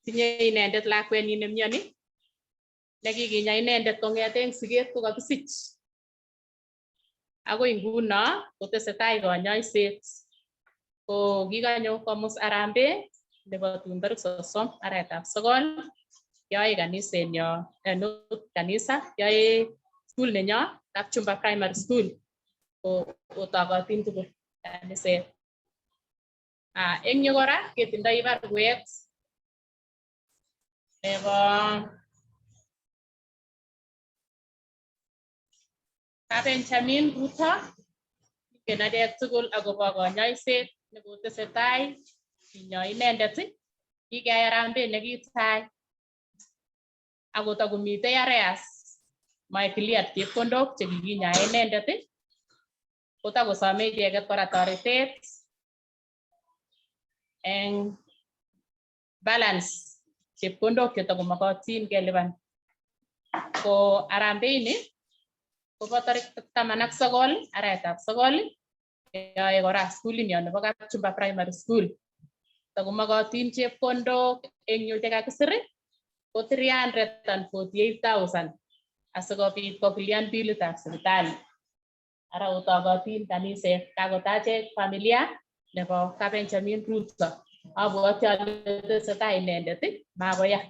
Tinye inendet lakwenyi nemioni nekikinya inendet kong'ete eng siget ko kakisich. Agoi nguno kotesetai kanyoiset. Ko kikanyo komus Harambee nebo tun tarik 30 arawetab 9 yoe kanisenyo kanisa yoe school nenyo Kapchumba Primary School ko otokotin tugul kaniset. Eng yu kora ketindoi barwet nebo Benjamin Ruto kenadek tugul akobo kanyoiset nekotesetai kinyoi inendet. Kikeyai Harambee nekitai ako takomitei areas mae clear chepkondok chekikinyae inendet kotakosome icheket kora toretet eng balance chepkondok chetakomakatin kelipan. Ko Harambee ini kobo tarik 19 arawetab 9 yoe kora schoolinyo nebo Kapchumba Primary School. Takomakatin chepkondok eng yu chekakisir ko 348,000 asikobit kokilian bilitab sipitali. Ara otokotin kaniset kakotachech familia nebo Benjamin Ruto. Abwoti ale tesetai inendet makoya.